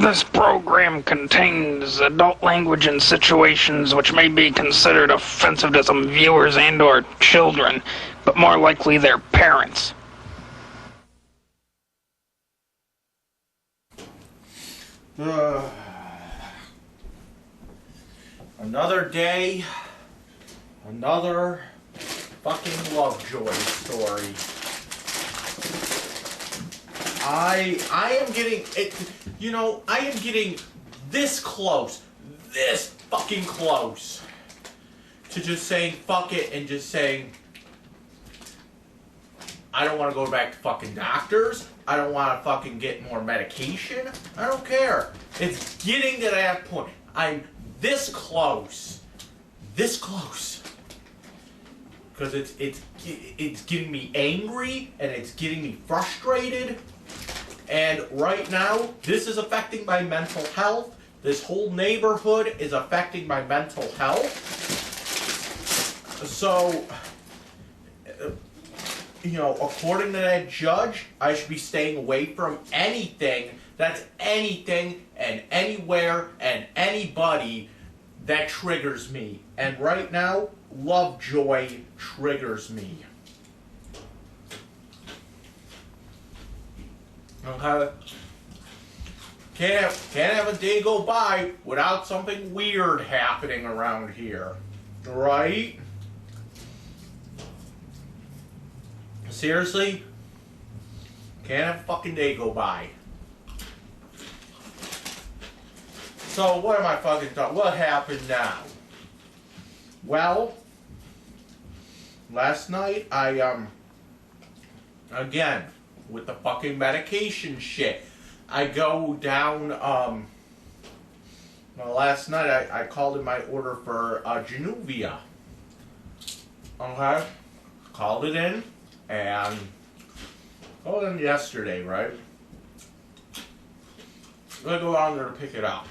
This program contains adult language and situations which may be considered offensive to some viewers and/or children, but more likely their parents. Another day, another fucking Lovejoy story. I am getting it. You know, I am getting this fucking close to just saying fuck it and just saying I don't want to go back to fucking doctors. I don't want to fucking get more medication. I don't care. It's getting to that point. I'm this close. Because it's getting me angry and it's getting me frustrated. And right now, this is affecting my mental health. This whole neighborhood is affecting my mental health. So, you know, according to that judge, I should be staying away from anything that's anything and anywhere and anybody that triggers me. And right now, Lovejoy triggers me. Okay. Can't have a day go by without something weird happening around here. Right? Seriously? Can't have a fucking day go by. So what am I fucking talking? What happened now? Well, last night I again with the fucking medication shit. I go down well, last night I called in my order for Januvia. Okay? Called it in and called in yesterday, right? I go down there to pick it up.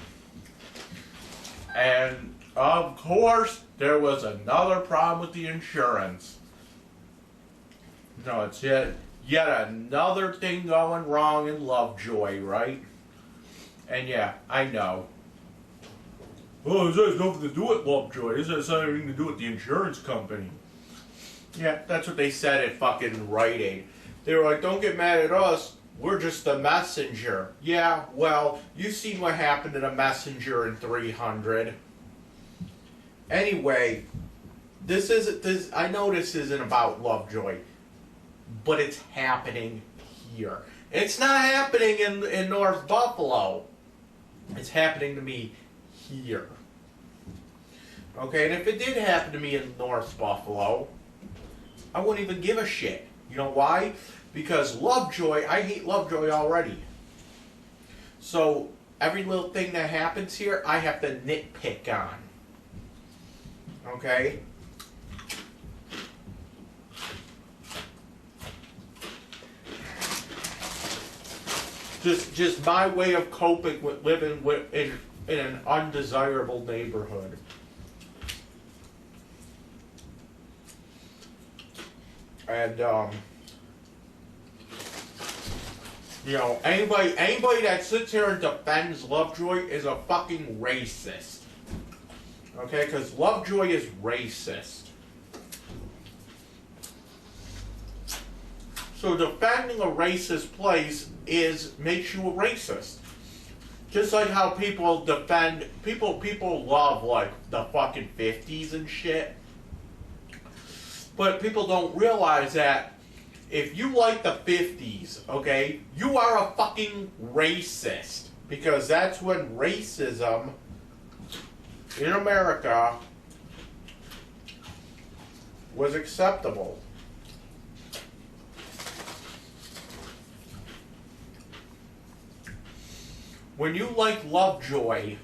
And of course, there was another problem with the insurance. No, it's yet another thing going wrong in Lovejoy, right? And yeah, I know. Oh, this has nothing to do with Lovejoy. This has something to do with the insurance company. Yeah, that's what they said at fucking Rite Aid. They were like, don't get mad at us. We're just the messenger. Yeah, well, you seen what happened to the messenger in 300. Anyway, I know this isn't about Lovejoy, but it's happening here. It's not happening in North Buffalo. It's happening to me here. Okay, and if it did happen to me in North Buffalo, I wouldn't even give a shit. You know why? Because Lovejoy, I hate Lovejoy already. So every little thing that happens here, I have to nitpick on. Okay? Just my way of coping with living in an undesirable neighborhood. And you know, anybody that sits here and defends Lovejoy is a fucking racist. Okay, because Lovejoy is racist. So defending a racist place makes you a racist. Just like how people defend people love like the fucking 50s and shit. But people don't realize that if you like the 50s, okay, you are a fucking racist. Because that's when racism in America was acceptable. When you like Lovejoy,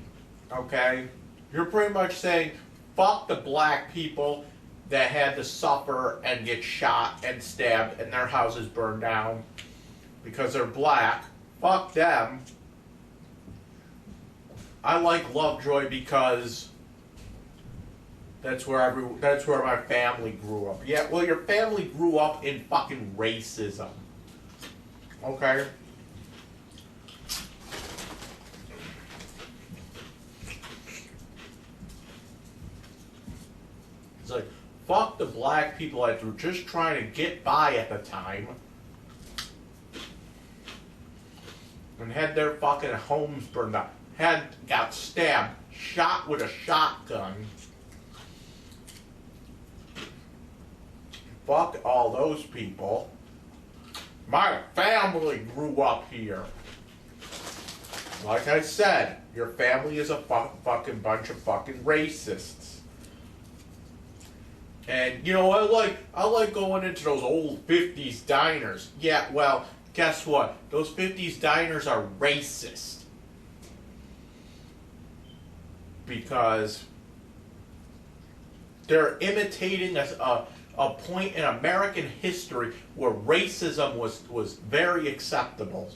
okay, you're pretty much saying, fuck the black people that had to suffer and get shot and stabbed and their houses burned down because they're black. Fuck them. I like Lovejoy because that's where my family grew up. Yeah, well, your family grew up in fucking racism. Okay? It's like, fuck the black people that were just trying to get by at the time. And had their fucking homes burned up. Got stabbed, shot with a shotgun. Fuck all those people. My family grew up here. Like I said, your family is a fucking bunch of fucking racists. And you know, I like going into those old 50s diners. Yeah, well, guess what? Those 50s diners are racist. Because they're imitating a point in American history where racism was very acceptable.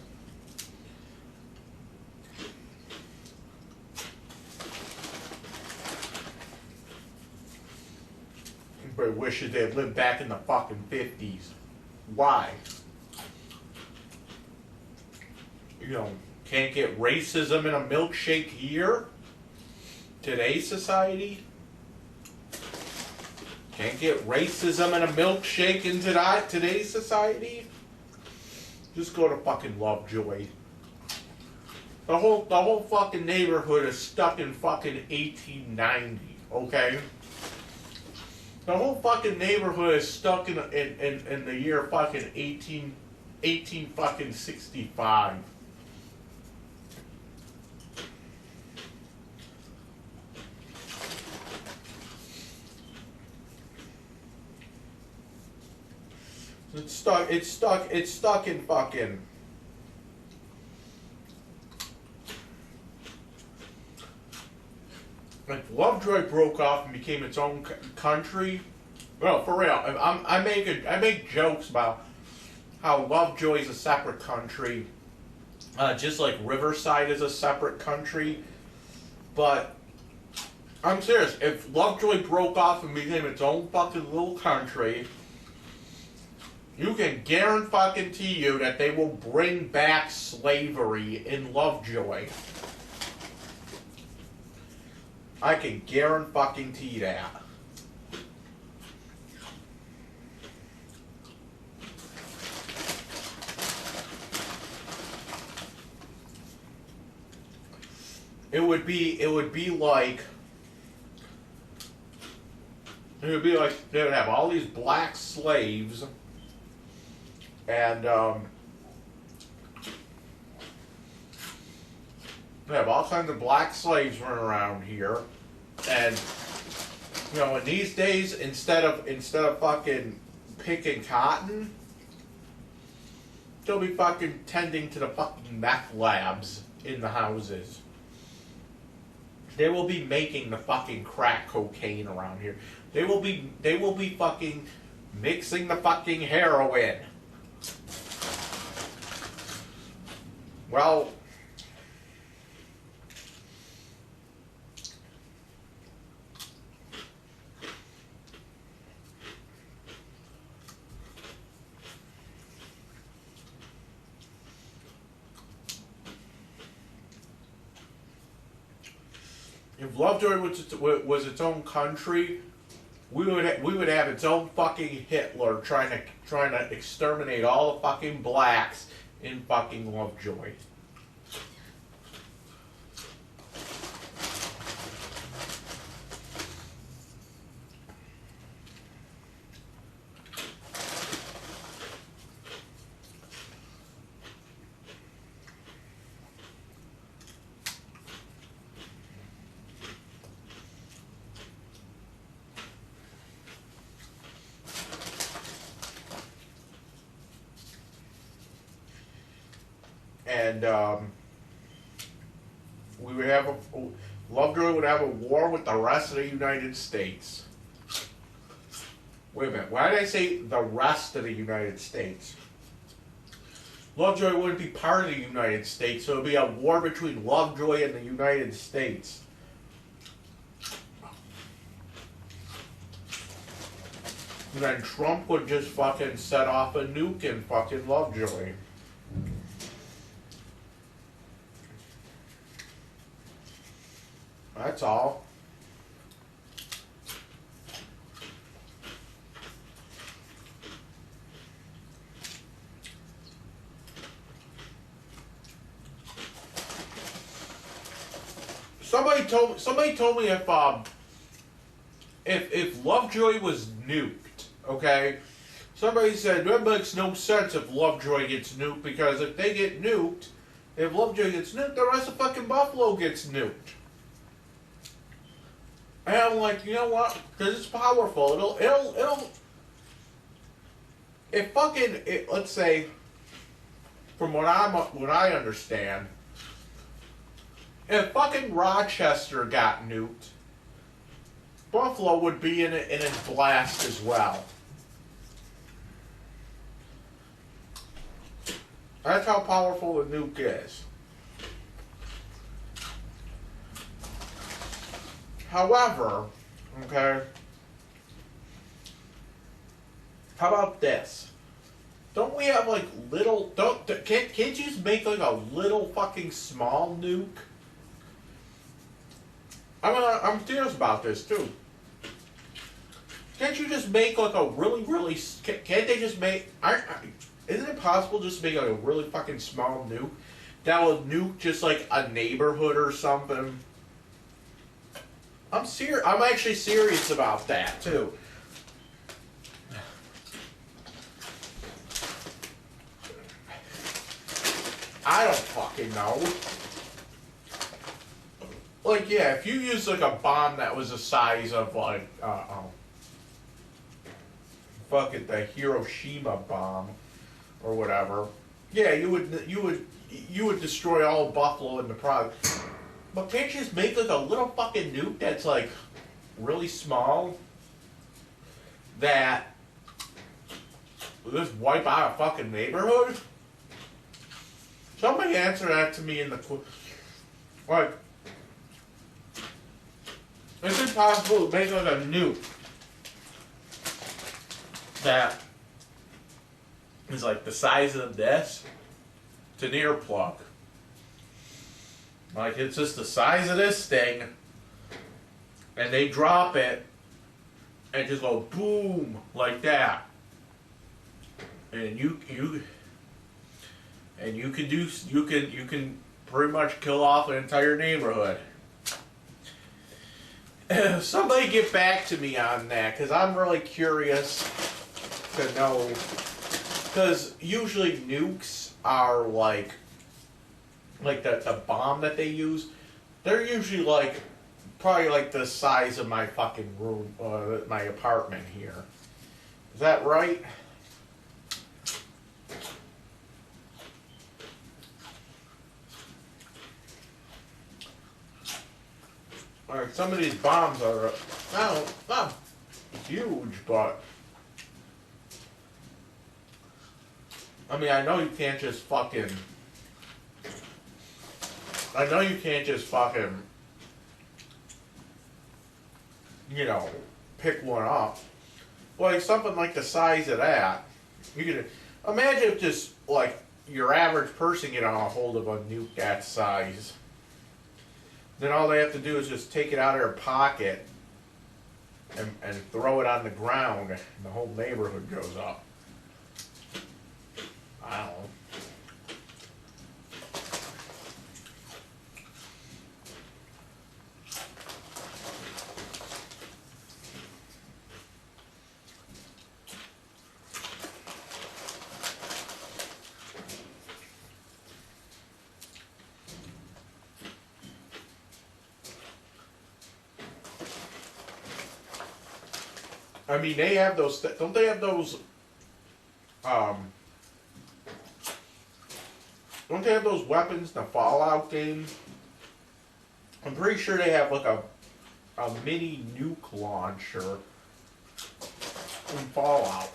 Everybody wishes they had lived back in the fucking 50s. Why? You know, can't get racism in a milkshake here? Today's society? Can't get racism in a milkshake in today's society? Just go to fucking Lovejoy. The whole fucking neighborhood is stuck in fucking 1890, okay? The whole fucking neighborhood is stuck in the year fucking 18 fucking 65. It's stuck in fucking. Like Lovejoy broke off and became its own country. Well, for real, I make jokes about how Lovejoy is a separate country, just like Riverside is a separate country. But I'm serious. If Lovejoy broke off and became its own fucking little country, you can guarantee you that they will bring back slavery in Lovejoy. I can guarantee that. It would be like they would have all these black slaves, and they have all kinds of black slaves running around here, and you know, in these days, instead of fucking picking cotton, they'll be fucking tending to the fucking meth labs in the houses. They will be making the fucking crack cocaine around here. They will be fucking mixing the fucking heroin. Well, if Lovejoy was its own country, we would have its own fucking Hitler trying to exterminate all the fucking blacks in fucking Lovejoy. And we would have Lovejoy would have a war with the rest of the United States. Wait a minute, why did I say the rest of the United States? Lovejoy wouldn't be part of the United States, so it would be a war between Lovejoy and the United States. And then Trump would just fucking set off a nuke in fucking Lovejoy. That's all. somebody told me if Lovejoy was nuked, okay? Somebody said that makes no sense if Lovejoy gets nuked, because if they get nuked, if Lovejoy gets nuked, the rest of fucking Buffalo gets nuked. And I'm like, you know what? Because it's powerful. Let's say, from what I understand, if fucking Rochester got nuked, Buffalo would be in a blast as well. That's how powerful the nuke is. However, okay, how about this? Don't we have like can't you just make like a little fucking small nuke? I'm serious about this too. Can't you just make like a really, can't they just make, isn't it possible just to make like a really fucking small nuke that will nuke just like a neighborhood or something? I'm actually serious about that too. I don't fucking know. Like, yeah, if you use like a bomb that was the size of like fucking the Hiroshima bomb or whatever, yeah, you would destroy all of Buffalo in the process. But can't you just make like a little fucking nuke that's like really small that will just wipe out a fucking neighborhood? Somebody answer that to me in the like. Is it possible to make like a nuke that is like the size of this? It's an earplug. Like, it's just the size of this thing, and they drop it, and just go boom like that, and you can pretty much kill off an entire neighborhood. Somebody get back to me on that, because I'm really curious to know, because usually nukes are like the bomb that they use, they're usually like probably like the size of my fucking room, my apartment here. Is that right? Like, some of these bombs are not huge, but I mean, I know you can't just fucking pick one up. Like, something like the size of that, you can imagine if just like your average person get on a hold of a nuke that size. Then all they have to do is just take it out of their pocket and throw it on the ground, and the whole neighborhood goes up. I don't know. I mean, they have those. Don't they have those? Don't they have those weapons in the Fallout game? I'm pretty sure they have like a mini nuke launcher in Fallout.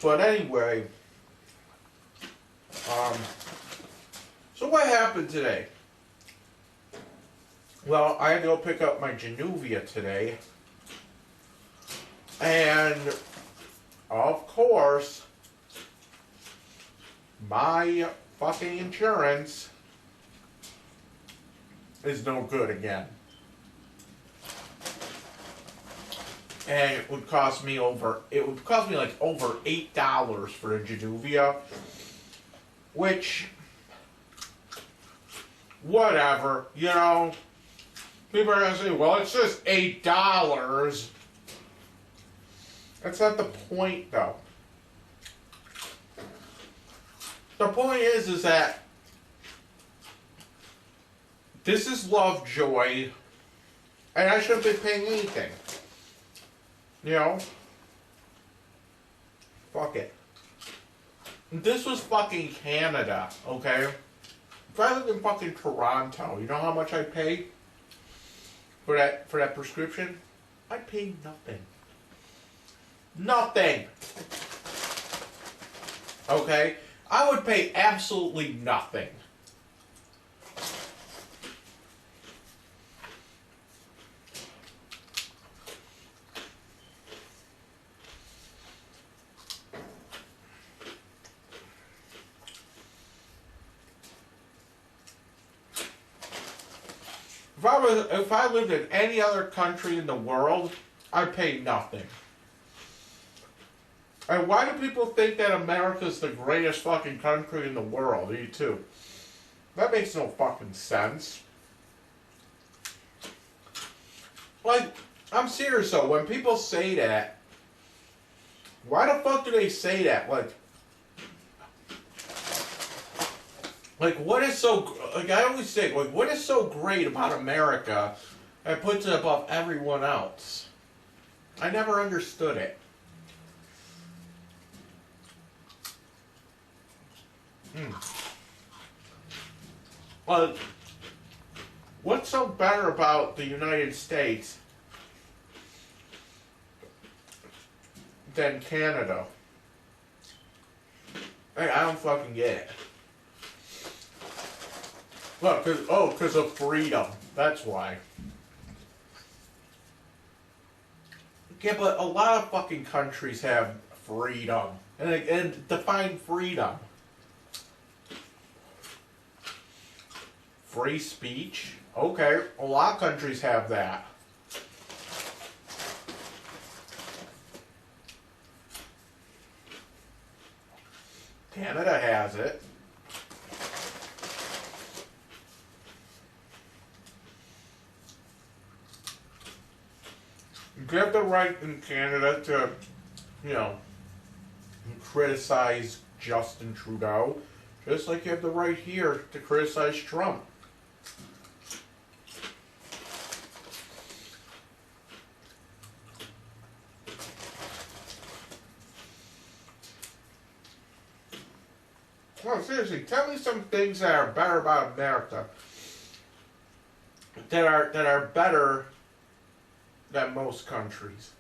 But anyway, so what happened today? Well, I had to go pick up my Januvia today, and of course, my fucking insurance is no good again. And it would cost me like over $8 for a Januvia, which, whatever, you know. People are gonna say, well, it's just $8. That's not the point, though. The point is that this is Lovejoy, and I shouldn't be paying anything. You know? Fuck it. This was fucking Canada, okay? If I lived in fucking Toronto, you know how much I pay for that prescription? I paid nothing. Nothing! Okay? I would pay absolutely nothing. If I lived in any other country in the world, I'd pay nothing. And why do people think that America's the greatest fucking country in the world? Me too. That makes no fucking sense. Like, I'm serious though, when people say that, why the fuck do they say that? Like what is so, like I always say, like what is so great about America that puts it above everyone else? I never understood it. Well, what's so better about the United States than Canada? I don't fucking get it. Look, because of freedom. That's why. Yeah, but a lot of fucking countries have freedom. And define freedom. Free speech? Okay, a lot of countries have that. Canada has it. You have the right in Canada to, you know, criticize Justin Trudeau, just like you have the right here to criticize Trump. Well, seriously, tell me some things that are better about America. That are better than most countries.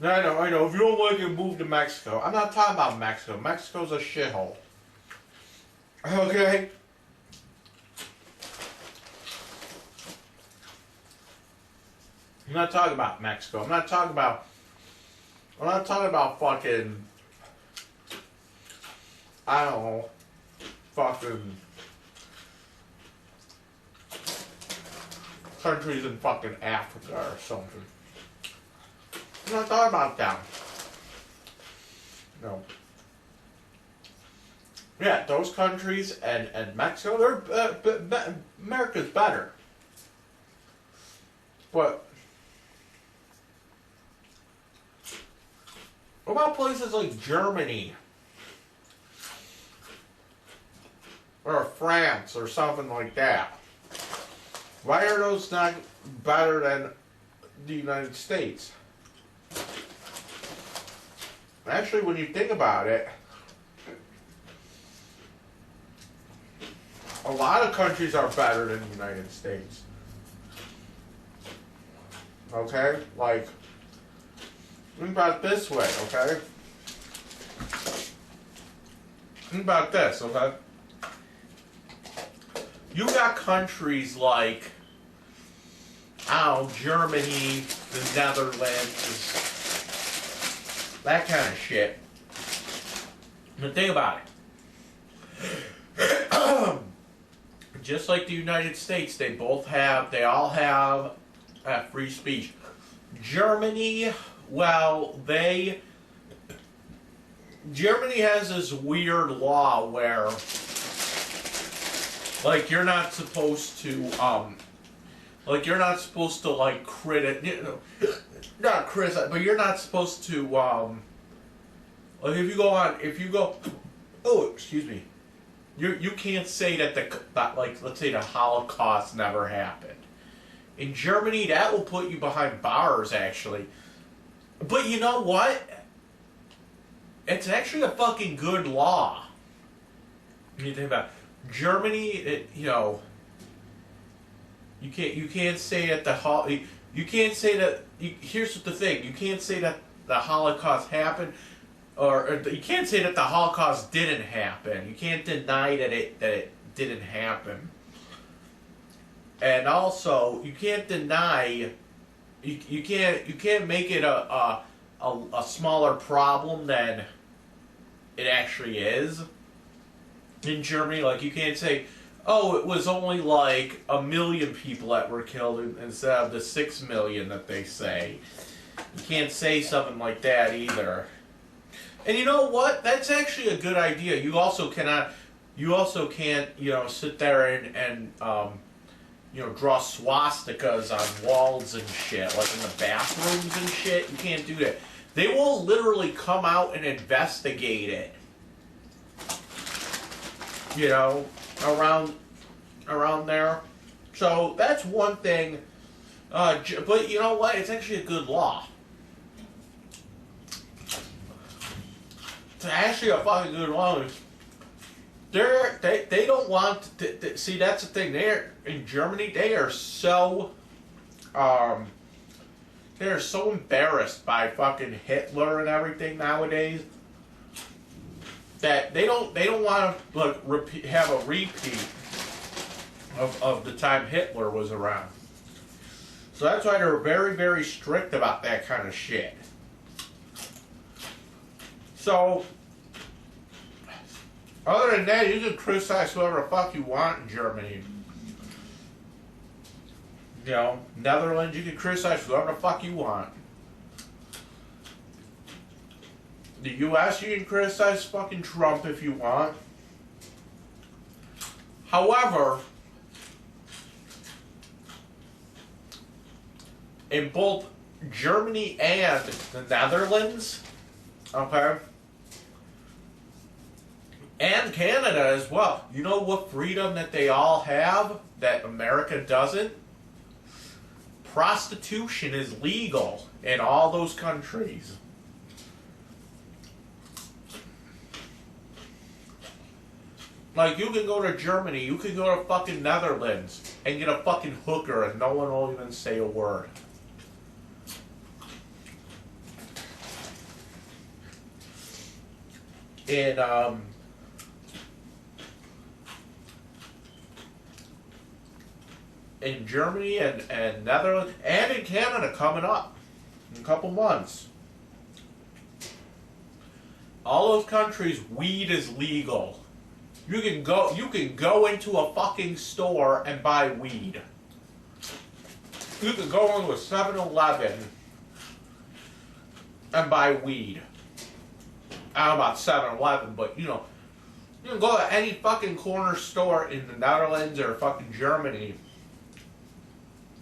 I know. If you don't like it, move to Mexico. I'm not talking about Mexico. Mexico's a shithole. Okay? I'm not talking about Mexico. I'm not talking about fucking, I don't know, fucking countries in fucking Africa or something. I'm not talking about them. No. Yeah, those countries and Mexico, they're America's better. But what about places like Germany? Or France or something like that? Why are those not better than the United States? Actually, when you think about it, a lot of countries are better than the United States. Okay? Like, think about it this way, okay? Think about this, okay? You got countries like, I don't know, Germany, the Netherlands, that kind of shit. But think about it. just like the United States, they all have free speech. Germany, well, Germany has this weird law where, like, you're not supposed to, not criticize, but you're not supposed to, like, if you go, oh, excuse me, you can't say that like, let's say the Holocaust never happened. In Germany, that will put you behind bars, actually. But you know what? It's actually a fucking good law. You think about it. Germany, you can't say that you can't say that. Here's the thing: you can't say that the Holocaust happened, or you can't say that the Holocaust didn't happen. You can't deny that it didn't happen. And also, you can't deny. You can't make it a smaller problem than it actually is. In Germany, like, you can't say, oh, it was only like 1 million people that were killed instead of the 6 million that they say. You can't say something like that either. And you know what? That's actually a good idea. You also can't, sit there and draw swastikas on walls and shit, like in the bathrooms and shit. You can't do that. They will literally come out and investigate it. Around there. So that's one thing. But you know what? It's actually a good law. It's actually a fucking good law. They don't want to see. That's the thing. In Germany. They are so embarrassed by fucking Hitler and everything nowadays that they don't want to have a repeat of the time Hitler was around. So that's why they're very, very strict about that kind of shit. So, other than that, you can criticize whoever the fuck you want in Germany. Netherlands, you can criticize whoever the fuck you want. The U.S., you can criticize fucking Trump if you want. However, in both Germany and the Netherlands, okay, and Canada as well, you know what freedom that they all have that America doesn't? Prostitution is legal in all those countries. Like, you can go to Germany, you can go to fucking Netherlands and get a fucking hooker and no one will even say a word. In Germany and Netherlands and in Canada coming up in a couple months. All those countries, weed is legal. You can go into a fucking store and buy weed. You can go into a 7-Eleven and buy weed. I don't know about 7-Eleven, but you can go to any fucking corner store in the Netherlands or fucking Germany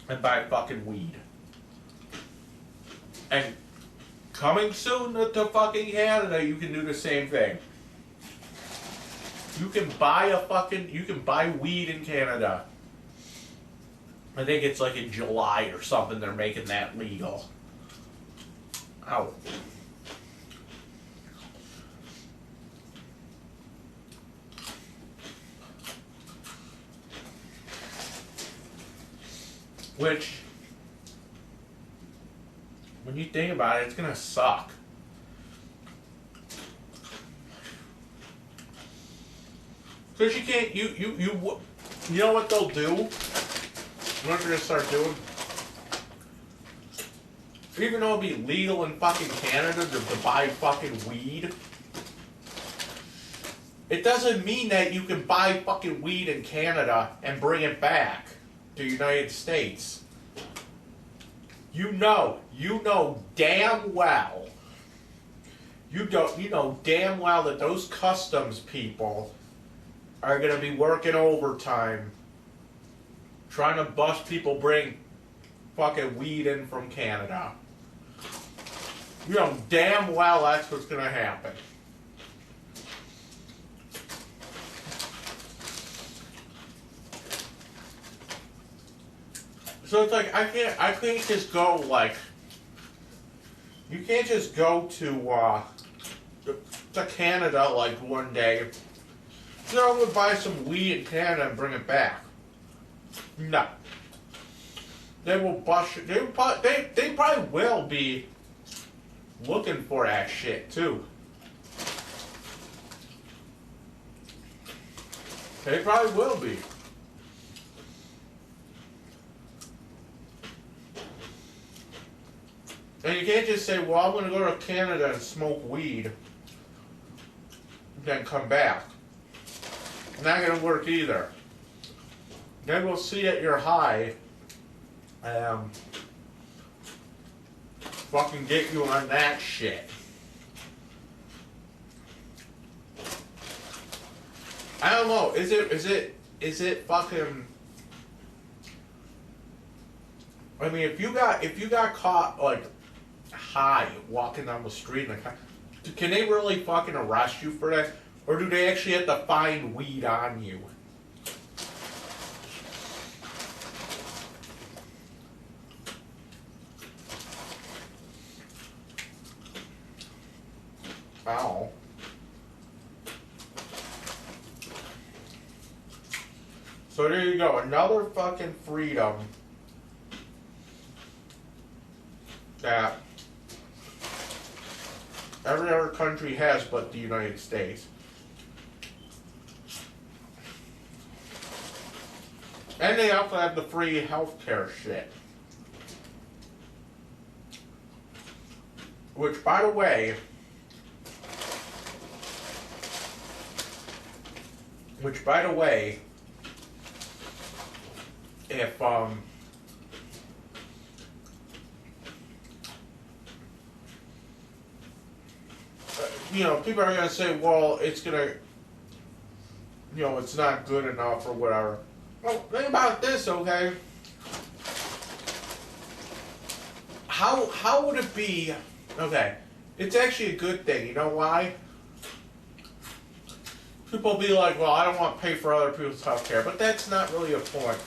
and buy fucking weed. And coming soon to fucking Canada, you can do the same thing. You can buy weed in Canada. I think it's like in July or something they're making that legal. Ow. Which, when you think about it, it's gonna suck. Because you can't, you know what they'll do? What they're gonna start doing? Even though it'll be legal in fucking Canada to buy fucking weed, it doesn't mean that you can buy fucking weed in Canada and bring it back to the United States. You know damn well. You know damn well that those customs people are gonna be working overtime trying to bust people bring fucking weed in from Canada. You know damn well that's what's gonna happen. So it's like I can't just go like you can't just go to Canada like one day. You know, I'm gonna buy some weed in Canada and bring it back. No. They will bust you. They probably will be looking for that shit too. They probably will be. And you can't just say, well, I'm going to go to Canada and smoke weed, then come back. Not going to work either. They will see that you're high and fucking get you on that shit. I don't know. Is it fucking? I mean, if you got caught like high walking down the street, like, can they really fucking arrest you for that, or do they actually have to find weed on you? Ow. So there you go, another fucking freedom that every other country has but the United States. And they also have the free healthcare shit. Which, by the way, if you know, people are gonna say, well, it's gonna, you know, it's not good enough or whatever. Well, think about this, okay? How would it be? Okay, it's actually a good thing. You know why? People be like, well, I don't want to pay for other people's health care, but that's not really a point.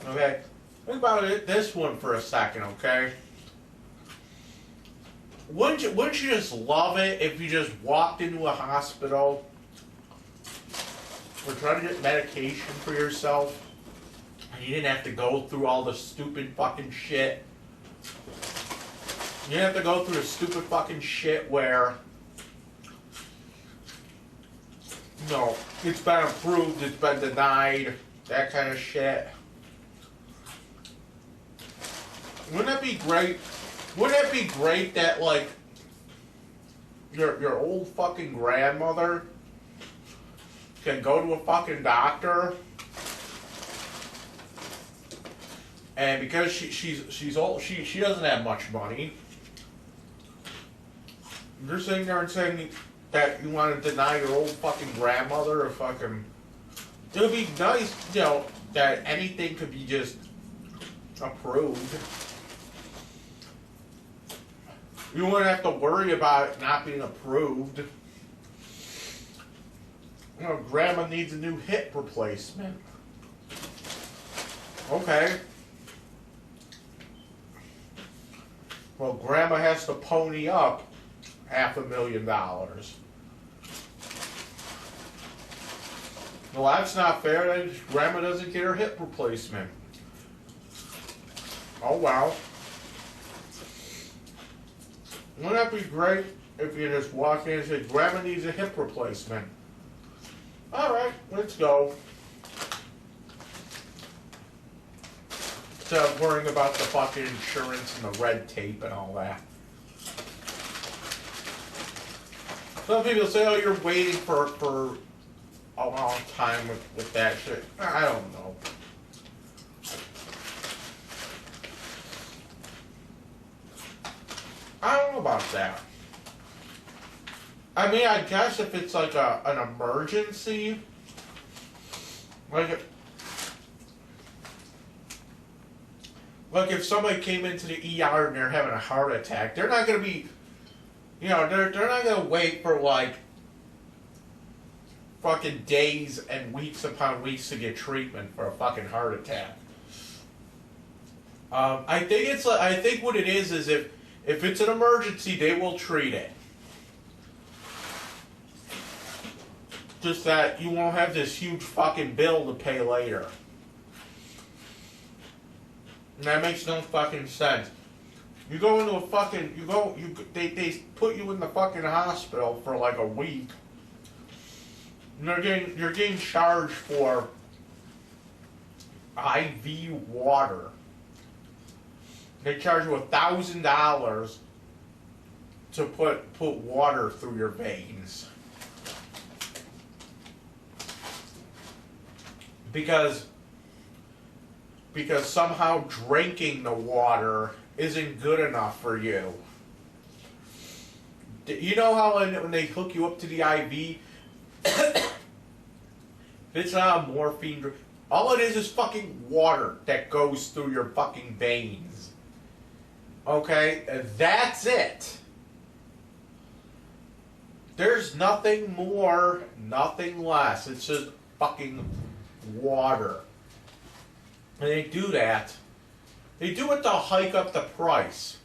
Okay? Think about it, this one for a second, okay? Wouldn't you just love it if you just walked into a hospital or tried to get medication for yourself and you didn't have to go through all the stupid fucking shit? You didn't have to go through the stupid fucking shit where, you know, it's been approved, it's been denied, that kind of shit. Wouldn't that be great? Wouldn't it be great that, like, your old fucking grandmother can go to a fucking doctor, and because she's old, she doesn't have much money. You're sitting there and saying that you want to deny your old fucking grandmother a fucking. It would be nice, you know, that anything could be just approved. You wouldn't have to worry about it not being approved. You know, grandma needs a new hip replacement. Okay. Well, grandma has to pony up $500,000. Well, that's not fair. Then grandma doesn't get her hip replacement. Oh, wow. Wouldn't that be great if you just walk in and say, grandma needs a hip replacement? Alright, let's go. Instead of worrying about the fucking insurance and the red tape and all that. Some people say, oh, you're waiting for a long time with that shit. I don't know. I don't know about that. I mean, I guess if it's like an emergency, like if somebody came into the ER and they're having a heart attack, they're not gonna be, they're not gonna wait for like fucking days and weeks upon weeks to get treatment for a fucking heart attack. I think what it is if it's an emergency, they will treat it. Just that you won't have this huge fucking bill to pay later. And that makes no fucking sense. You go into a fucking, they put you in the fucking hospital for like a week. And you're getting charged for IV water. They charge you $1,000 to put water through your veins. Because somehow drinking the water isn't good enough for you. You know how when they hook you up to the IV, it's not a morphine drink. All it is fucking water that goes through your fucking veins. Okay? That's it. There's nothing more, nothing less. It's just fucking water. And they do that. They do it to hike up the price.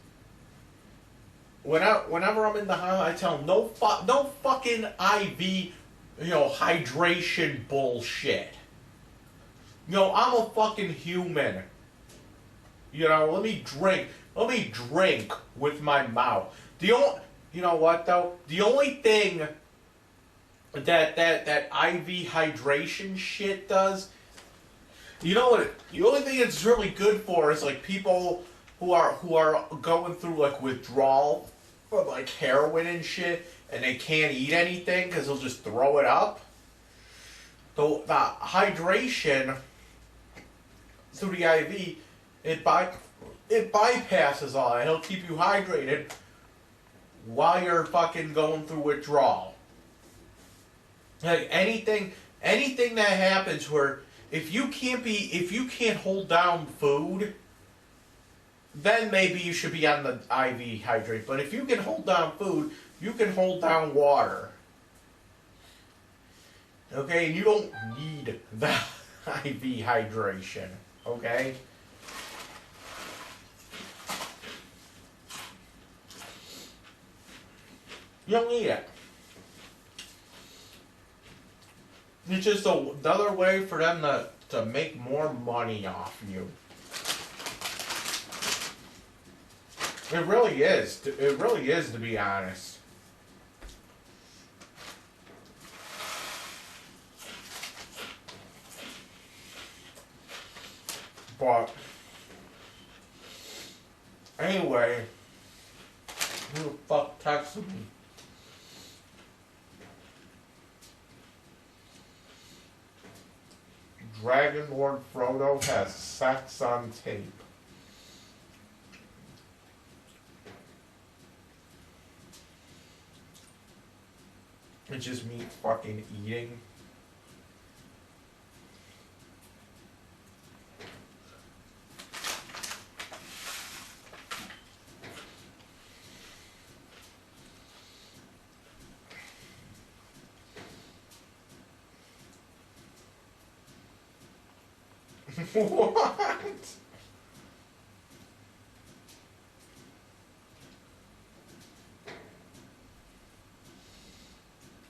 Whenever I'm in the house, I tell them no fucking IV, hydration bullshit. I'm a fucking human. Let me drink with my mouth. You know what though? The only thing that IV hydration shit does, you know what? The only thing it's really good for is like people who are going through like withdrawal from like heroin and shit, and they can't eat anything because they'll just throw it up. So the hydration through the IV, it bypasses all that. It'll keep you hydrated while you're fucking going through withdrawal. Like anything that happens where if you can't hold down food, then maybe you should be on the IV hydrate. But if you can hold down food, you can hold down water. Okay, and you don't need the IV hydration. Okay? You don't need it. It's just another way for them to make more money off you. It really is. It really is, to be honest. But anyway, who the fuck texted me? Dragon Lord Frodo has sex on tape. It's just me fucking eating.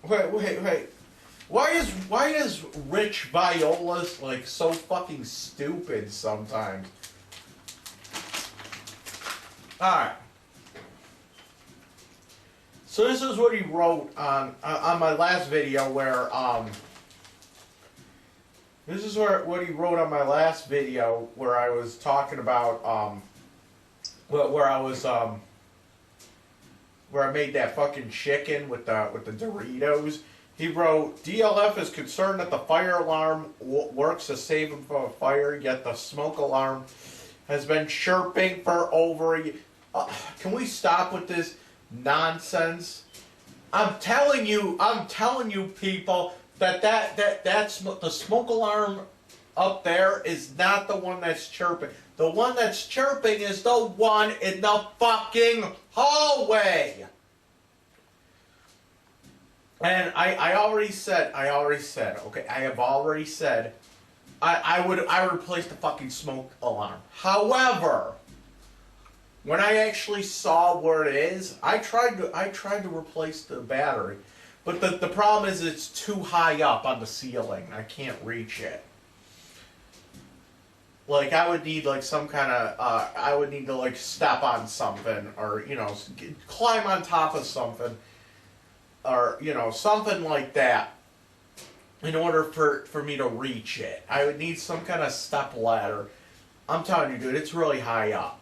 What? Wait. Why is Rich Viola's like so fucking stupid sometimes? Alright. So this is what he wrote on my last video where this is what he wrote on my last video where I was talking about where I was where I made that fucking chicken with the Doritos. He wrote, DLF is concerned that the fire alarm works to save him from a fire, yet the smoke alarm has been chirping for over a year. Can we stop with this nonsense? I'm telling you people, that's the smoke alarm up there is not the one that's chirping. The one that's chirping is the one in the fucking hallway. And I already said, okay, I have already said, I would replace the fucking smoke alarm. However, when I actually saw where it is, I tried to replace the battery, but the problem is it's too high up on the ceiling. I can't reach it. Like I would need like some kind of I would need to like step on something or climb on top of something or something like that in order for me to reach it. I would need some kind of step ladder. I'm telling you, dude, it's really high up.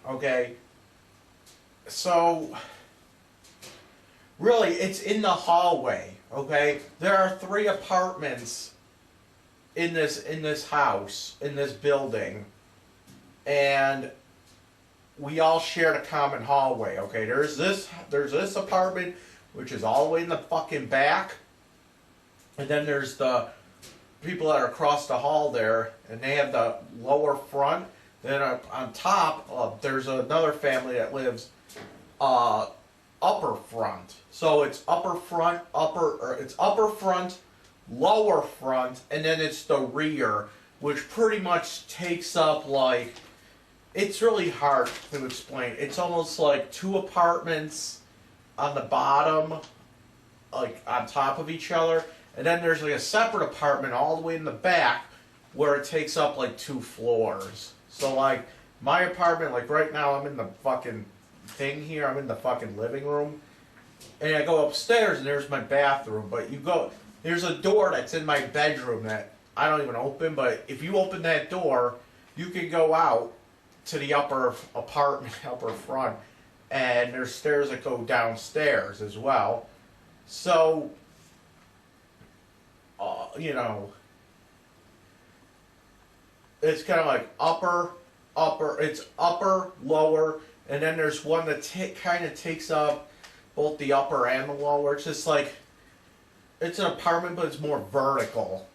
Okay? So, really, it's in the hallway. Okay? There are 3 apartments in this house, in this building, and we all share a common hallway. Okay? There's this apartment, which is all the way in the fucking back, and then there's the people that are across the hall there, and they have the lower front. Then on top, there's another family that lives upper front. So it's upper front, lower front, and then it's the rear, which pretty much takes up like, it's really hard to explain. It's almost like 2 apartments on the bottom, like on top of each other, and then there's like a separate apartment all the way in the back where it takes up like 2 floors. So like my apartment, like right now I'm in the fucking thing here, I'm in the fucking living room, and I go upstairs and there's my bathroom, but there's a door that's in my bedroom that I don't even open, but if you open that door, you can go out to the upper apartment, upper front, and there's stairs that go downstairs as well. So, it's kind of like upper, it's upper, lower, and then there's one that kind of takes up both the upper and the lower. It's just like, it's an apartment, but it's more vertical,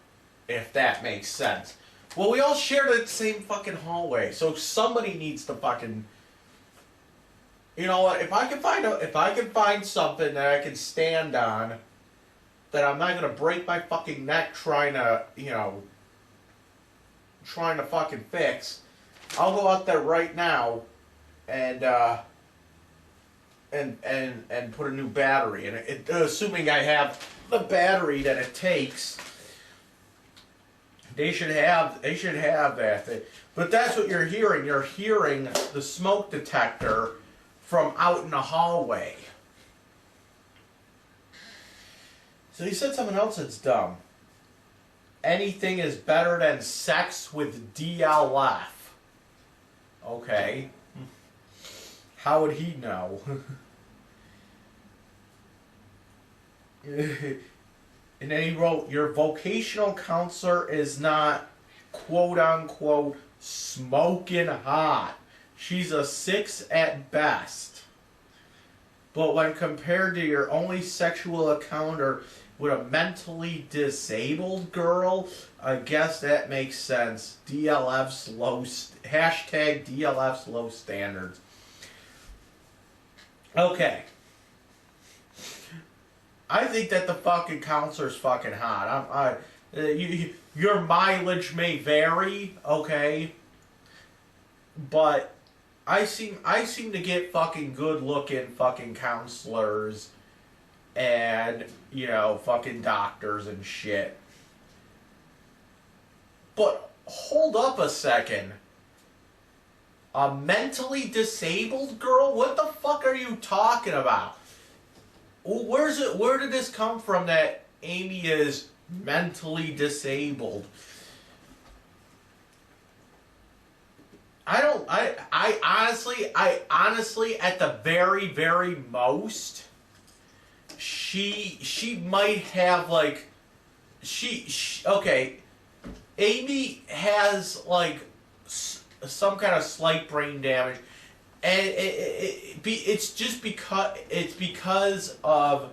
if that makes sense. Well, we all share the same fucking hallway, so somebody needs to fucking, you know what? If I can find something that I can stand on, that I'm not gonna break my fucking neck trying to fucking fix, I'll go out there right now and put a new battery in it. Assuming I have the battery that it takes, they should have that. But that's what you're hearing. You're hearing the smoke detector from out in the hallway. So he said something else that's dumb. Anything is better than sex with DLF. Okay. How would he know? And then he wrote, your vocational counselor is not, quote unquote, smoking hot. She's a 6 at best. But when compared to your only sexual encounter with a mentally disabled girl, I guess that makes sense. Hashtag DLF's low standards. Okay. I think that the fucking counselor's fucking hot. Your mileage may vary, okay? But I seem to get fucking good looking fucking counselors and, fucking doctors and shit. But hold up a second. A mentally disabled girl? What the fuck are you talking about? Where did this come from that Amy is mentally disabled? I honestly, at the very, very most, she might have like, okay, Amy has like some kind of slight brain damage, and it's just because of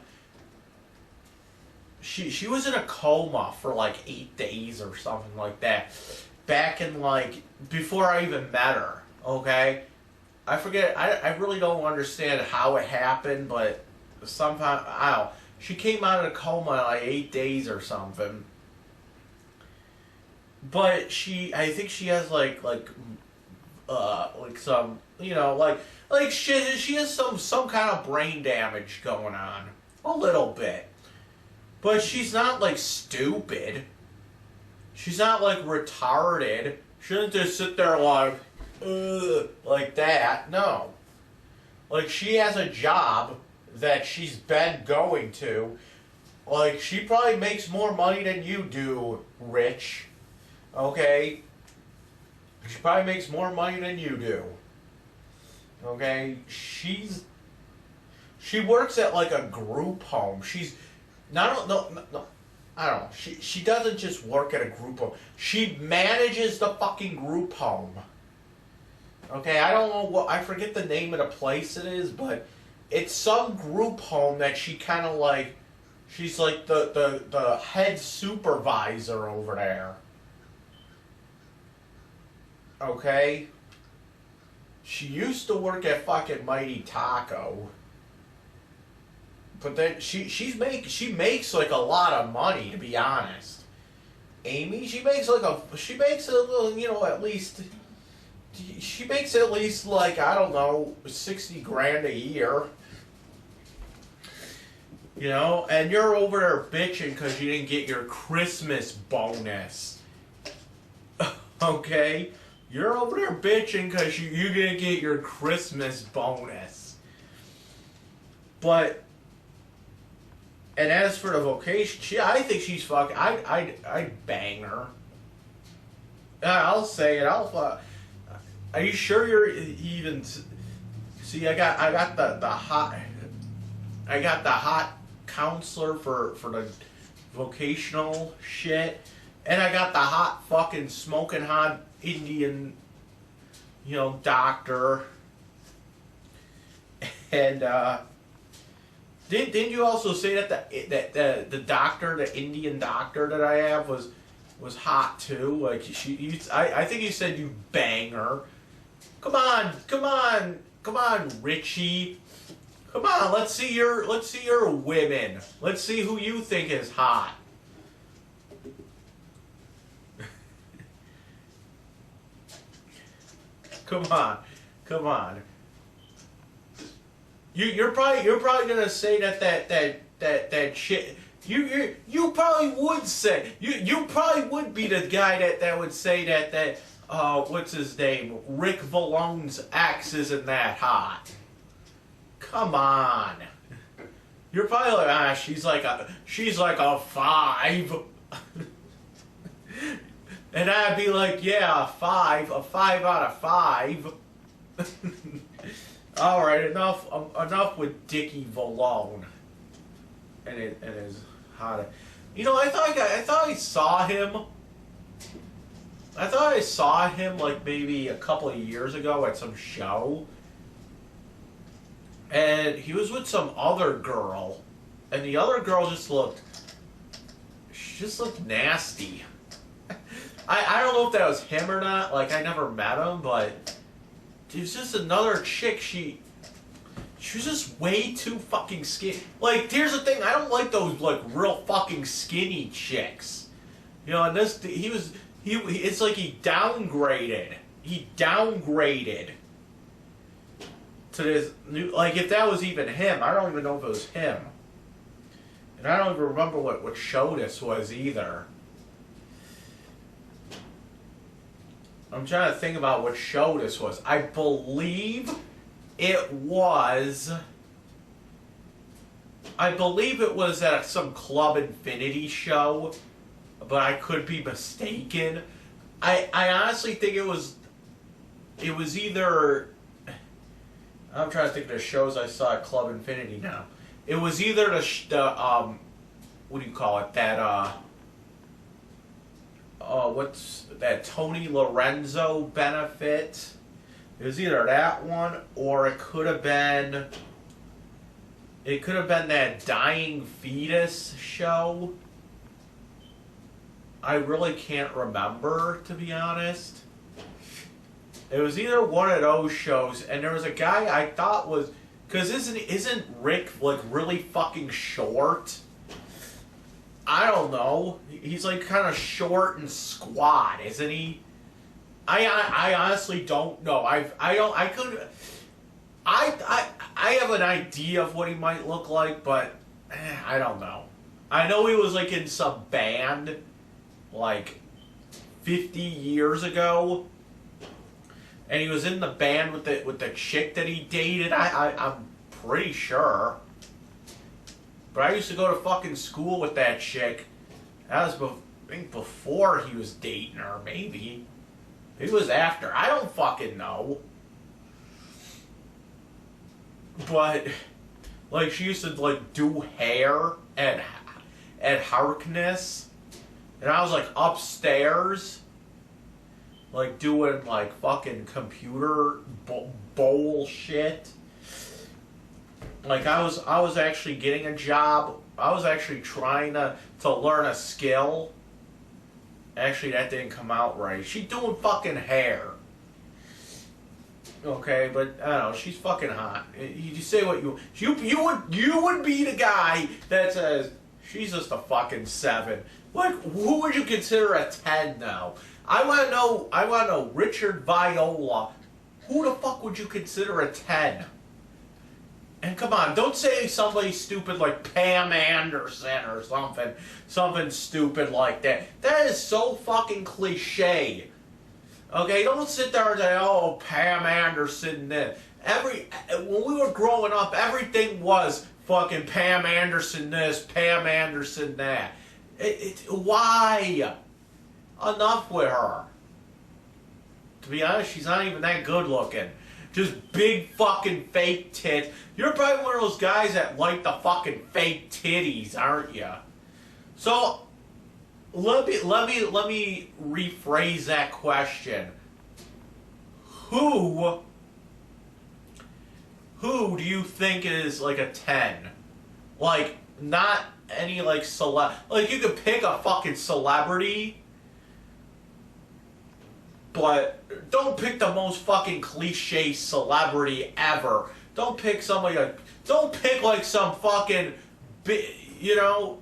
she was in a coma for like 8 days or something like that, back in like before I even met her. Okay, I forget. I really don't understand how it happened, but somehow I don't know. She came out of the coma in like 8 days or something. But I think she has like some, she has some kind of brain damage going on, a little bit. But she's not like stupid. She's not like retarded. She doesn't just sit there like that. No. Like, she has a job that she's been going to. Like, she probably makes more money than you do, Rich. Okay? She probably makes more money than you do. Okay? She works at like a group home. She's no, I don't know. She doesn't just work at a group home. She manages the fucking group home. Okay, I don't know I forget the name of the place it is, but it's some group home that she kind of like, she's like the head supervisor over there. Okay? She used to work at fucking Mighty Taco. But then she makes like a lot of money, to be honest. Amy, she makes a little, at least she makes at least like, I don't know, 60 grand a year. And you're over there bitching because you didn't get your Christmas bonus. Okay? You're over there bitching because you didn't get your Christmas bonus. And as for the vocation, I think she's fucking. I'd bang her. I'll say it. Are you sure you're even? See, I got the hot. I got the hot counselor for the vocational shit, and I got the hot fucking smoking hot Indian, doctor. And didn't you also say that the doctor, the Indian doctor that I have was hot too? Like I think you said you bang her. Come on, Richie. Come on, let's see your women. Let's see who you think is hot. Come on. You're probably gonna say that shit. You probably would say you probably would be the guy that would say that what's his name, Rick Vallone's ex isn't that hot. Come on. You're probably like, she's like a 5. And I'd be like, yeah, a 5 out of 5. All right, enough with Dickie Vallone and his hot. I thought I saw him. I thought I saw him like maybe a couple of years ago at some show, and he was with some other girl, and the other girl just looked nasty. I don't know if that was him or not. Like, I never met him, but it was just another chick. She was just way too fucking skinny. Like, here's the thing. I don't like those, like, real fucking skinny chicks. And it's like he downgraded. He downgraded to this new, like, if that was even him. I don't even know if it was him. And I don't even remember what show this was either. I'm trying to think about what show this was. I believe it was at some Club Infinity show, but I could be mistaken. I honestly think it was it was either, I'm trying to think of the shows I saw at Club Infinity now. It was either the what do you call it? That what's that Tony Lorenzo benefit? It was either that one or it could have been that Dying Fetus show. I really can't remember, to be honest. It was either one of those shows, and there was a guy I thought was, because isn't Rick like really fucking short? I don't know. He's like kind of short and squat, isn't he? I honestly don't know. I have an idea of what he might look like, but I don't know. I know he was like in some band like 50 years ago, and he was in the band with the chick that he dated. I'm pretty sure. But I used to go to fucking school with that chick. That was I think before he was dating her, maybe. It was after. I don't fucking know. But like she used to like do hair at Harkness, and I was like upstairs, like doing like fucking computer bullshit. Like I was actually getting a job. I was actually trying to learn a skill. Actually, that didn't come out right. She's doing fucking hair. Okay, but I don't know. She's fucking hot. You say what you would be the guy that says she's just a fucking 7. Like, who would you consider a 10 now? I want to know Richard Viola. Who the fuck would you consider a 10? And come on, don't say somebody stupid like Pam Anderson or something stupid like that. That is so fucking cliche. Okay, don't sit there and say, "Oh, Pam Anderson." When we were growing up, everything was fucking Pam Anderson this, Pam Anderson that. Why? Enough with her. To be honest, she's not even that good looking. Just big fucking fake tits. You're probably one of those guys that like the fucking fake titties, aren't you? So let me rephrase that question. Who do you think is like a 10? Like not any like like you could pick a fucking celebrity, but don't pick the most fucking cliche celebrity ever. Don't pick somebody like, don't pick like some fucking, you know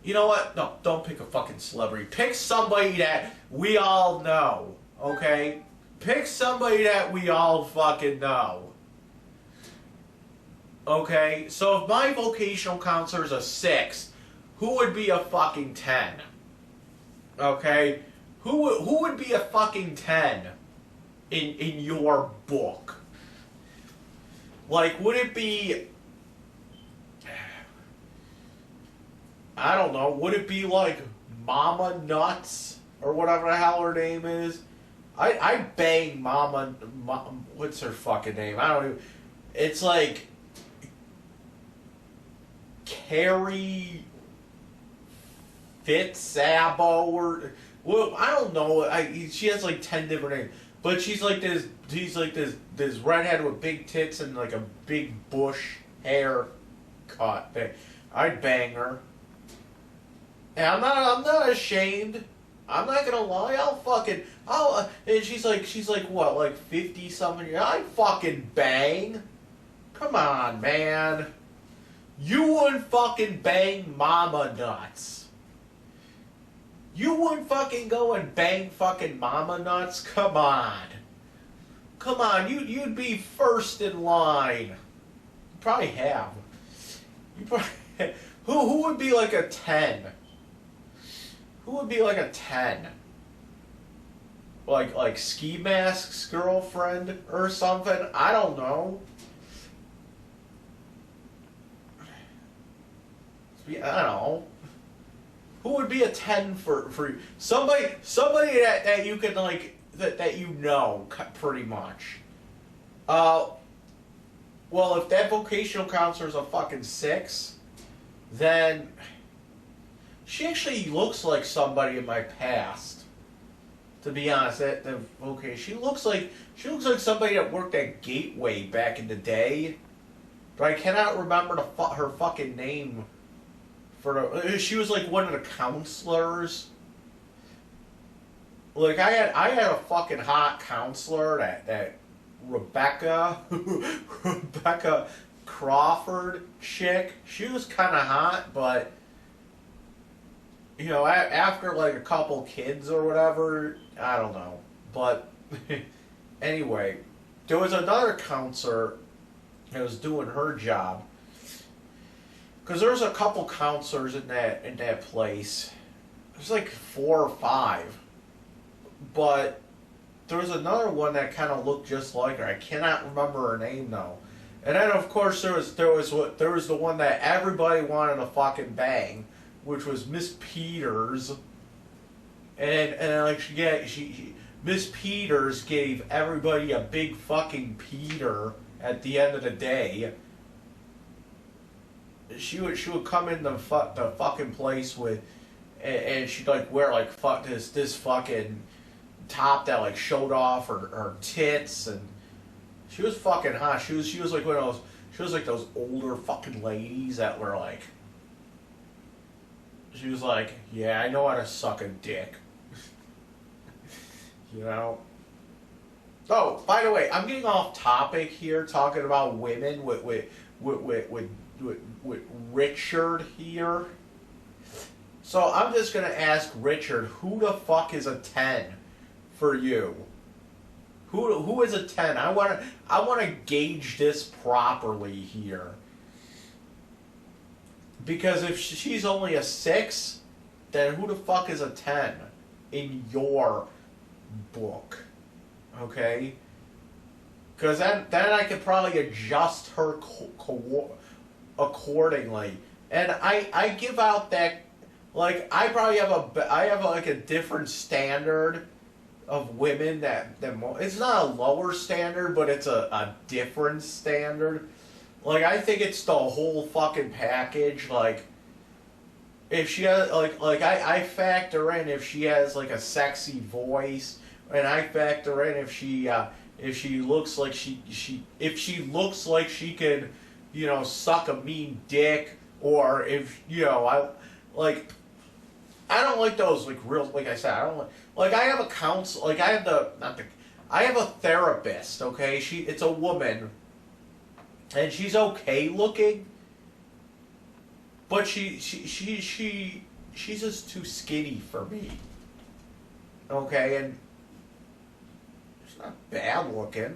what? No, don't pick a fucking celebrity. Pick somebody that we all know, okay? Pick somebody that we all fucking know. Okay? So if my vocational counselor is a 6, who would be a fucking 10? Okay? Who would be a fucking 10 in your book? Like, would it be, I don't know, would it be like Mama Nuts or whatever the hell her name is? I'd bang Mama, what's her fucking name? I don't even, it's like Carrie Fitzsabo or, well, I don't know. She has like 10 different names, but she's like this redhead with big tits and like a big bush hair cut thing. I'd bang her, and I'm not ashamed. I'm not gonna lie. And she's like what, like 50 something years. I'd fucking bang. Come on, man. You wouldn't fucking bang Mama Nuts. You wouldn't fucking go and bang fucking Mama Nuts? Come on. Come on, you'd be first in line. You probably have. Who would be like a 10? Who would be like a 10? Like Ski Mask's girlfriend or something? I don't know. I don't know. Who would be a 10 for you? Somebody that you can like that you know, pretty much. Well, if that vocational counselor's a fucking 6, then she actually looks like somebody in my past. To be honest, she looks like somebody that worked at Gateway back in the day, but I cannot remember her fucking name. She was like one of the counselors. Like I had a fucking hot counselor, that Rebecca Crawford chick. She was kind of hot, but you know, after like a couple kids or whatever, I don't know. But anyway, there was another counselor that was doing her job, because there was a couple counselors in that place. There's like 4 or 5, but there was another one that kind of looked just like her. I cannot remember her name though. And then of course there was the one that everybody wanted to fucking bang, which was Miss Peters. And like Miss Peters gave everybody a big fucking Peter at the end of the day. She would come in the fucking place with, and she'd like wear like this fucking top that like showed off her tits, and she was fucking hot. She was like one of those. She was like those older fucking ladies that were like. She was like, yeah, I know how to suck a dick. You know. Oh, by the way, I'm getting off topic here, talking about women with Richard here. So I'm just gonna ask Richard, who the fuck is a 10 for you? Who is a 10? I wanna gauge this properly here. Because if she's only a 6, then who the fuck is a 10 in your book? Okay? Because then I could probably adjust her accordingly. And I give out that, like, I have like a different standard of women it's not a lower standard, but it's a different standard. Like, I think it's the whole fucking package. Like, if she has, I factor in if she has, like, a sexy voice, and I factor in if she looks like if she looks like she could, you know, suck a mean dick, or if, you know, I don't like those, like, real, like I said, I don't like I have a counsel, like, I have a therapist, okay? It's a woman, and she's okay looking, but she's just too skinny for me. Okay, and she's not bad looking,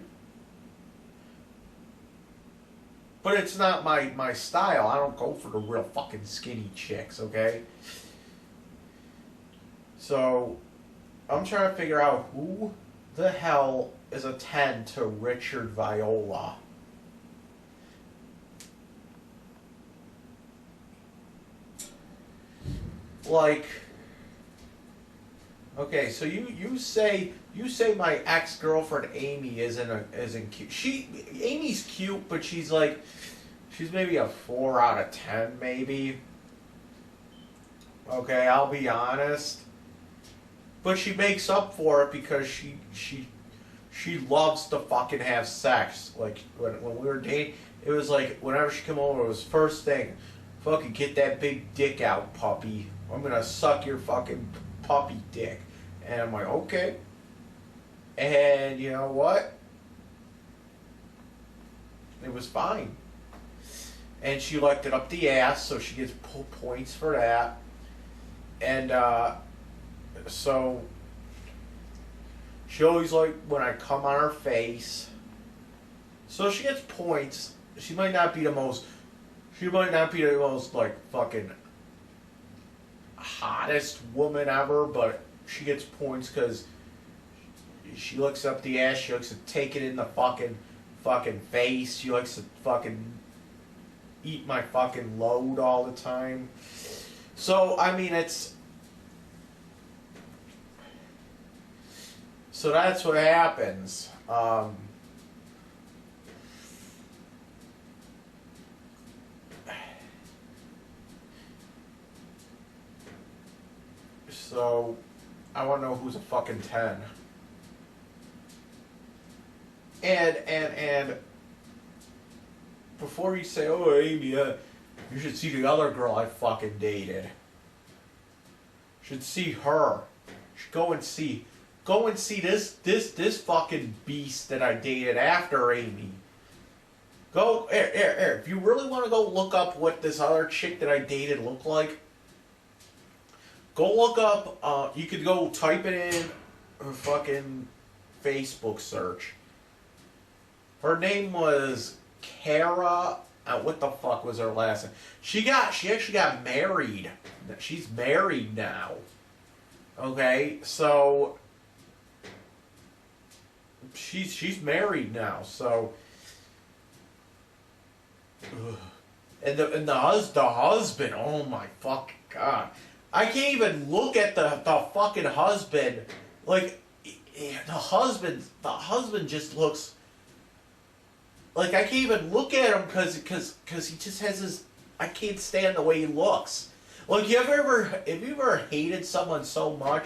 but it's not my style. I don't go for the real fucking skinny chicks, okay? So I'm trying to figure out who the hell is a 10 to Richard Viola. Like, okay, so you say my ex-girlfriend Amy isn't cute. Amy's cute, but she's maybe a 4 out of 10 maybe. Okay, I'll be honest. But she makes up for it because she loves to fucking have sex. Like, when we were dating, it was like whenever she came over, it was first thing, fucking get that big dick out, puppy. I'm gonna suck your fucking puppy dick. And I'm like, okay. And you know what? It was fine. And she liked it up the ass, so she gets points for that. And so she always like when I come on her face. So she gets points. She might not be the most like fucking hottest woman ever, but she gets points because she looks up the ass. She likes to take it in the fucking face. She likes to fucking eat my fucking load all the time. So I mean, So that's what happens. So I want to know who's a fucking 10. And before you say, oh, Amy, you should see the other girl I fucking dated. Should see her. Should go and see this fucking beast that I dated after Amy. Go, if you really want to go look up what this other chick that I dated looked like, go look up, you could go type it in her fucking Facebook search. Her name was Kara. What the fuck was her last name? She actually got married. She's married now. Okay, so she's married now. So, and the husband. Oh my fucking god! I can't even look at the fucking husband. Like the husband just looks. Like, I can't even look at him because he just has his... I can't stand the way he looks. Like, have you ever hated someone so much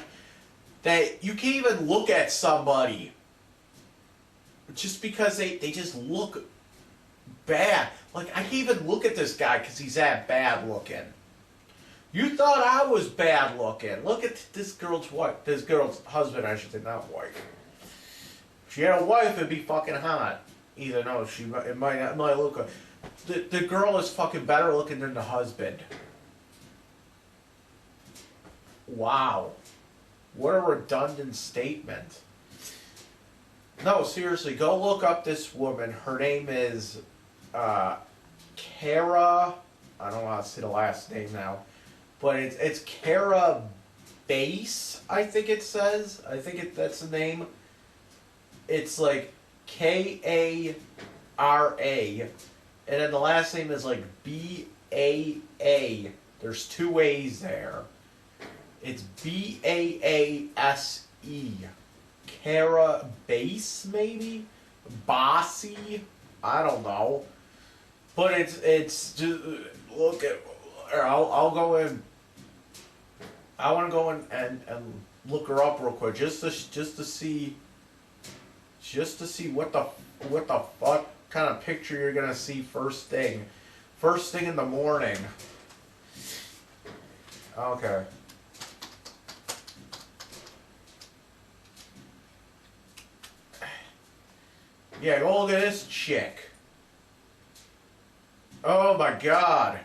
that you can't even look at somebody just because they just look bad? Like, I can't even look at this guy because he's that bad looking. You thought I was bad looking. Look at this girl's wife. This girl's husband, I should say, not wife. If she had a wife, it'd be fucking hot. Either no, it might look. The girl is fucking better looking than the husband. Wow, what a redundant statement. No, seriously, go look up this woman. Her name is Kara. I don't know how to say the last name now, but it's Kara Base. I think it says. That's the name. It's like Kara, and then the last name is like Baa. There's two A's there. It's Baase. Kara Base, maybe? Bossy? I don't know. But it's just look at. I'll go in. I want to go in and look her up real quick just to see. Just to see what the fuck kind of picture you're gonna see first thing in the morning. Okay. Yeah, go look at this chick. Oh my god.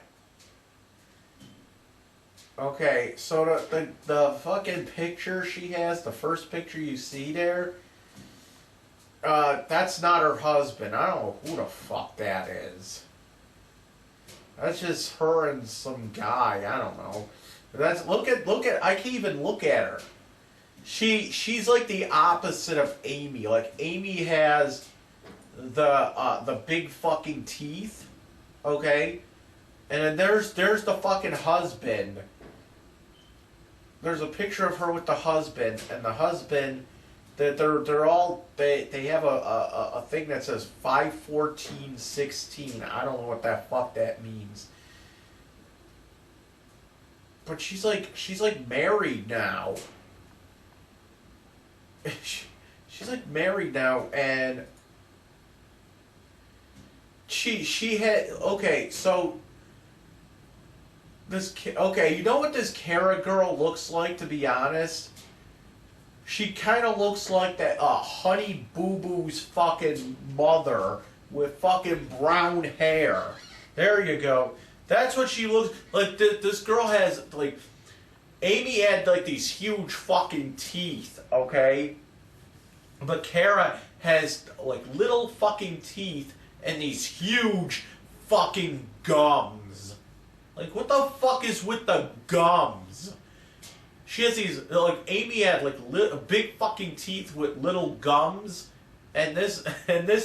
Okay, so the fucking picture she has, the first picture you see there. That's not her husband. I don't know who the fuck that is. That's just her and some guy. I don't know. That's look at. I can't even look at her. She's like the opposite of Amy. Like Amy has the big fucking teeth. Okay, and then there's the fucking husband. There's a picture of her with the husband, and the husband. They have a thing that says 5/14/16. I don't know what that fuck that means. But she's like married now. She's like married now, and she had okay. So you know what this Kara girl looks like? To be honest. She kind of looks like that Honey Boo Boo's fucking mother with fucking brown hair. There you go. That's what she looks like. This girl has like. Amy had like these huge fucking teeth, okay? But Kara has like little fucking teeth and these huge fucking gums. Like, what the fuck is with the gums? She has these, like, Amy had, like, big fucking teeth with little gums, and this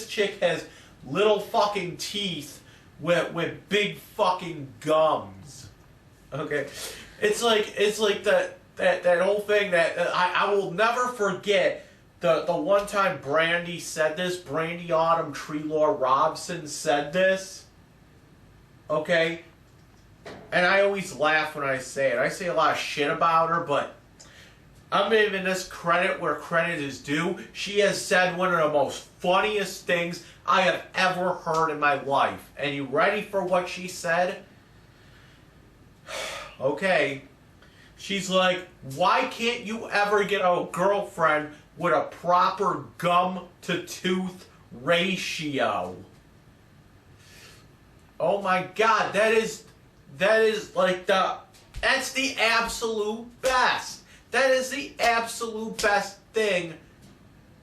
chick has little fucking teeth with big fucking gums. Okay? It's like that whole thing that I will never forget the one time Brandy said this, Brandy Autumn Treelore Robson said this. Okay? And I always laugh when I say it. I say a lot of shit about her, but I'm giving this credit where credit is due. She has said one of the most funniest things I have ever heard in my life. And you ready for what she said? Okay. She's like, why can't you ever get a girlfriend with a proper gum-to-tooth ratio? Oh my God, that is like that's the absolute best. That is the absolute best thing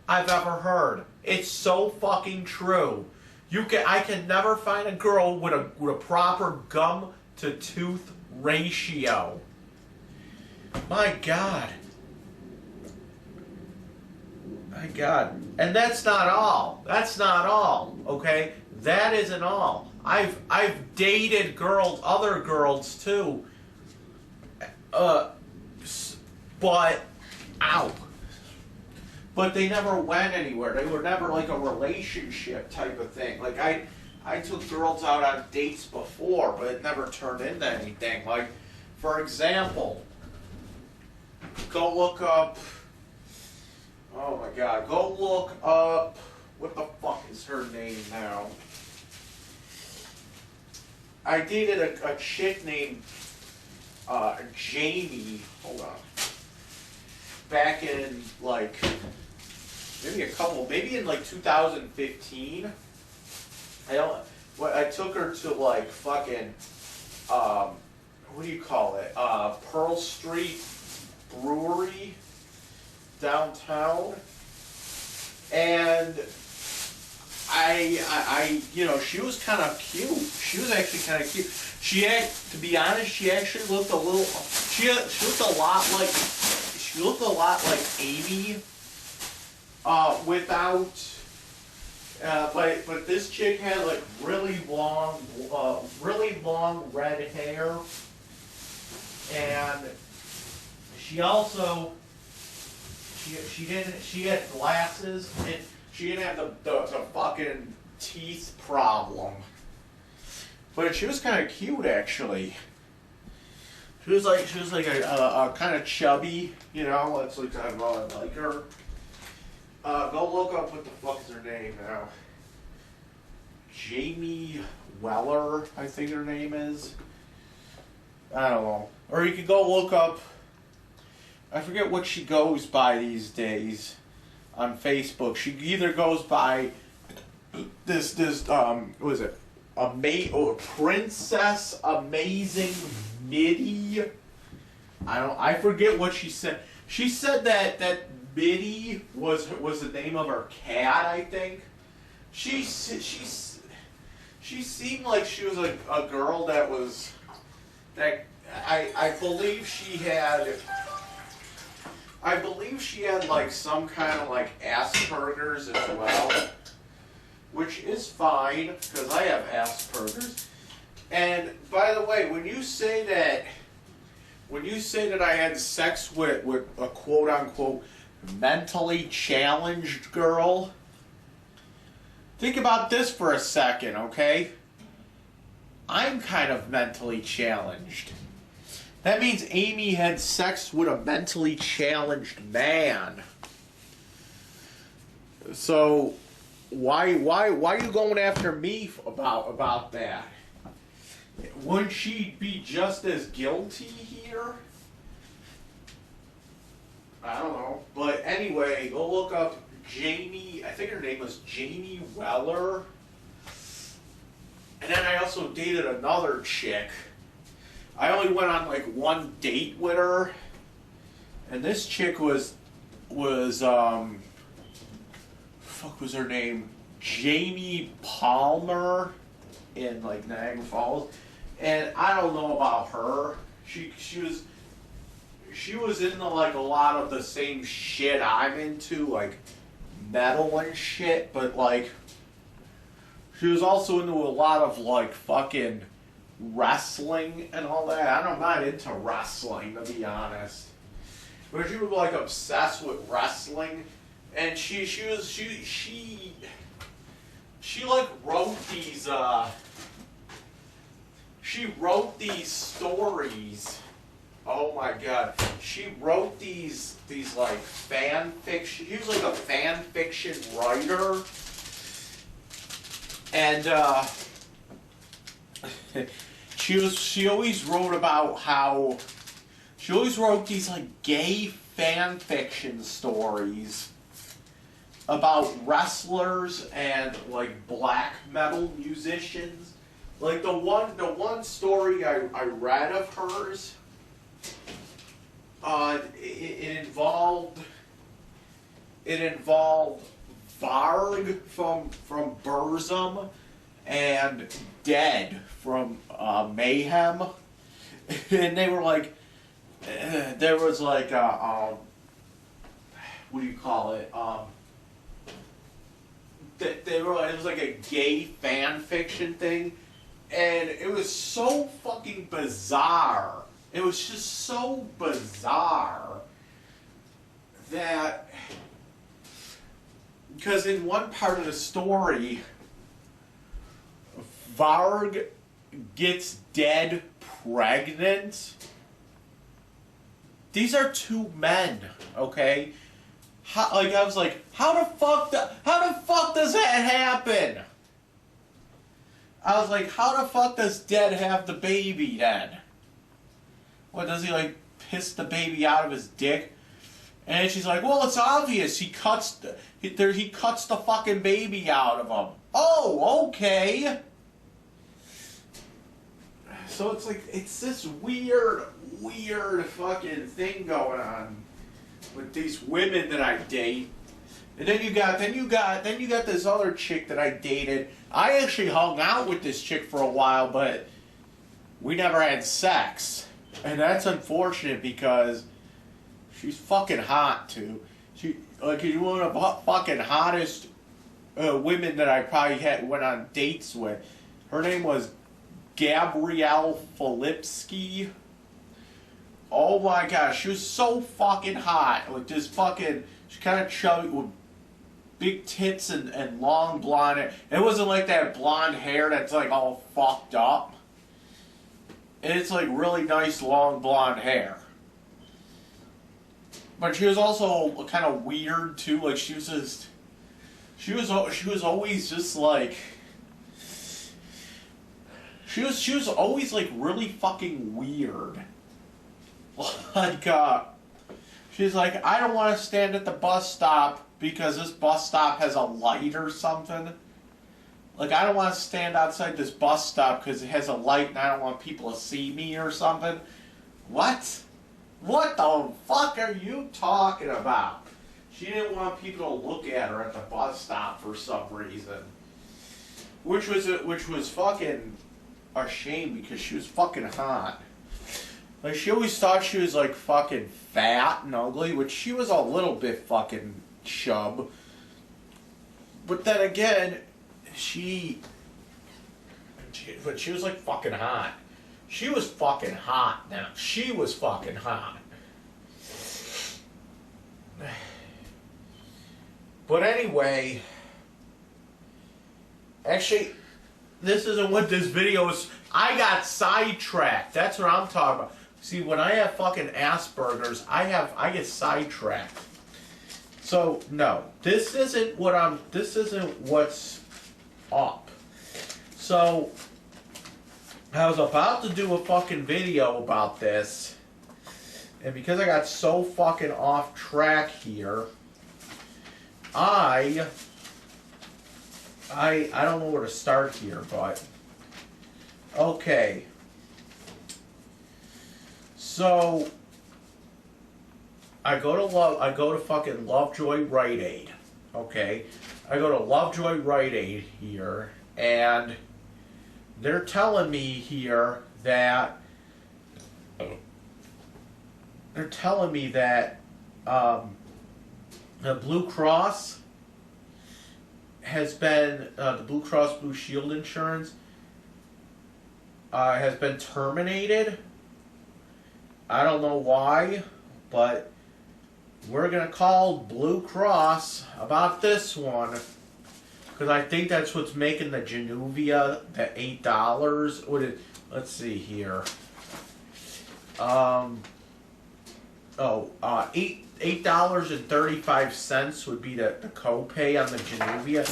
I've ever heard. It's so fucking true. I can never find a girl with a proper gum to tooth ratio. My God. My God. And that's not all. That's not all. Okay? That isn't all. I've dated girls, other girls too. But they never went anywhere. They were never like a relationship type of thing. Like I took girls out on dates before, but it never turned into anything. Like, for example, go look up. Oh my God, go look up. What the fuck is her name now? I dated a chick named Jamie. Hold on. Back in like maybe in like 2015. I took her to like fucking what do you call it? Pearl Street Brewery downtown, and I she was kind of cute. She was actually kind of cute. To be honest, she actually looked a little. She looked a lot like Amy. But this chick had like really long red hair, and she also she had glasses, and she didn't have the fucking teeth problem. But she was kind of cute actually. She was like a kind of chubby, It's like I like her. Go look up what the fuck is her name now. Jamie Weller, I think her name is. I don't know. Or you could go look up. I forget what she goes by these days on Facebook. She either goes by this what is it? Princess Amazing Mitty. I forget what she said. She said that Mitty was the name of her cat, I think. She seemed like she was a girl that I believe she had like some kind of like Asperger's as well, which is fine because I have Asperger's. And by the way, when you say that I had sex with a quote unquote mentally challenged girl, think about this for a second, okay? I'm kind of mentally challenged. That means Amy had sex with a mentally challenged man. So why are you going after me about that? Wouldn't she be just as guilty here? I don't know. But anyway, go look up Jamie. I think her name was Jamie Weller. And then I also dated another chick. I only went on like one date with her. And this chick was fuck was her name? Jamie Palmer in like Niagara Falls. And I don't know about her. She was into like a lot of the same shit I'm into, like metal and shit, but like she was also into a lot of like fucking wrestling and all that. I'm not into wrestling, to be honest. But she was like obsessed with wrestling, and she like wrote these she wrote these stories. Oh my god. She wrote these like fan fiction. She was like a fan fiction writer. And she always wrote about how she always wrote these like gay fan fiction stories about wrestlers and like black metal musicians. Like the one story I read of hers, it involved Varg from Burzum and Dead from Mayhem, and they were like, there was like what do you call it? They were, it was like a gay fan fiction thing, and it was so fucking bizarre. It was just so bizarre that, because in one part of the story, Varg gets Dead pregnant. These are two men, okay? I was like, how the fuck does that happen? I was like, how the fuck does Dead have the baby then? What, does he like piss the baby out of his dick? And she's like, well, it's obvious. He cuts the fucking baby out of him. Oh, okay. So it's like, it's this weird fucking thing going on with these women that I date. And then you got this other chick that I dated. I actually hung out with this chick for a while, but we never had sex. And that's unfortunate because she's fucking hot too. She's one of the fucking hottest women that I probably went on dates with. Her name was Gabrielle Filipski. Oh my gosh, she was so fucking hot. With this fucking, she kind of chubby with big tits and long blonde hair. It wasn't like that blonde hair that's like all fucked up. It's like really nice long blonde hair. But she was also kind of weird too. Like she was always just like, she was always like really fucking weird. Like she's like, I don't want to stand at the bus stop because this bus stop has a light or something. Like, I don't want to stand outside this bus stop because it has a light and I don't want people to see me or something. What? What the fuck are you talking about? She didn't want people to look at her at the bus stop for some reason. Which was fucking a shame because she was fucking hot. Like, she always thought she was like fucking fat and ugly, which she was a little bit fucking chub. But then again, she was like fucking hot. She was fucking hot now. She was fucking hot. But anyway, actually, this isn't what this video is. I got sidetracked. That's what I'm talking about. See, when I have fucking Asperger's, I get sidetracked. So no, this isn't what's up. So I was about to do a fucking video about this, and because I got so fucking off track here, I don't know where to start here, but okay. So I go to fucking Lovejoy Rite Aid. Okay. I go to Lovejoy Rite Aid here, and they're telling me here that the Blue Cross has been the Blue Cross Blue Shield insurance has been terminated. I don't know why, but we're gonna call Blue Cross about this one. Because I think that's what's making the Januvia the $8. Let's see here. $8.35 would be the copay on the Januvia.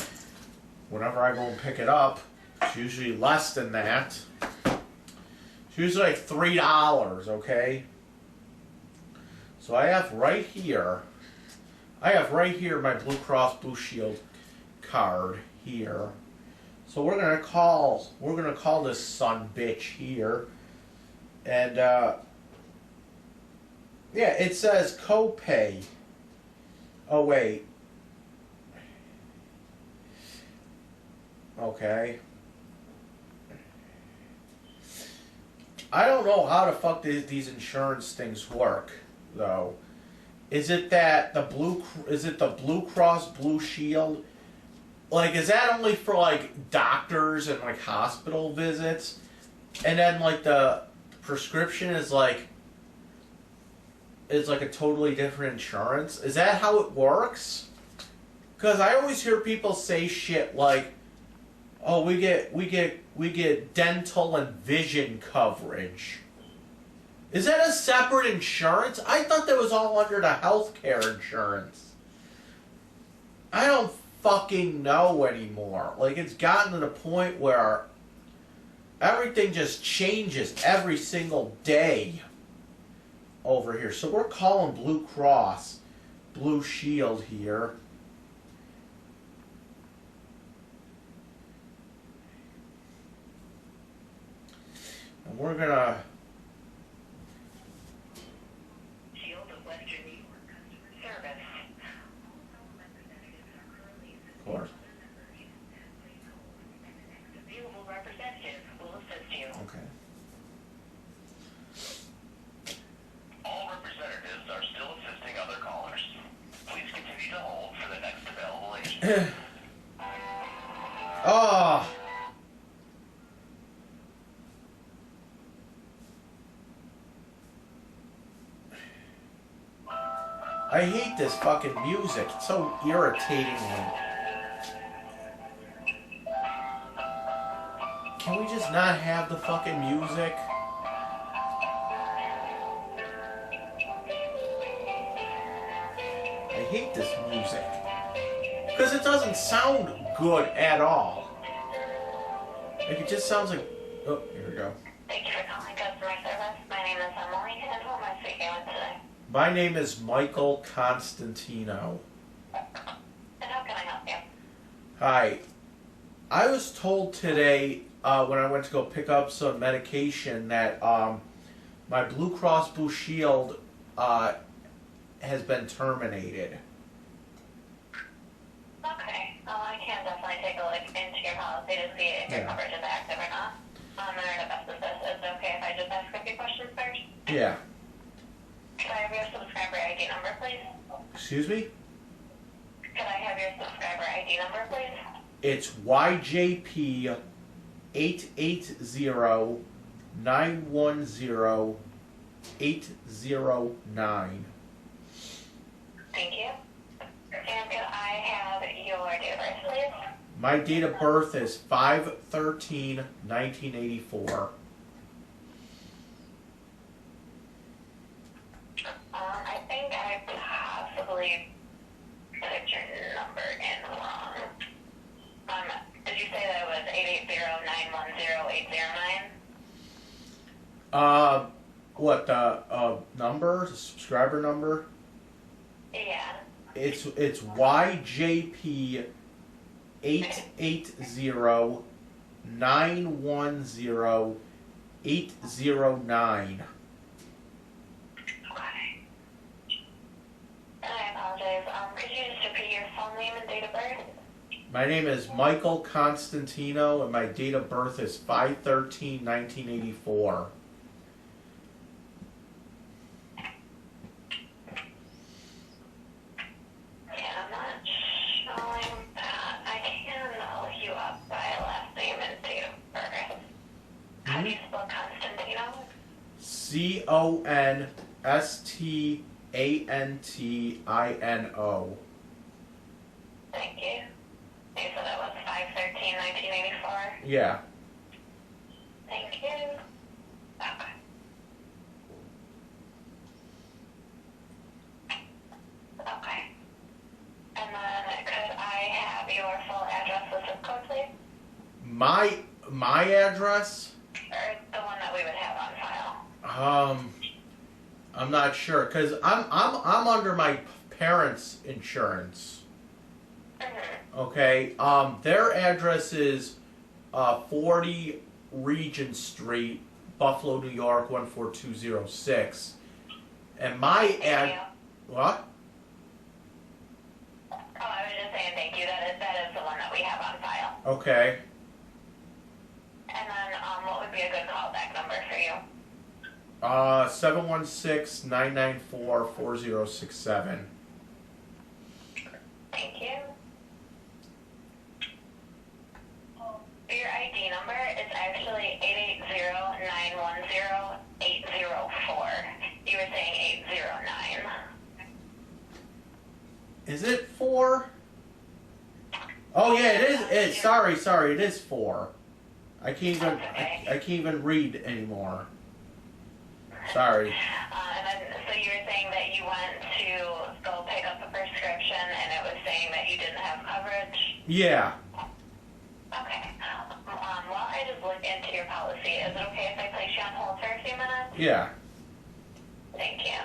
Whenever I go and pick it up, it's usually less than that. It's usually like $3, okay? So I have right here my Blue Cross Blue Shield card here. So we're gonna call this son bitch here. And yeah, it says copay. Oh wait. Okay. I don't know how the fuck these insurance things work, though. Is it the Blue Cross Blue Shield? Like, is that only for like doctors and like hospital visits? And then like the prescription is like a totally different insurance? Is that how it works? Because I always hear people say shit like, "Oh, we get dental and vision coverage." Is that a separate insurance? I thought that was all under the healthcare insurance. I don't fucking know anymore. Like, it's gotten to the point where everything just changes every single day over here. So we're calling Blue Cross Blue Shield here. And we're gonna Shield of Western New York customer service. All representatives are currently Of course. Please hold, and the next available representative will assist you. Okay. All representatives are still assisting other callers. Please continue to hold for the next available agent. Oh. I hate this fucking music. It's so irritating. Can we just not have the fucking music? I hate this music. Because it doesn't sound good at all. Like, it just sounds like... Oh, here we go. Thank you for calling customer service. My name is Emily, and who am I speaking with today? My name is Michael Constantino. And how can I help you? Hi. I was told today when I went to go pick up some medication that my Blue Cross Blue Shield has been terminated. Okay. Well, I can definitely take a look into your policy to see if your coverage is active or not. And the best of this, is it okay if I just ask a few questions first? Yeah. Can I have your subscriber ID number, please? Excuse me? Can I have your subscriber ID number, please? It's YJP 880-910-809. Thank you. And could I have your date of birth, please? My date of birth is 5/13/1984. I think I possibly put your number in wrong. Did you say that it was 880-910-809? What the number? The subscriber number? Yeah. It's YJP 880-910-809. Okay. I apologize. Could you just repeat your full name and date of birth? My name is Michael Constantino, and my date of birth is 5/13/1984. Yeah, I'm not showing that. I can look you up by last name and date of birth. How do you spell Constantino? CONSTANTINO. Antino. Thank you. You said it was 5/13/1984. Yeah. Thank you. Okay. Okay. And then could I have your full address with zip code, please? My address? Or the one that we would have on file? I'm not sure because I'm under my parents' insurance. Mm-hmm. Okay. Their address is 40 Regent Street, Buffalo, New York 14206. And my Thank you. what? Oh, I was just saying thank you. That is the one that we have on file. Okay. And then what would be a good callback number for you? 716-994-4067. Thank you. Your ID number is actually 880-910-804. You were saying 809. Is it 4? Oh yeah, it is. Sorry, it is 4. I can't even I can't even read anymore. Sorry. And then, so you were saying that you went to go pick up a prescription and it was saying that you didn't have coverage? Yeah. Okay. While I just look into your policy, is it okay if I place you on hold for a few minutes? Yeah. Thank you.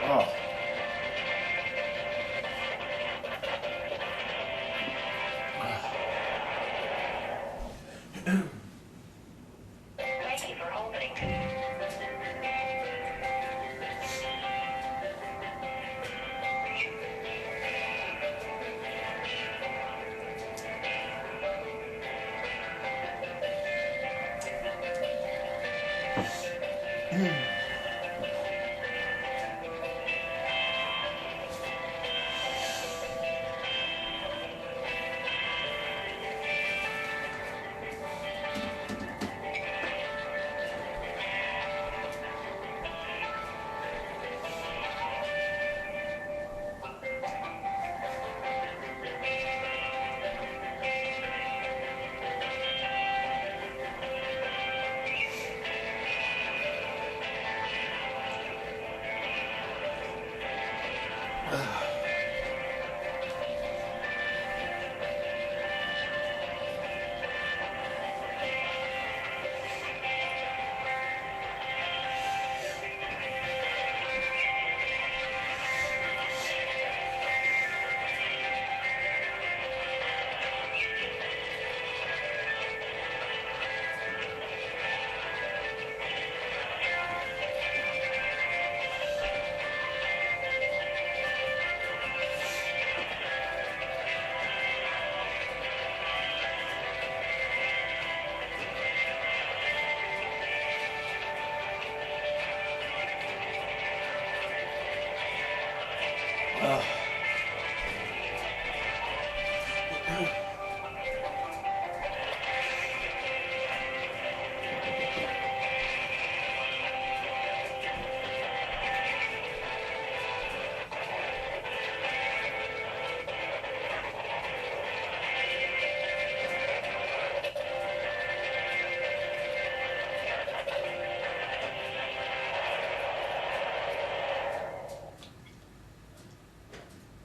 Oh. Thank you for holding.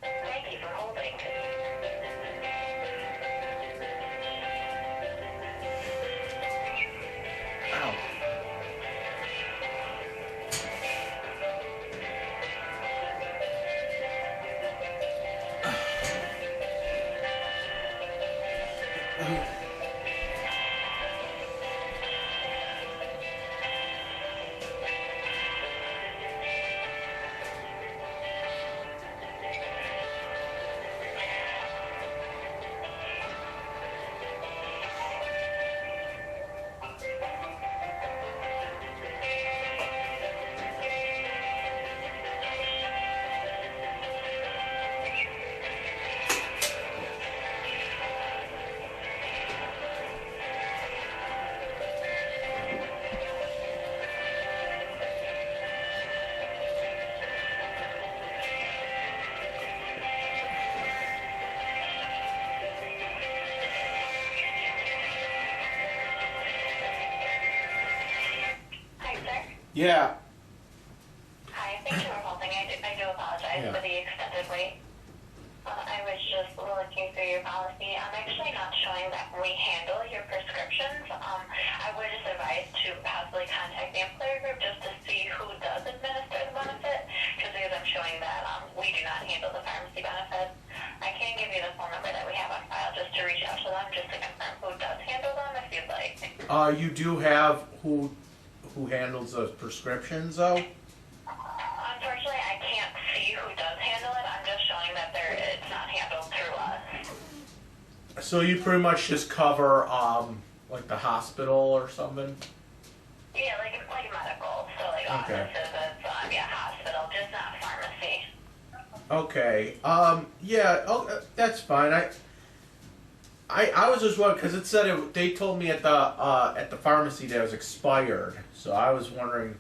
Thank you for holding. Ow. Hi, sir. Yeah. Hi, thank you for holding. I do apologize Yeah. for the extended wait. I was just looking through your policy. I'm actually not showing that we handle your prescriptions. I would just advise to possibly contact the employer group just to see who does administer the benefit, because I'm showing that we do not handle the pharmacy benefits. I can give you the phone number that we have on file just to reach out to them, just to confirm who does handle them if you'd like. You do have who handles those prescriptions, though? Unfortunately, I can't see who does handle it. I'm just showing that it's not handled through us. So you pretty much just cover, like the hospital or something? Yeah, like medical, so like Okay. office visits, hospital, just not pharmacy. Okay. Yeah. Oh, that's fine. I was just wondering because it said they told me at the pharmacy that it was expired, so I was wondering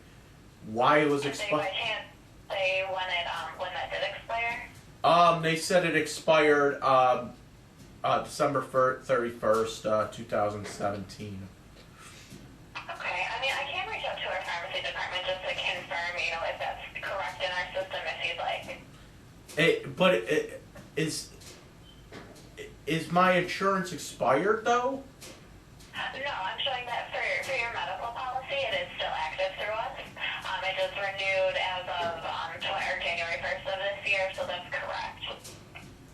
why it was Did they by expired. chance say when that did expire? They said it expired December 31st, 2017. Okay, I mean, I can reach out to our pharmacy department just to confirm, if that's correct in our system if you'd like. But is my insurance expired though? No, I'm showing that for your medical policy, it is still active through us. It just renewed as of January 1st of this year, so that's correct.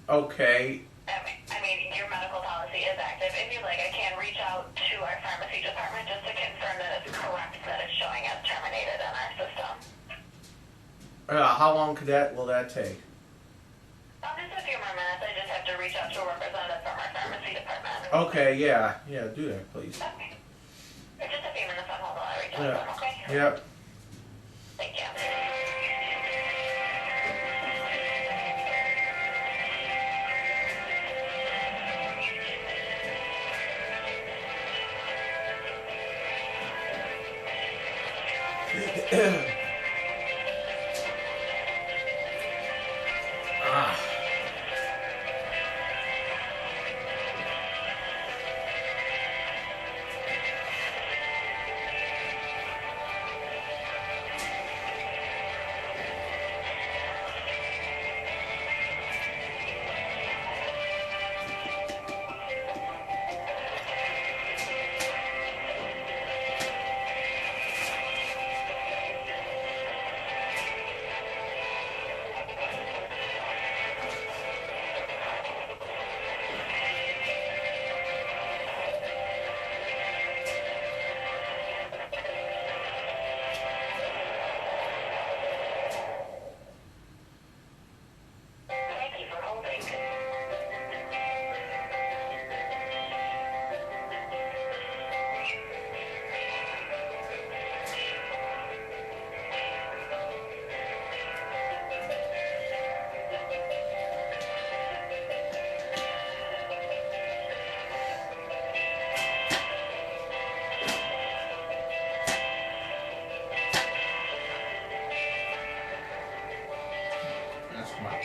Okay. I mean, your medical policy is active. If you'd like, I can reach out to our pharmacy department just to confirm that it's correct, that it's showing as terminated in our system. How long will that take? Just a few more minutes. I just have to reach out to a representative from our pharmacy department. Okay, yeah, do that, please. Okay. Just a few minutes on hold while I reach out to Yeah. them, okay? Yep. Thank you. Ah.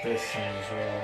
this thing as well.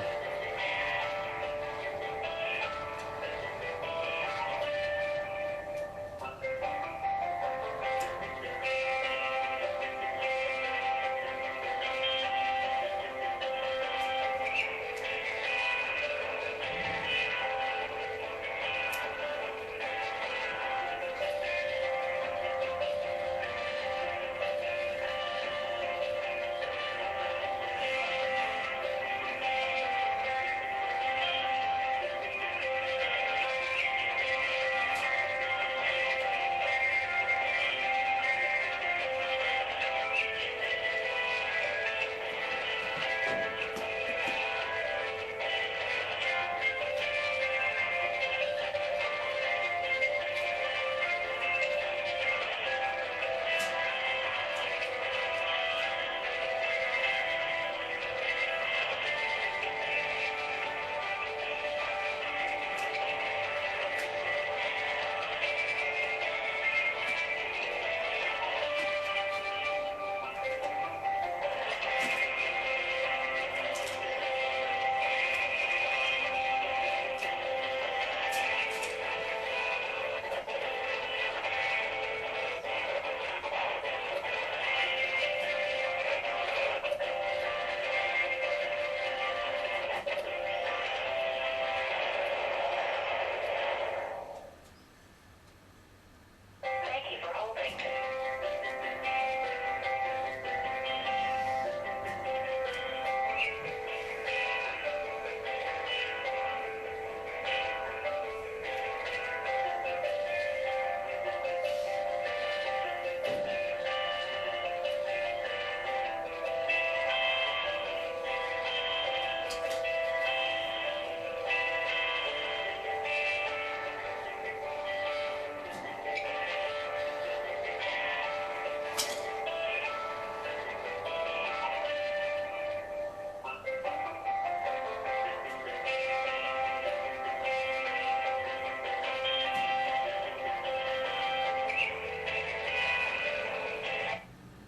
Thank you for holding.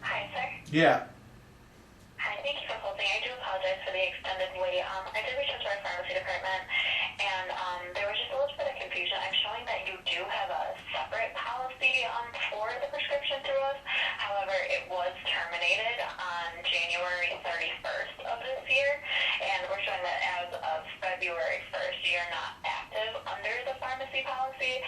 Hi, sir. Yeah. Hi, thank you for holding. I do apologize for the extended wait. I did reach out to our pharmacy department, and there was just a little bit of confusion. I'm showing that you do have a separate policy for the prescription through us. However, it was terminated on January 31st of this year, and we're showing that as of February 1st, you're not active under the pharmacy policy.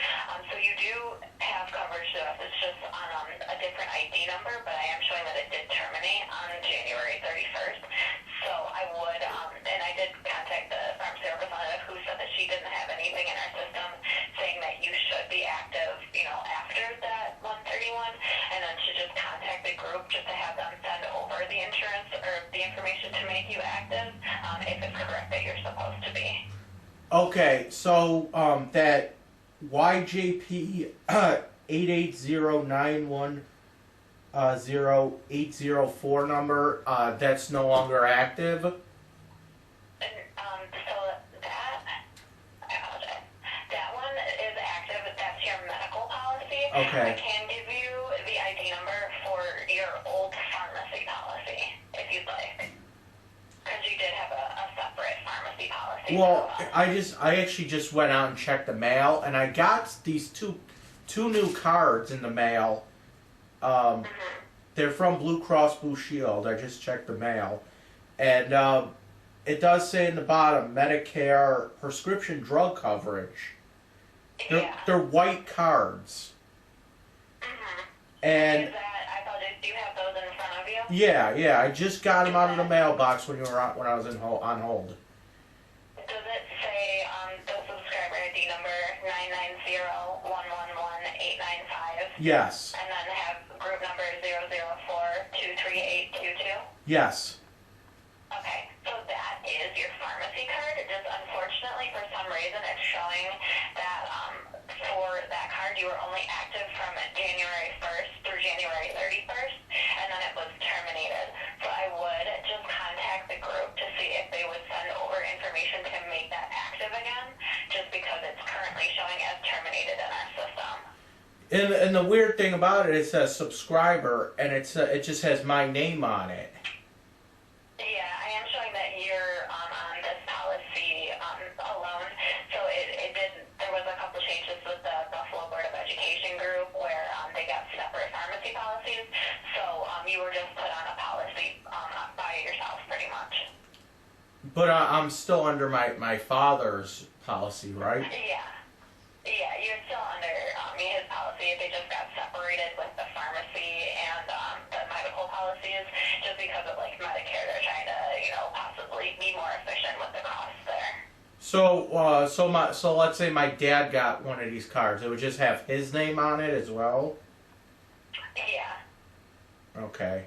So you do have coverage through us. It's just on a different ID number, but I am showing that it did terminate on January 31st. So I would, and I did contact the pharmacy representative who said that she didn't have anything in our system saying that you should be active, after that 131, and then should just contact the group just to have them send over the insurance or the information to make you active, if it's correct that you're supposed to be. Okay, so that YJP 880910804 number, that's no longer active. And, so that, I apologize. That one is active. That's your medical policy. Okay. I can give you the ID number for your old pharmacy policy, if you'd like. Because you did have a separate pharmacy policy. Well, I actually just went out and checked the mail, and I got these two new cards in the mail. They're from Blue Cross Blue Shield. I just checked the mail, and it does say in the bottom Medicare prescription drug coverage. They're white cards. And Is that, I apologize, do you have those in front of you? yeah, I just got them out of the mailbox when I was on hold. Does it say the subscriber ID number 990111895? Yes. And then have group number 004238822? Yes. Okay, so that is your pharmacy card. Just unfortunately, for some reason, it's showing that for that card, you were only active from January 1st through January 31st, and then it was terminated. So I would just contact the group to see if they would send over information to make that active again, just because it's currently showing as terminated in our system. And the weird thing about it, it says subscriber, and it just has my name on it. Yeah, I am showing that you But I'm still under my father's policy, right? Yeah. Yeah, you're still under his policy. They just got separated with the pharmacy and the medical policies just because of like Medicare. They're trying to, possibly be more efficient with the costs there. So let's say my dad got one of these cards. It would just have his name on it as well. Yeah. Okay.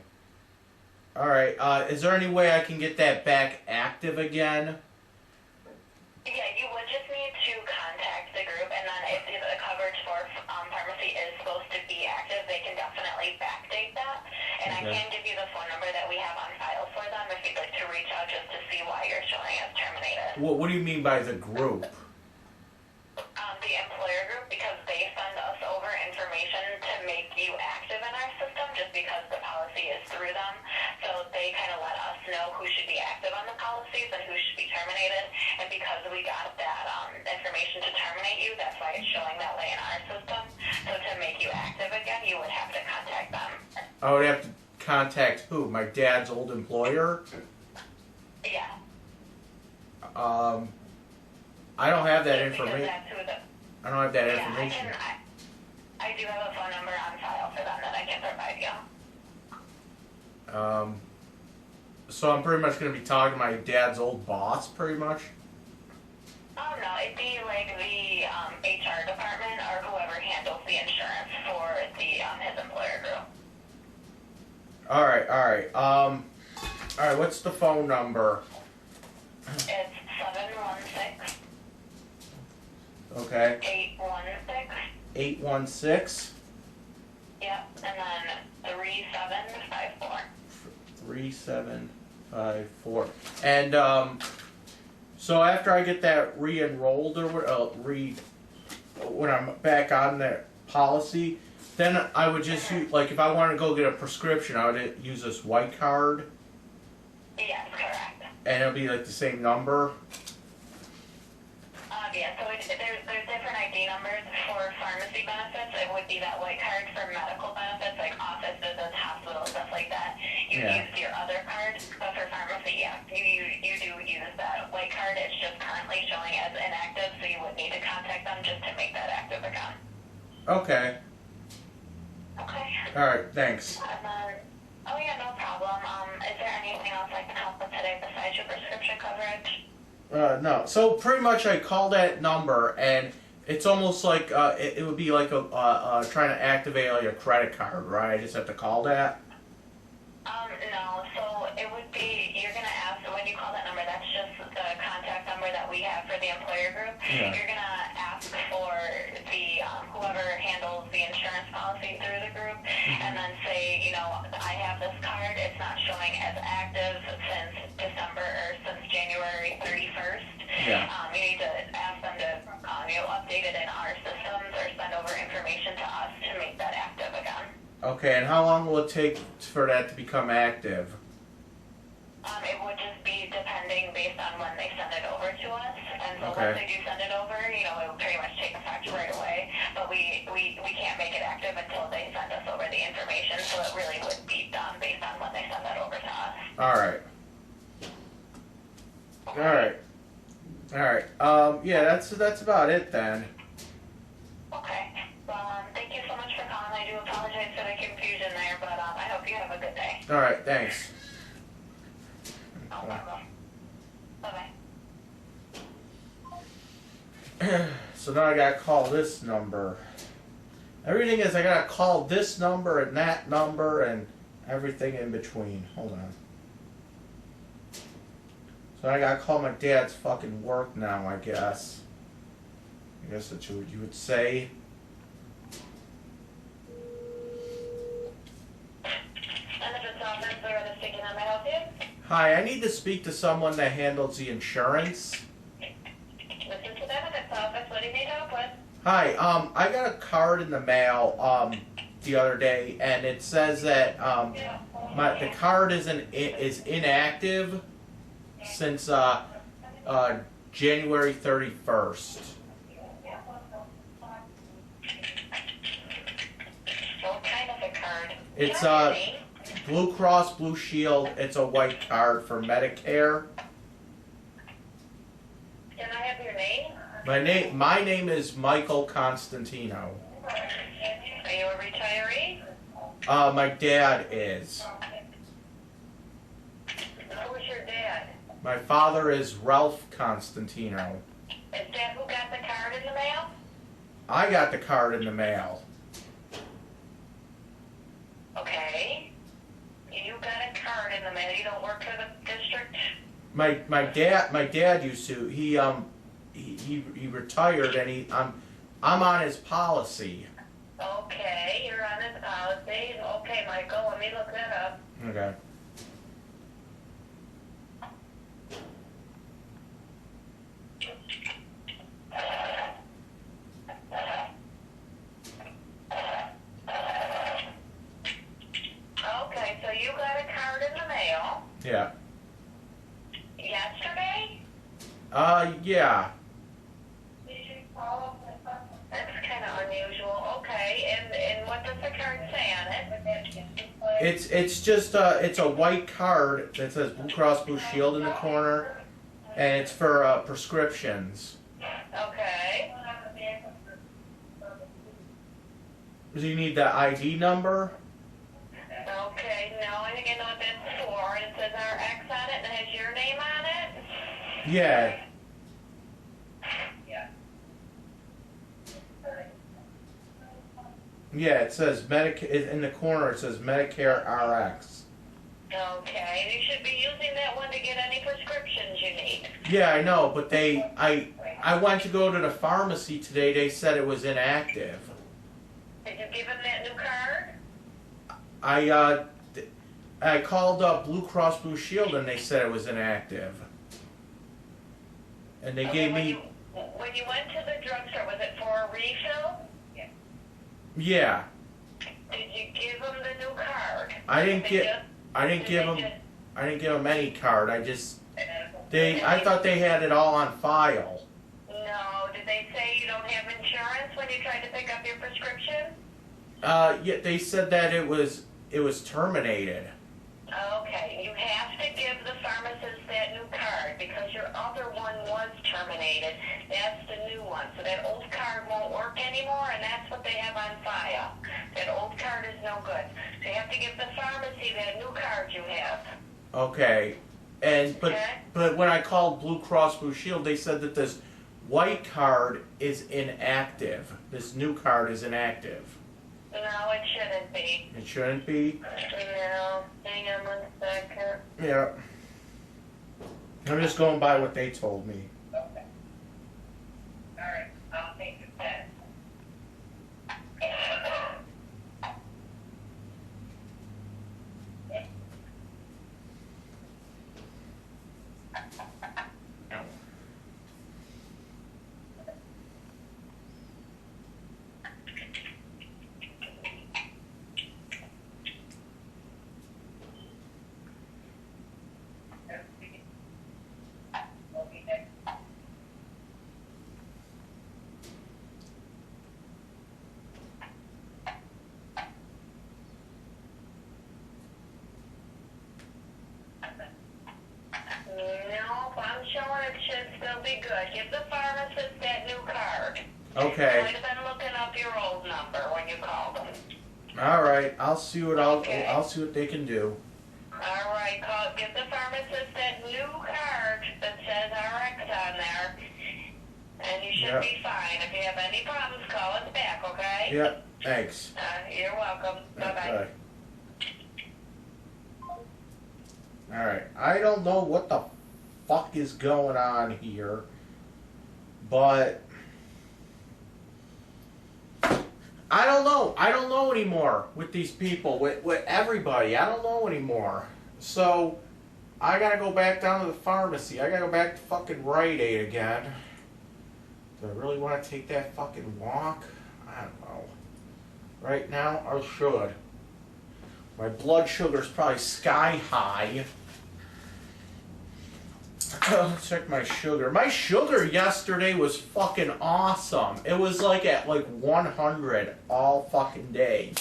All right. Is there any way I can get that back active again? Yeah, you would just need to contact the group, and then if the coverage for pharmacy is supposed to be active, they can definitely backdate that. And I can give you the phone number that we have on file for them if you'd like to reach out just to see why you're showing as terminated. What do you mean by the group? The employer group, because they send us over information to make you active in our system just because the policy is through them. So they kind of let us know who should be active on the policies and who should be terminated. And because we got that information to terminate you, that's why it's showing that way in our system. So to make you active again, you would have to contact them. I would have to contact who? My dad's old employer? Yeah. I don't have that Just because information. that's who the I don't have that Yeah, information. I do have a phone number on file for them that I can provide you. So I'm pretty much going to be talking to my dad's old boss, pretty much. Oh no, it'd be like the HR department or whoever handles the insurance for the his employer group. All right. All right. What's the phone number? It's 716 Okay. 816. 816. Yep, and then 3754. 3754. And so after I get that re-enrolled or when I'm back on that policy, then I would just use, like if I want to go get a prescription, I would use this white card, Yes, correct. and it'll be like the same number. Yeah, so there's different ID numbers for pharmacy benefits. It would be that white card for medical benefits, like office visits, hospitals, stuff like that. You use your other card, but for pharmacy, yeah, you do use that white card. It's just currently showing as inactive, so you would need to contact them just to make that active again. Okay. Okay. All right. Thanks. And then, oh yeah, no problem. Is there anything else I can help with today besides your prescription coverage? No. So pretty much I call that number, and it's almost like it would be like trying to activate like a credit card, right? I just have to call that. No. So it would be, you're gonna ask, when you call that number, that's just the contact number that we have for the employer group. Yeah. You're gonna ask for the, whoever handles the insurance policy through the group, and then say, I have this card, it's not showing as active since December, or since January 31st. Yeah. You need to ask them to, update it in our systems or send over information to us to make that active again. Okay, and how long will it take for that to become active? It would just be depending based on when they send it over to us. And so Okay. once they do send it over, it would pretty much take effect right away. But we can't make it active until they send us over the information, so it really would be done based on when they send that over to us. All right. Yeah, that's about it then. Okay. Well, thank you so much for calling. I do apologize for the confusion there, but I hope you have a good day. All right, thanks. No problem. Bye-bye. So now I gotta call this number. Everything is I gotta call this number and that number and everything in between. Hold on. So I gotta call my dad's fucking work now, I guess. I guess that's what you would say. Benefits office, Loretta speaking. How may I help you? Hi, I need to speak to someone that handles the insurance. This is the benefits office. What do you need help with? Hi, I got a card in the mail the other day, and it says that the card is inactive since January 31st. What kind of a card? It's Can I have your name? Blue Cross Blue Shield. It's a white card for Medicare. My name is Michael Constantino. Are you a retiree? My dad is. Who's your dad? My father is Ralph Constantino. Is that who got the card in the mail? I got the card in the mail. Okay. You got a card in the mail. You don't work for the district? My dad used to. He retired and I'm on his policy. Okay, you're on his policy. Okay, Michael, let me look that up. Okay. Okay, so you got a card in the mail Yeah. yesterday? Yeah. That's kind of unusual. Okay, and what does the card say on it? It's just it's a white card that says Blue Cross Blue Shield in the corner, and it's for prescriptions. Okay. Do you need the ID number? Okay, no, I think I know what that's for. It says RX on it and it has your name on it? Yeah. Yeah, it says Medicare in the corner. It says Medicare RX. Okay, you should be using that one to get any prescriptions you need. Yeah, I know, but I went to go to the pharmacy today. They said it was inactive. Did you give him that new card? I called up Blue Cross Blue Shield and they said it was inactive. And they gave me. When you went to the drugstore, was it for a refill? Yeah. Did you give him the new card? I didn't give him any card. I thought they had it all on file. No, did they say you don't have insurance when you tried to pick up your prescription? Yeah, they said that it was terminated. Okay, you have to give the pharmacist that new card because your other one was terminated. That's the new one. So that old card won't work anymore, and that's what they have on file. That old card is no good. So you have to give the pharmacy that new card you have. Okay. But when I called Blue Cross Blue Shield, they said that this white card is inactive. This new card is inactive. No, it shouldn't be. It shouldn't be? No, hang on 1 second. Yeah. I'm just going by what they told me. Okay. All right, I'll take the pen. Nope, I'm showing it should still be good. Give the pharmacist that new card. Okay. Might have been looking up your old number when you called them. All right. I'll see what Okay. I'll see what they can do. All right, give the pharmacist that new card that says RX on there, and you should Yep. be fine. If you have any problems, call us back, okay? Yep. Thanks. You're welcome. Bye-bye. All right. I don't know what the fuck is going on here, but I don't know. I don't know anymore with these people, with everybody. I don't know anymore. So I gotta go back down to the pharmacy. I gotta go back to fucking Rite Aid again. Do I really want to take that fucking walk? I don't know. Right now, I should. My blood sugar's probably sky high. Let's check my sugar. My sugar yesterday was fucking awesome. It was like at like 100 all fucking day.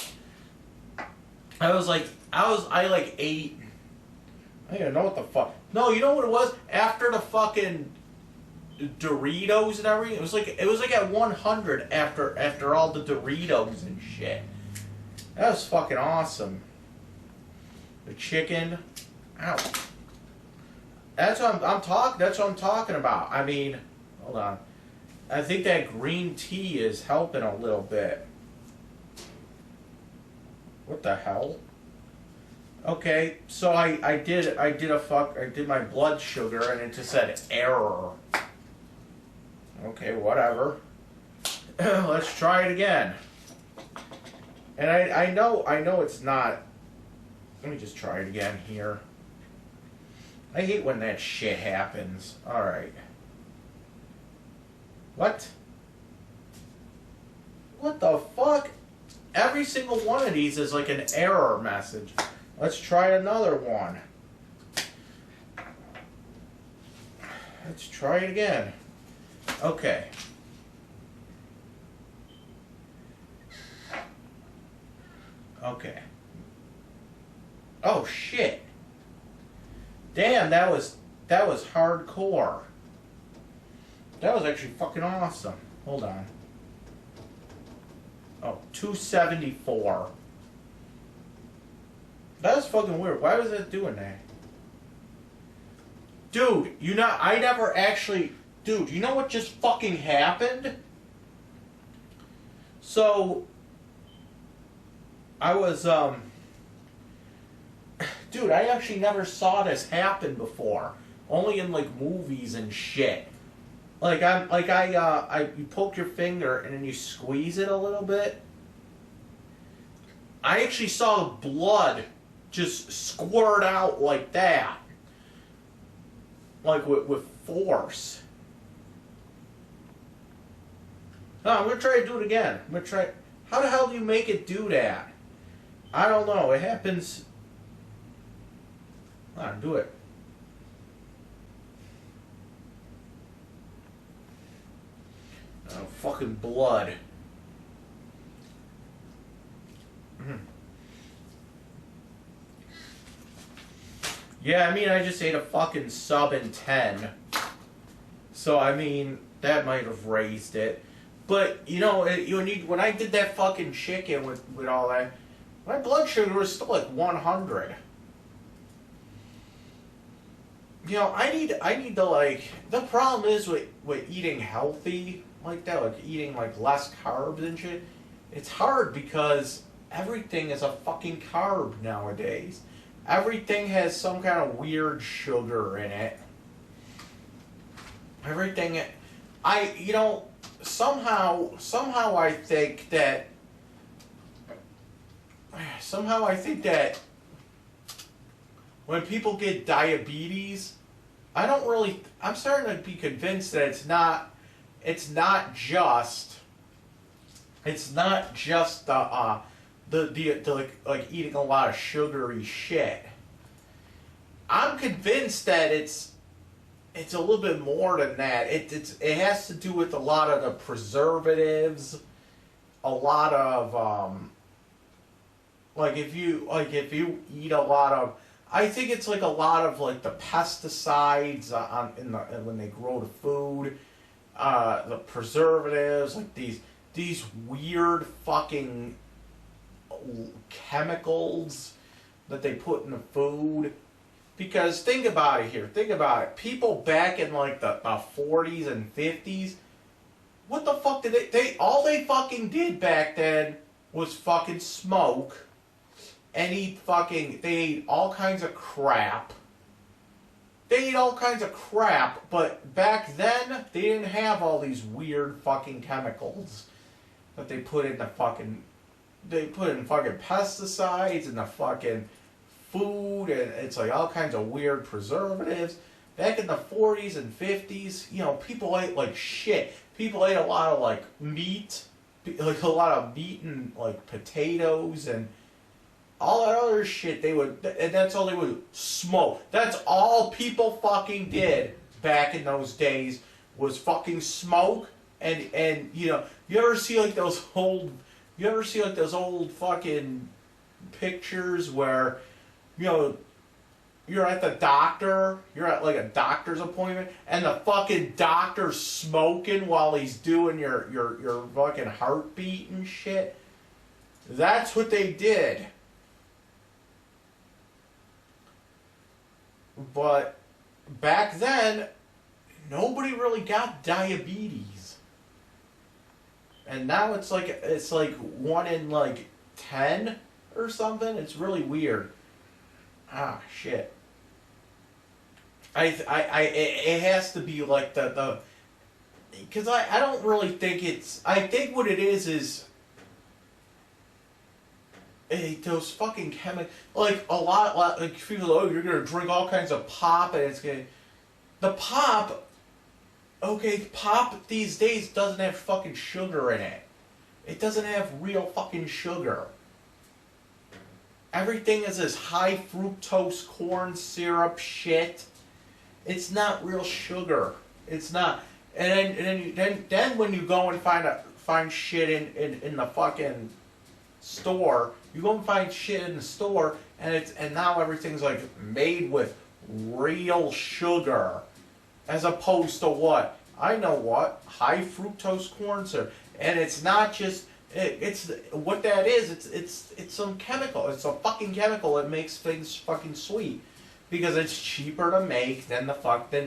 I ate. I don't even know what the fuck. No, you know what it was? After the fucking Doritos and everything. It was like at 100 after all the Doritos and shit. That was fucking awesome. The chicken, ow. That's what I'm talking about. I mean, hold on. I think that green tea is helping a little bit. What the hell? Okay, so I did my blood sugar and it just said error. Okay, whatever. Let's try it again. And I know it's not. Let me just try it again here. I hate when that shit happens. Alright. What? What the fuck? Every single one of these is like an error message. Let's try another one. Let's try it again. Okay. Okay. Oh shit. Damn, that was hardcore. That was actually fucking awesome. Hold on. Oh, 274. That was fucking weird. Why was it doing that? Dude, I never actually... Dude, you know what just fucking happened? So... I was, Dude, I actually never saw this happen before. Only in, like, movies and shit. You poke your finger and then you squeeze it a little bit. I actually saw the blood just squirt out like that. Like with force. No, I'm gonna try to do it again. I'm gonna try. How the hell do you make it do that? I don't know. It happens. Come on, do it. Oh, fucking blood. Yeah, I mean, I just ate a fucking sub in 10. So, I mean, that might have raised it. But, you know, when I did that fucking chicken with all that, my blood sugar was still like 100. You know, I need to, like, the problem is with eating healthy like that, like eating like less carbs and shit, it's hard because everything is a fucking carb nowadays. Everything has some kind of weird sugar in it. Everything, somehow I think that when people get diabetes, I'm starting to be convinced that it's not just the like eating a lot of sugary shit. I'm convinced that it's a little bit more than that. It has to do with a lot of the preservatives, a lot of if you eat a lot of, I think it's like a lot of like the pesticides when they grow the food, the preservatives, like these weird fucking chemicals that they put in the food. Because think about it. People back in like the 40s and 50s, what the fuck did they all they fucking did back then was fucking smoke and they ate all kinds of crap. But back then they didn't have all these weird fucking chemicals that they put in fucking pesticides and the fucking food, and it's like all kinds of weird preservatives. Back in the 40s and 50s, you know, people ate like shit. People ate a lot of like meat, and like potatoes and all that other shit. And that's all they would smoke. That's all people fucking did back in those days was fucking smoke. And you know, you ever see like those old fucking pictures where, you know, you're at the doctor, you're at like a doctor's appointment, and the fucking doctor's smoking while he's doing your fucking heartbeat and shit. That's what they did. But back then, nobody really got diabetes. And now it's like 1 in like 10 or something. It's really weird. Ah, shit. It has to be like the because I don't really think it's. I think what it is those fucking like a lot like people. Oh, you're gonna drink all kinds of pop and it's gonna the pop. Okay, pop these days doesn't have fucking sugar in it. It doesn't have real fucking sugar. Everything is this high fructose corn syrup shit. It's not real sugar. It's not. And then when you go and find shit in the fucking store, you go and find shit in the store, and now everything's like made with real sugar, as opposed to what? I know what, high fructose corn syrup, and it's not just. It's what that is. It's some chemical. It's a fucking chemical that makes things fucking sweet, because it's cheaper to make than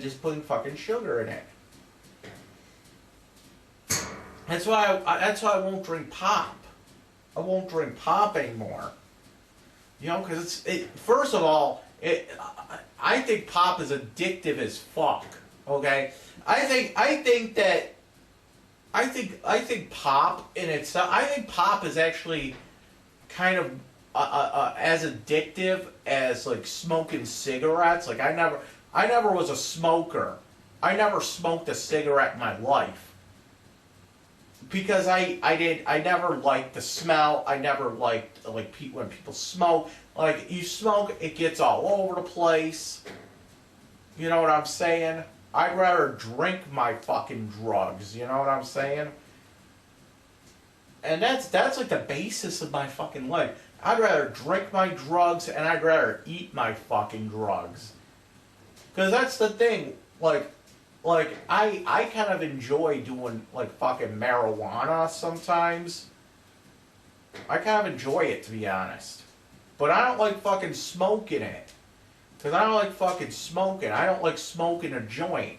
just putting fucking sugar in it. That's why I won't drink pop. I won't drink pop anymore. You know, because first of all, I think pop is addictive as fuck. Okay, I think pop in itself. I think pop is actually kind of as addictive as like smoking cigarettes. Like I never was a smoker. I never smoked a cigarette in my life because I never liked the smell. I never liked when people smoke. Like you smoke, it gets all over the place. You know what I'm saying? I'd rather drink my fucking drugs, you know what I'm saying? And that's like the basis of my fucking life. I'd rather drink my drugs and I'd rather eat my fucking drugs. Because that's the thing, like I kind of enjoy doing like fucking marijuana sometimes. I kind of enjoy it, to be honest. But I don't like fucking smoking it. Because I don't like fucking smoking. I don't like smoking a joint.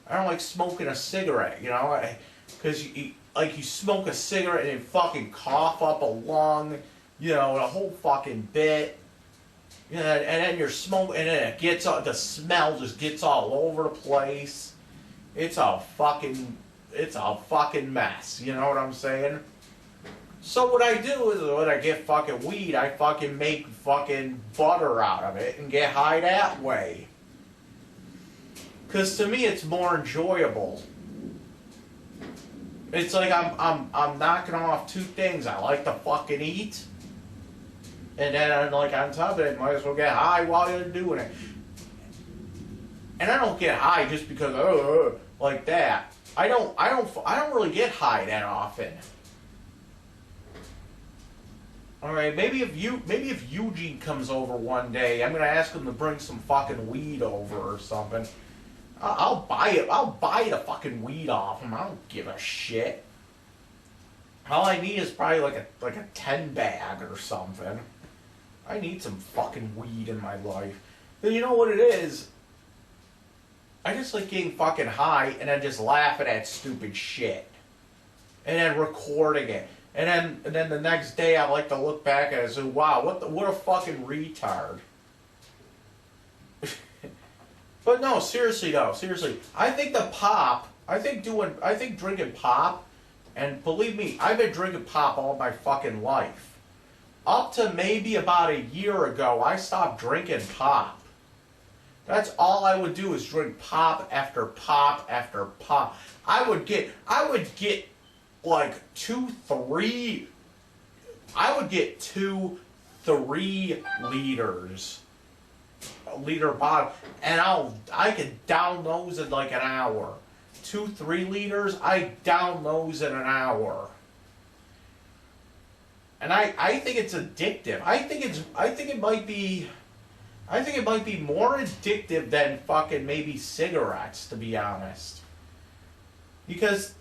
I don't like smoking a cigarette, you know? Because you smoke a cigarette and you fucking cough up a lung, you know, the whole fucking bit. You know, and then you're smoking, and then the smell just gets all over the place. It's a fucking mess, you know what I'm saying? So what I do is when I get fucking weed, I fucking make fucking butter out of it and get high that way. Cause to me it's more enjoyable. It's like I'm knocking off two things. I like to fucking eat, and then like on top of it, might as well get high while you're doing it. And I don't get high just because like that. I don't really get high that often. All right, maybe if Eugene comes over one day, I'm gonna ask him to bring some fucking weed over or something. I'll buy it. I'll buy the fucking weed off him. I don't give a shit. All I need is probably like a 10 bag or something. I need some fucking weed in my life. But you know what it is? I just like getting fucking high and then just laughing at stupid shit, and then recording it. And then the next day I like to look back at it and say, wow, what a fucking retard. But no, seriously. I think drinking pop, and believe me, I've been drinking pop all my fucking life. Up to maybe about a year ago, I stopped drinking pop. That's all I would do is drink pop after pop after pop. I would get like 2-3 liters, a liter bottle, and I could down those in like an hour. 2-3 liters, I down those in an hour. And I think it's addictive. I think it might be I think it might be more addictive than fucking maybe cigarettes, to be honest. Because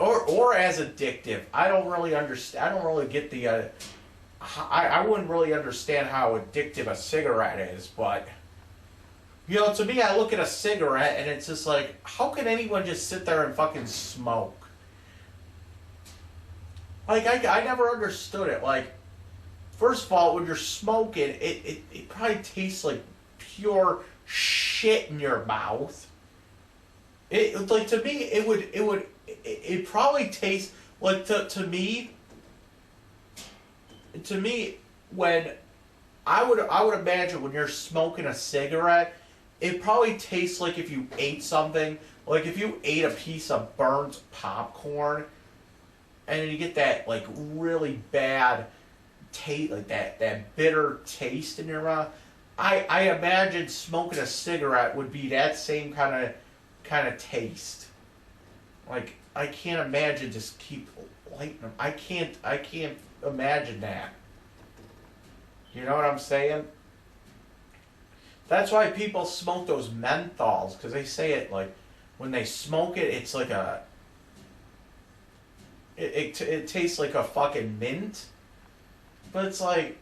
or as addictive. I don't really understand. I don't really get the. I wouldn't really understand how addictive a cigarette is, but you know, to me, I look at a cigarette and it's just like, how can anyone just sit there and fucking smoke? Like, I never understood it. Like, first of all, when you're smoking, it probably tastes like pure shit in your mouth. It like, to me, it probably tastes like, to me, when I would imagine when you're smoking a cigarette, it probably tastes like if you ate something, like if you ate a piece of burnt popcorn, and then you get that like really bad taste, like that bitter taste in your mouth. I imagine smoking a cigarette would be that same kind of taste. Like, I can't imagine just keep lighting them. I can't imagine that. You know what I'm saying? That's why people smoke those menthols, because they say it like, when they smoke it, it's like it tastes like a fucking mint. But it's like,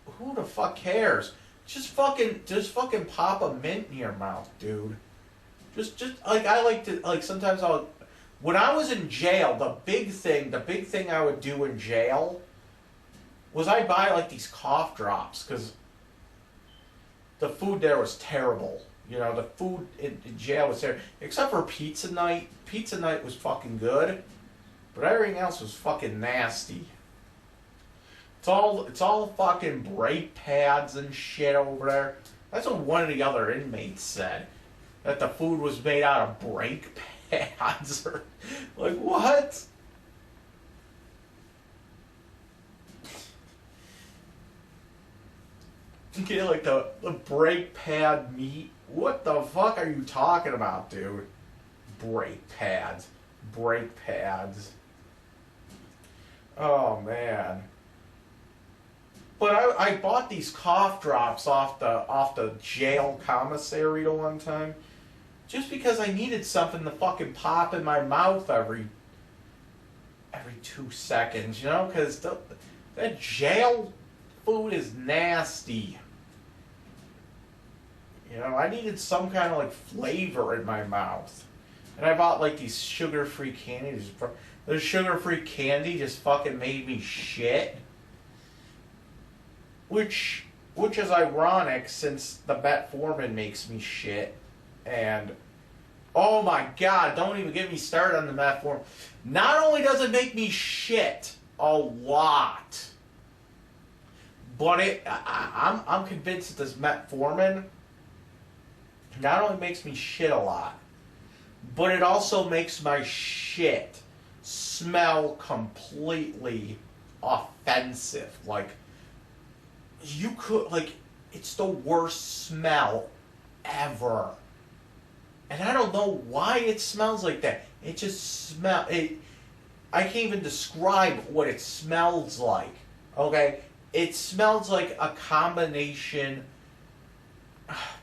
who the fuck cares? Just fucking pop a mint in your mouth, dude. Just like, I like to, like, sometimes when I was in jail, the big thing I would do in jail was I buy like these cough drops, because the food there was terrible. You know, the food in jail was terrible. Except for pizza night. Pizza night was fucking good. But everything else was fucking nasty. It's all fucking brake pads and shit over there. That's what one of the other inmates said. That the food was made out of brake pads. Or, like, what? Get like the brake pad meat. What the fuck are you talking about, dude? Brake pads. Brake pads. Oh, man. But I bought these cough drops off the jail commissary the one time, just because I needed something to fucking pop in my mouth every 2 seconds, you know? Because that jail food is nasty. You know, I needed some kind of like flavor in my mouth. And I bought like these sugar-free candies. The sugar-free candy just fucking made me shit. Which is ironic, since the metformin makes me shit. And, oh my god, don't even get me started on the metformin. Not only does it make me shit a lot, but I'm convinced that this metformin not only makes me shit a lot, but it also makes my shit smell completely offensive. Like, you could, like, it's the worst smell ever. And I don't know why it smells like that. It just I can't even describe what it smells like. Okay? It smells like a combination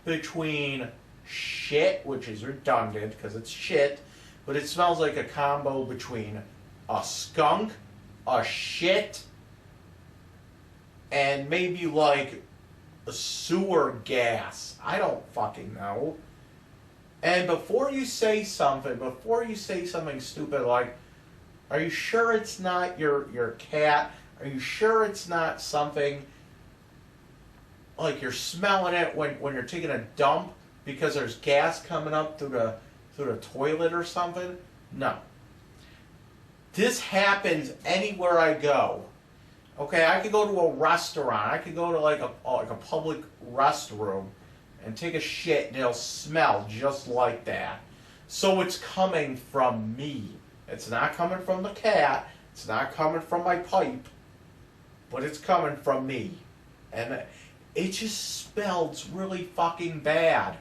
between shit, which is redundant because it's shit, but it smells like a combo between a skunk, a shit, and maybe like a sewer gas. I don't fucking know. And before you say something stupid like, are you sure it's not your cat? Are you sure it's not something like you're smelling it when you're taking a dump because there's gas coming up through the toilet or something? No. This happens anywhere I go. Okay, I could go to a restaurant. I could go to like a public restroom and take a shit, and it'll smell just like that. So it's coming from me. It's not coming from the cat. It's not coming from my pipe. But it's coming from me. And it just smells really fucking bad.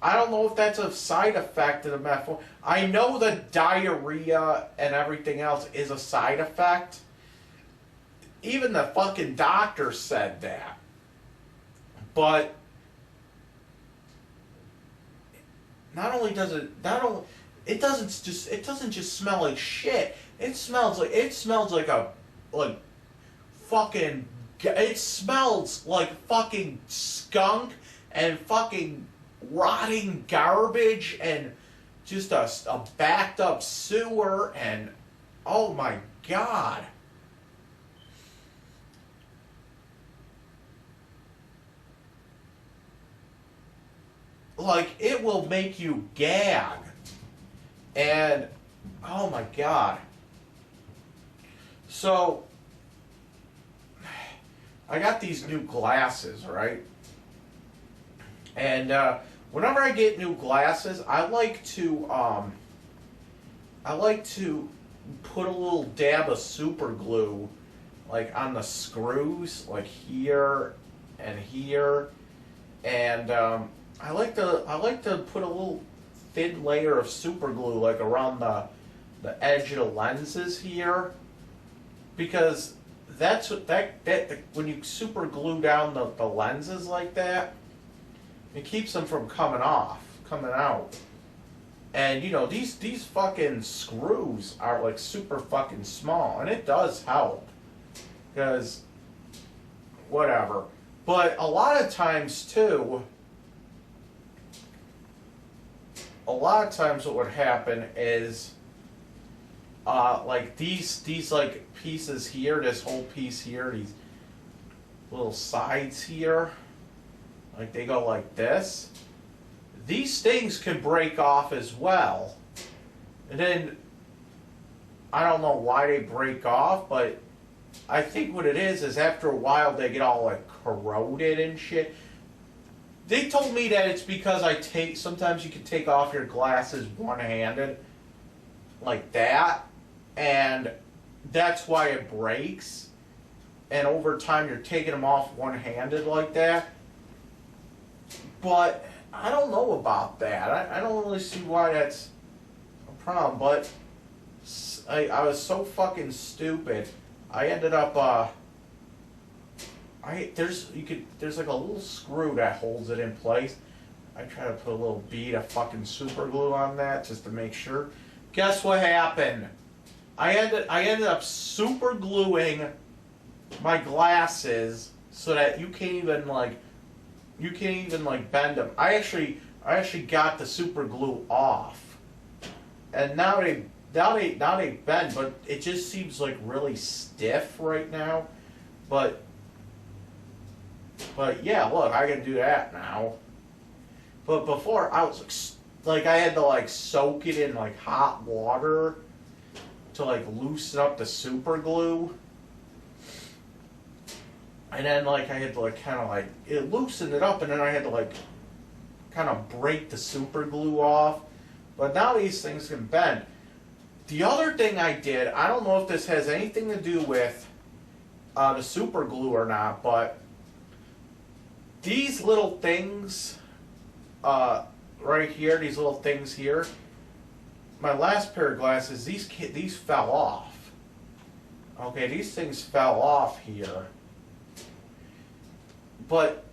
I don't know if that's a side effect of the metformin. I know that diarrhea and everything else is a side effect. Even the fucking doctor said that. But not only does it it doesn't just smell like shit. It smells like fucking, it smells like fucking skunk and fucking rotting garbage and just a backed up sewer, and oh my god. Like, it will make you gag. And oh my god. So I got these new glasses, right? And whenever I get new glasses, I like to put a little dab of super glue, like on the screws, like here and here, and I like to put a little thin layer of super glue, like around the edge of the lenses here, because that's what that when you super glue down the lenses like that, it keeps them from coming out. And you know, these fucking screws are like super fucking small, and it does help, because whatever. But a lot of times too, what would happen is like these like pieces here, this whole piece here, these little sides here, like they go like this. These things can break off as well. And then I don't know why they break off, but I think what it is after a while they get all like corroded and shit. They told me that it's because sometimes you can take off your glasses one-handed, like that, and that's why it breaks. And over time you're taking them off one-handed like that. But I don't know about that. I don't really see why that's a problem, but I was so fucking stupid. I ended up, there's like a little screw that holds it in place. I try to put a little bead of fucking super glue on that just to make sure. Guess what happened? I ended up super gluing my glasses so that you can't even bend them. I actually got the super glue off, and now they bend, but it just seems like really stiff right now. But yeah, look, I can do that now. But before I was like I had to like soak it in like hot water to like loosen up the super glue. And then like I had to like kind of like it loosened it up, and then I had to like kind of break the super glue off. But now these things can bend. The other thing I did, I don't know if this has anything to do with the super glue or not, but these little things right here, these little things here, my last pair of glasses, these fell off. Okay, these things fell off here. But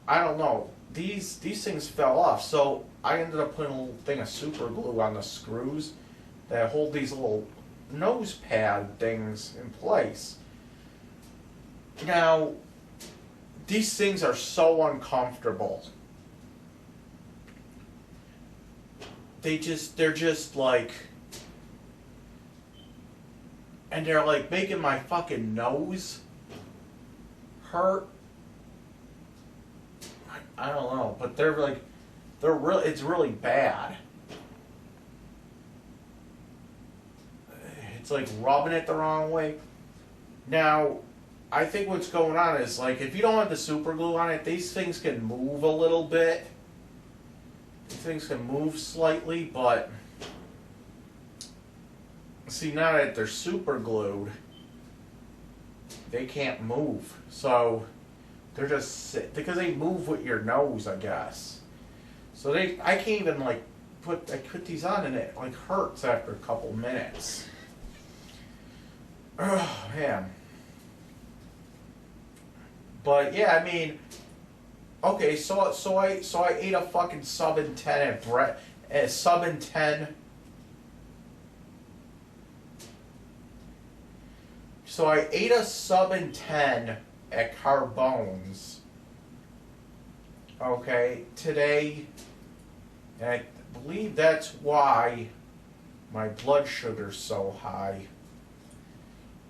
I don't know, these things fell off, so I ended up putting a little thing of super glue on the screws that hold these little nose pad things in place. Now, these things are so uncomfortable. They're just like, and they're like making my fucking nose hurt. I don't know, but it's really bad. It's like rubbing it the wrong way. Now, I think what's going on is like if you don't have the super glue on it, these things can move a little bit. These things can move slightly, but see, now that they're super glued, they can't move. So they're just because they move with your nose, I guess. So I can't even like put these on, and it like hurts after a couple minutes. Oh man. But yeah, I mean, Okay, so I ate a fucking sub and 10 at sub and 10. So I ate a sub and 10 at Carbone's. Okay, today, and I believe that's why my blood sugar's so high.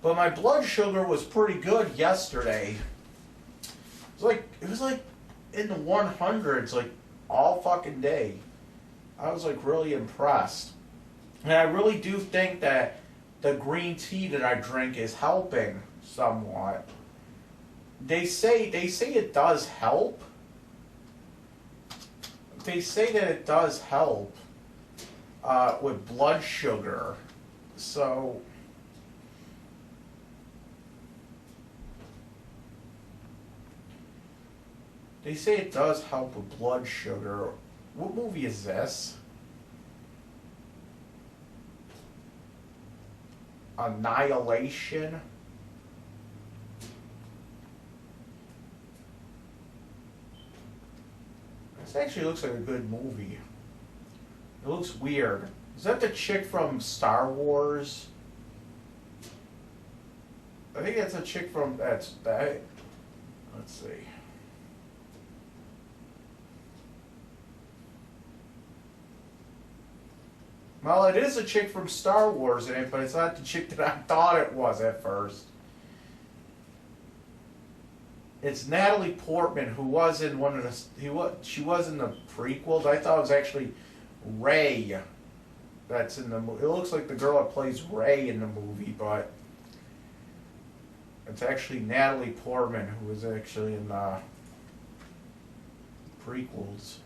But my blood sugar was pretty good yesterday. It was like in the 100s, like all fucking day. I was like really impressed. And I really do think that the green tea that I drink is helping somewhat. They say it does help. They say that it does help with blood sugar. So they say it does help with blood sugar. What movie is this? Annihilation? This actually looks like a good movie. It looks weird. Is that the chick from Star Wars? I think that's a chick from that. Let's see. Well, it is a chick from Star Wars in it, but it's not the chick that I thought it was at first. It's Natalie Portman, who was in one of the. She was in the prequels. I thought it was actually Rey. That's in the movie. It looks like the girl that plays Rey in the movie, but it's actually Natalie Portman, who was actually in the prequels.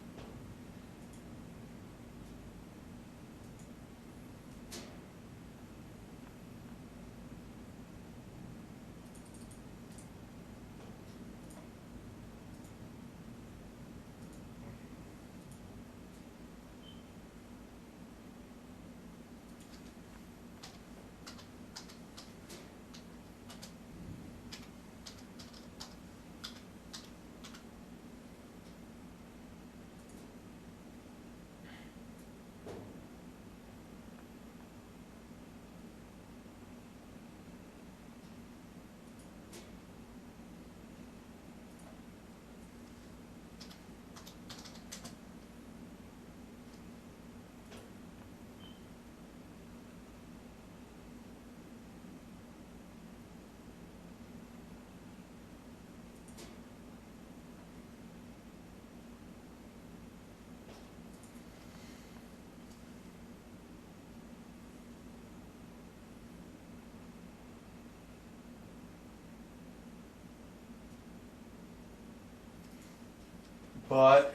But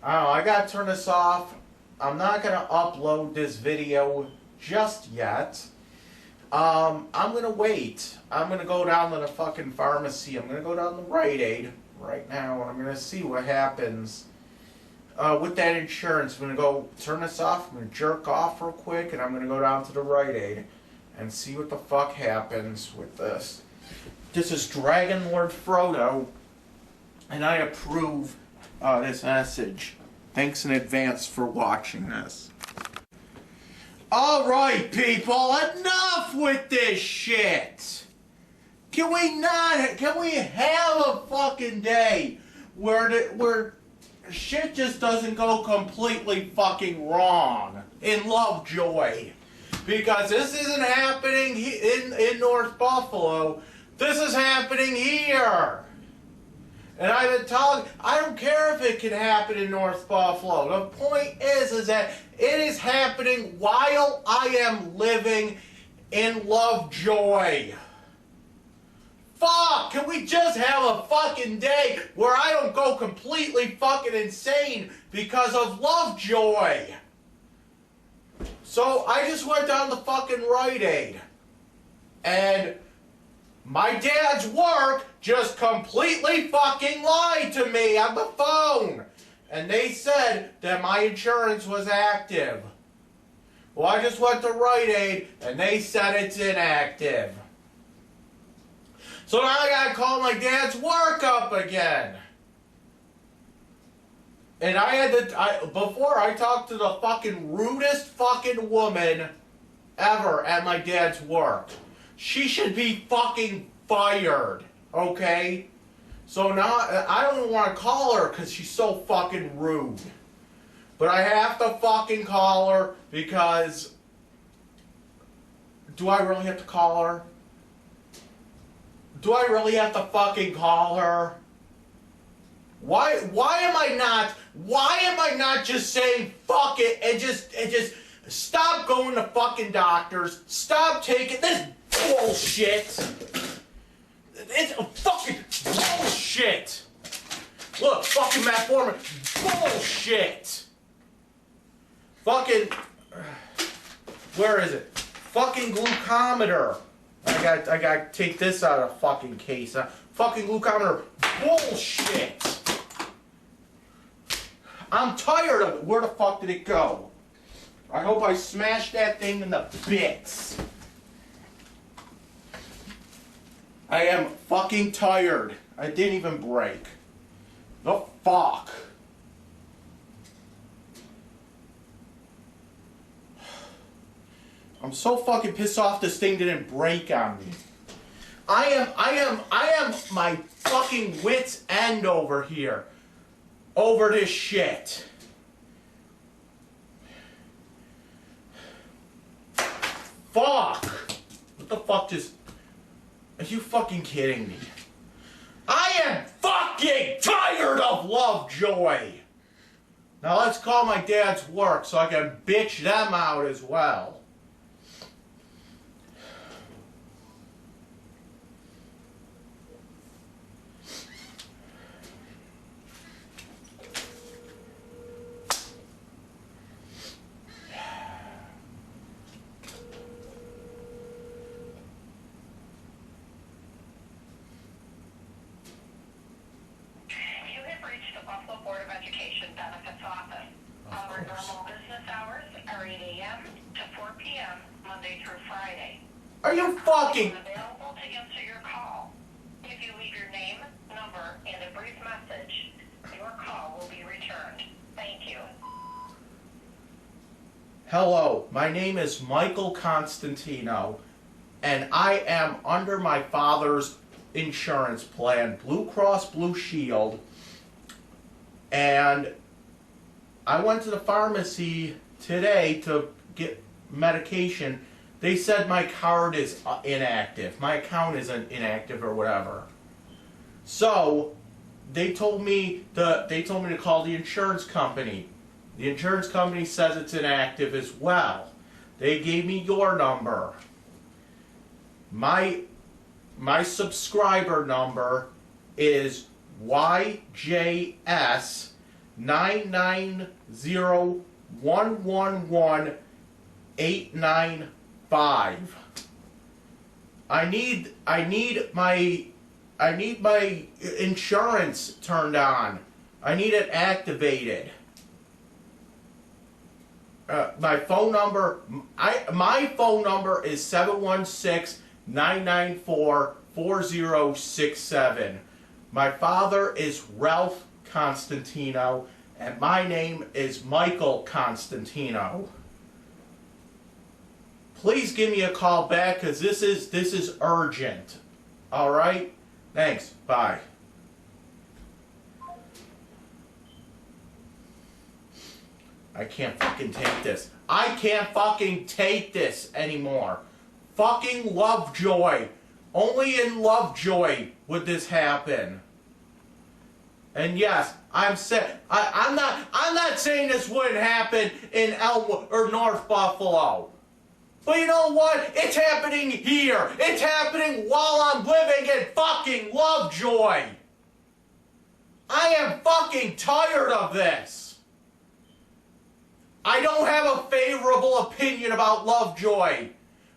I don't know, I gotta turn this off. I'm not gonna upload this video just yet. I'm gonna wait. I'm gonna go down to the fucking pharmacy. I'm gonna go down to Rite Aid right now, and I'm gonna see what happens with that insurance. I'm gonna go turn this off. I'm gonna jerk off real quick, and I'm gonna go down to the Rite Aid and see what the fuck happens with this. This is Dragon Lord Frodo, and I approve this message. Thanks in advance for watching this. Alright, people, enough with this shit! Can we have a fucking day where shit just doesn't go completely fucking wrong in Lovejoy? Because this isn't happening in North Buffalo. This is happening here. And I've been talking, I don't care if it can happen in North Buffalo. The point is that it is happening while I am living in Lovejoy. Fuck, can we just have a fucking day where I don't go completely fucking insane because of Lovejoy? So I just went down to fucking Rite Aid. And my dad's work just completely fucking lied to me on the phone. And they said that my insurance was active. Well, I just went to Rite Aid and they said it's inactive. So now I gotta call my dad's work up again. And I had to, before I talked to the fucking rudest fucking woman ever at my dad's work. She should be fucking fired, okay? So now, I don't even want to call her because she's so fucking rude. But I have to fucking call her because... Do I really have to call her? Do I really have to fucking call her? Why am I not just saying fuck it and just stop going to fucking doctors, stop taking this bullshit. It's fucking bullshit. Look, fucking metformin, bullshit. Fucking, where is it? Fucking glucometer. I gotta take this out of the fucking case. Fucking glucometer, bullshit. I'm tired of it. Where the fuck did it go? I hope I smashed that thing in the bits. I am fucking tired. I didn't even break. The fuck? I'm so fucking pissed off this thing didn't break on me. I am my fucking wit's end over here. Over this shit. Fuck! What the fuck just... Are you fucking kidding me? I am fucking tired of Lovejoy! Now let's call my dad's work so I can bitch them out as well. Are you fucking... Available to answer your call. If you leave your name, number, and a brief message, your call will be returned. Thank you. Hello, my name is Michael Constantino, and I am under my father's insurance plan, Blue Cross Blue Shield, and I went to the pharmacy today to get medication. They said my card is inactive. My account is inactive or whatever. So they told me to call the insurance company. The insurance company says it's inactive as well. They gave me your number. My subscriber number is YJS 990111895. I need my insurance turned on. I need it activated. My phone number is 716-994-4067. My father is Ralph Constantino, and my name is Michael Constantino. Please give me a call back, because this is urgent. All right? Thanks. Bye. I can't fucking take this. I can't fucking take this anymore. Fucking Lovejoy. Only in Lovejoy would this happen. And yes, I'm not saying this wouldn't happen in Elmwood or North Buffalo. But you know what? It's happening here. It's happening while I'm living in fucking Lovejoy. I am fucking tired of this. I don't have a favorable opinion about Lovejoy.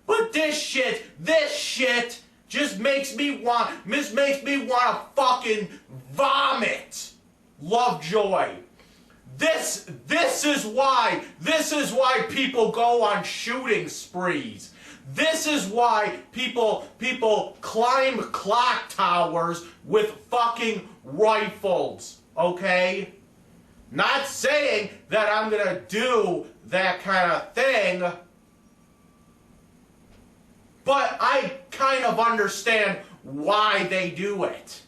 But this shit just makes me want to fucking vomit. Lovejoy. This is why people go on shooting sprees. This is why people climb clock towers with fucking rifles, okay? Not saying that I'm gonna do that kind of thing, but I kind of understand why they do it.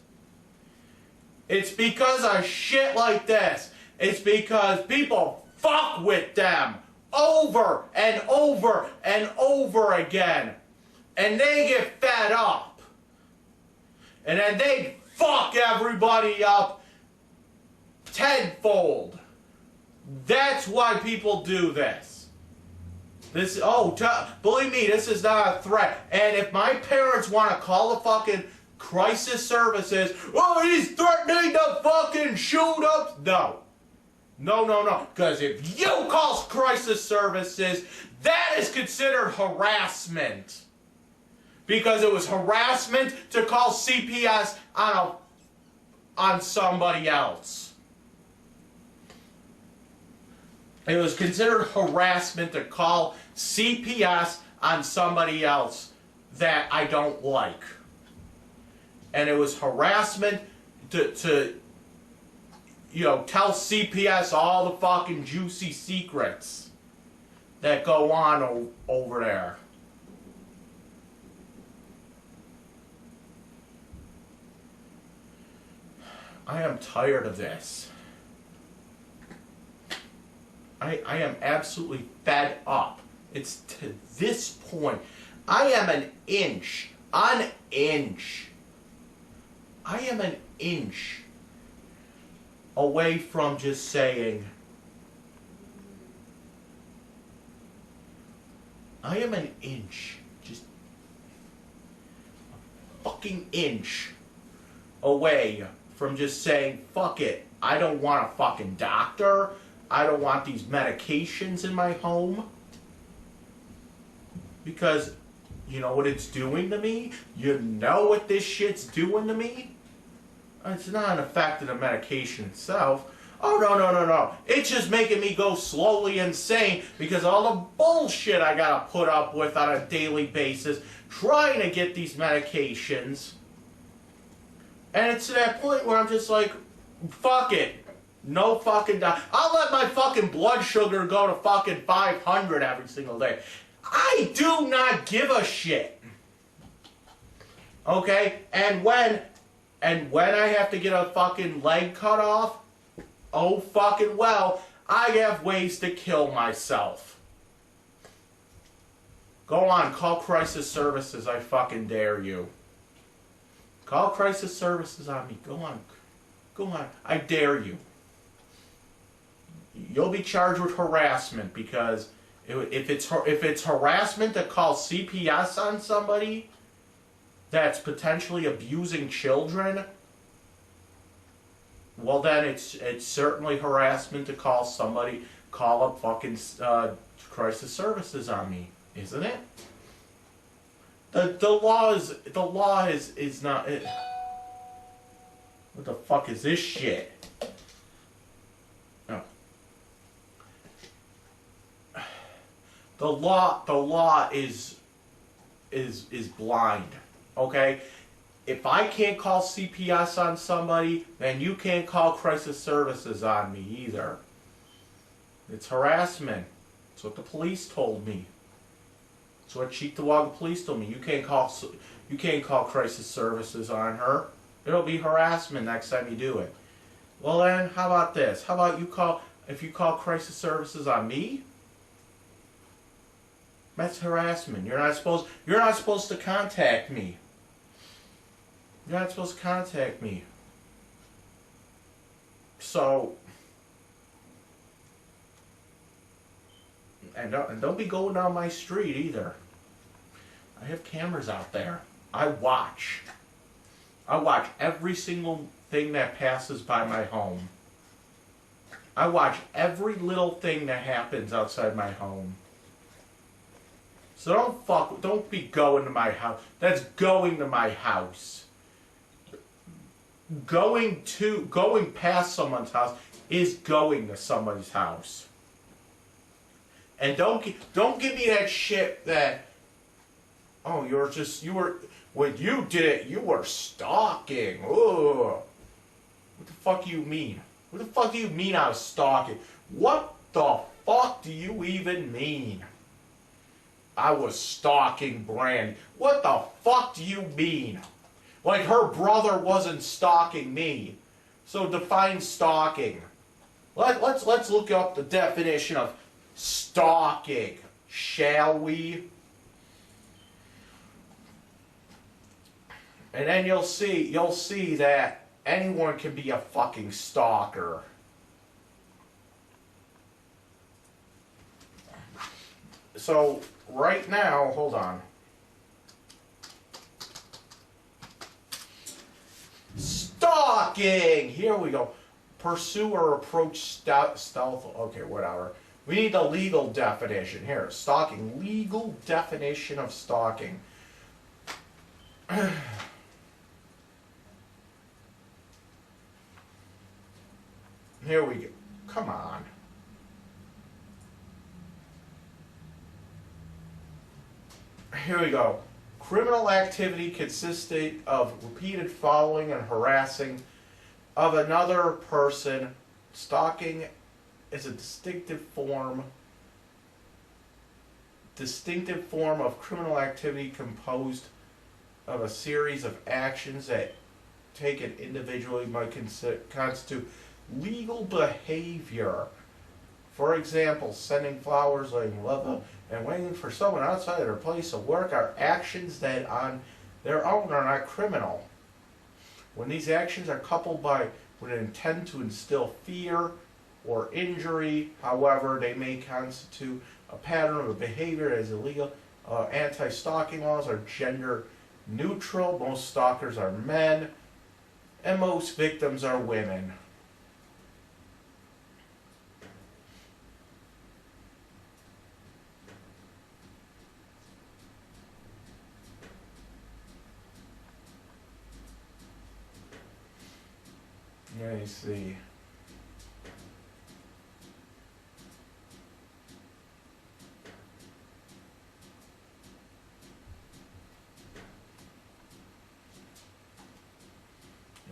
It's because of shit like this. It's because people fuck with them over and over and over again. And they get fed up. And then they fuck everybody up tenfold. That's why people do this. Believe me, this is not a threat. And if my parents want to call the fucking crisis services, oh, he's threatening to fucking shoot up. No. Because if you call crisis services, that is considered harassment. Because it was harassment to call CPS on somebody else. It was considered harassment to call CPS on somebody else that I don't like. And it was harassment to tell CPS all the fucking juicy secrets that go on over there. I am tired of this. I am absolutely fed up. It's to this point. I am an inch away from just saying, I am an inch, just a fucking inch away from just saying, fuck it, I don't want a fucking doctor, I don't want these medications in my home, because you know what it's doing to me? You know what this shit's doing to me? It's not an effect of the medication itself. Oh, no. It's just making me go slowly insane because all the bullshit I gotta put up with on a daily basis trying to get these medications. And it's to that point where I'm just like, fuck it. No fucking I'll let my fucking blood sugar go to fucking 500 every single day. I do not give a shit. Okay? And when I have to get a fucking leg cut off, oh fucking well, I have ways to kill myself. Go on, call crisis services, I fucking dare you. Call crisis services on me. Go on, I dare you. You'll be charged with harassment because if it's harassment to call CPS on somebody that's potentially abusing children, well then it's certainly harassment to call up fucking crisis services on me, isn't it? The law is not it. What the fuck is this shit? Oh. The law is blind. Okay? If I can't call CPS on somebody, then you can't call crisis services on me either. It's harassment. That's what the police told me. That's what Chief Tawaga Police told me. You can't call crisis services on her. It'll be harassment next time you do it. Well then, how about this? How about if you call crisis services on me? That's harassment. You're not supposed to contact me. You're not supposed to contact me. So, and don't be going down my street either. I have cameras out there. I watch every single thing that passes by my home. I watch every little thing that happens outside my home. So don't be going to my house. That's going to my house. Going past someone's house is going to somebody's house. And don't give me that shit that Oh, when you did it, you were stalking. Ugh. What the fuck do you mean? What the fuck do you mean I was stalking? What the fuck do you even mean? I was stalking Brandy. What the fuck do you mean? Like her brother wasn't stalking me. So define stalking. Let's look up the definition of stalking, shall we? And then you'll see that anyone can be a fucking stalker. So right now, hold on. Stalking! Here we go. Pursue or approach stealth. Okay, whatever. We need the legal definition. Here, stalking. Legal definition of stalking. Here we go. Come on. Here we go. Criminal activity consisting of repeated following and harassing of another person. Stalking is a distinctive form of criminal activity composed of a series of actions that taken individually might constitute legal behavior. For example, sending flowers, laying love, and waiting for someone outside of their place of work are actions that on their own are not criminal. When these actions are coupled with an intent to instill fear or injury, however, they may constitute a pattern of a behavior that is illegal. Anti-stalking laws are gender neutral. Most stalkers are men, and most victims are women. Let me see.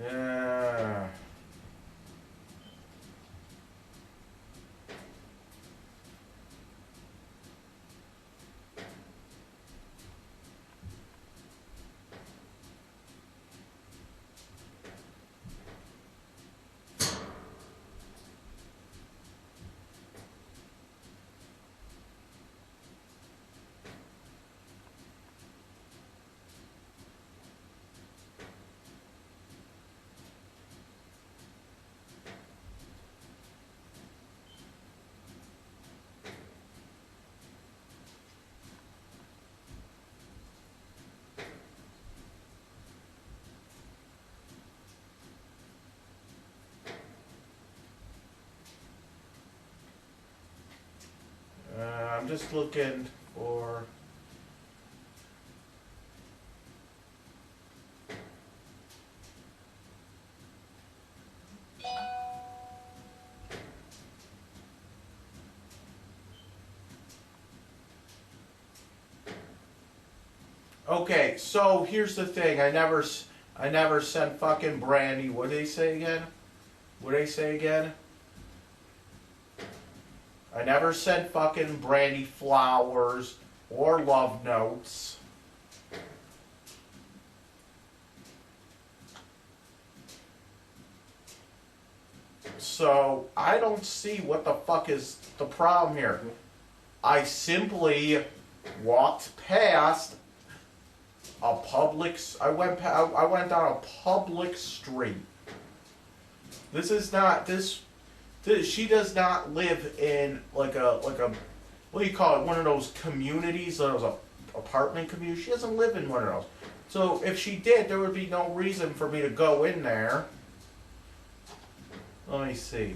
Yeah. I'm just looking for. Okay, so here's the thing. I never sent fucking Brandy. What did they say again? What did they say again? I never sent fucking Brandy flowers or love notes. So I don't see what the fuck is the problem here. I simply walked past a public. I went down a public street. This is not this. She does not live in like a what do you call it? One of those communities, those apartment communities. She doesn't live in one of those. So if she did, there would be no reason for me to go in there. Let me see.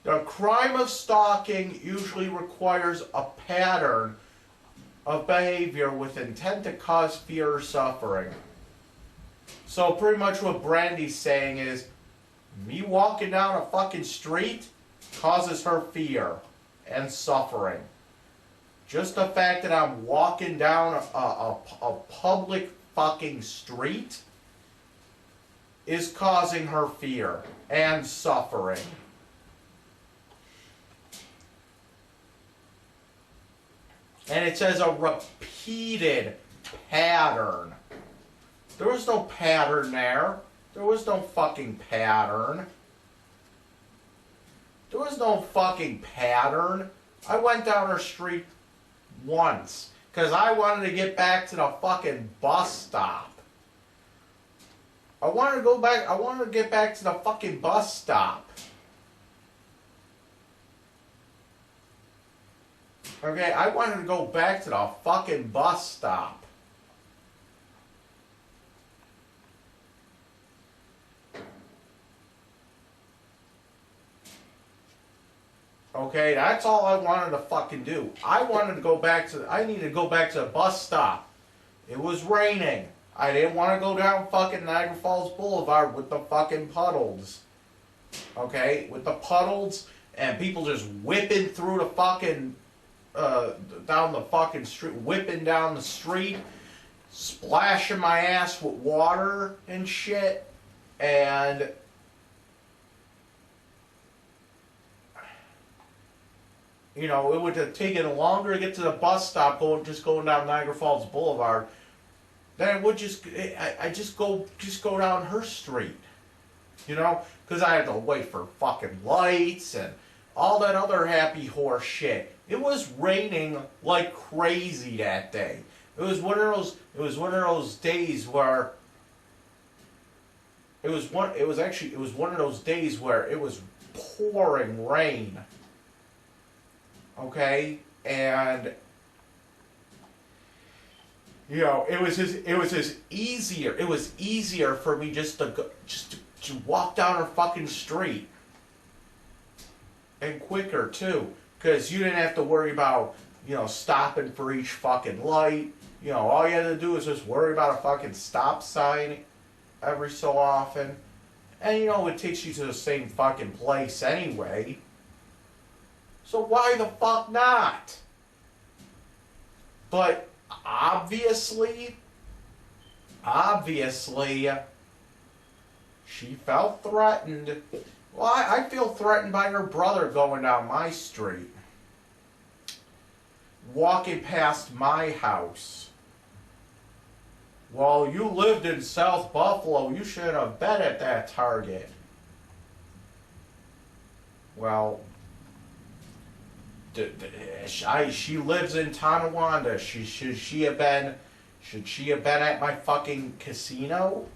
The crime of stalking usually requires a pattern of behavior with intent to cause fear or suffering. So pretty much what Brandy's saying is, me walking down a fucking street causes her fear and suffering. Just the fact that I'm walking down a public fucking street is causing her fear and suffering. And it says a repeated pattern. There was no pattern there. There was no fucking pattern. There was no fucking pattern. I went down her street once because I wanted to get back to the fucking bus stop. I wanted to get back to the fucking bus stop. Okay, I wanted to go back to the fucking bus stop. Okay, that's all I wanted to fucking do. I needed to go back to the bus stop. It was raining. I didn't want to go down fucking Niagara Falls Boulevard with the fucking puddles. Okay, with the puddles and people just whipping through the fucking, down the fucking street, whipping down the street, splashing my ass with water and shit, and you know, it would have taken longer to get to the bus stop going down Niagara Falls Boulevard than it would just go down her street. You know, because I had to wait for fucking lights and all that other happy horse shit. It was raining like crazy that day. It was one of those days where it was one of those days where it was pouring rain. Okay, and you know, it was easier for me just to walk down her fucking street, and quicker too, because you didn't have to worry about, you know, stopping for each fucking light. You know, all you had to do was just worry about a fucking stop sign every so often, and you know, it takes you to the same fucking place anyway. So why the fuck not? But obviously, she felt threatened. Well, I feel threatened by her brother going down my street, walking past my house. Well, you lived in South Buffalo, you should have been at that Target. Well, she lives in Tonawanda. Should she have been at my fucking casino?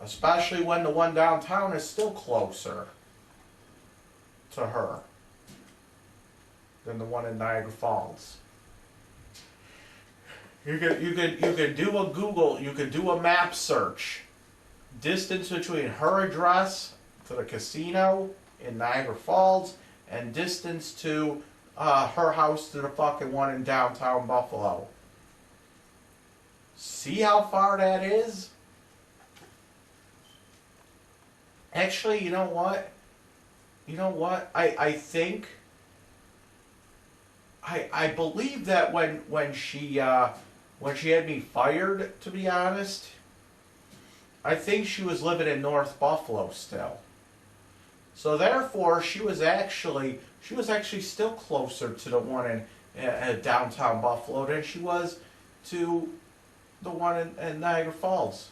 Especially when the one downtown is still closer to her than the one in Niagara Falls. You could do a Google, you could do a map search. Distance between her address to the casino in Niagara Falls and distance to her house to the fucking one in downtown Buffalo. See how far that is? Actually, you know what? I think I believe that when she had me fired, to be honest, I think she was living in North Buffalo still. So therefore, she was actually still closer to the one in downtown Buffalo than she was to the one in Niagara Falls.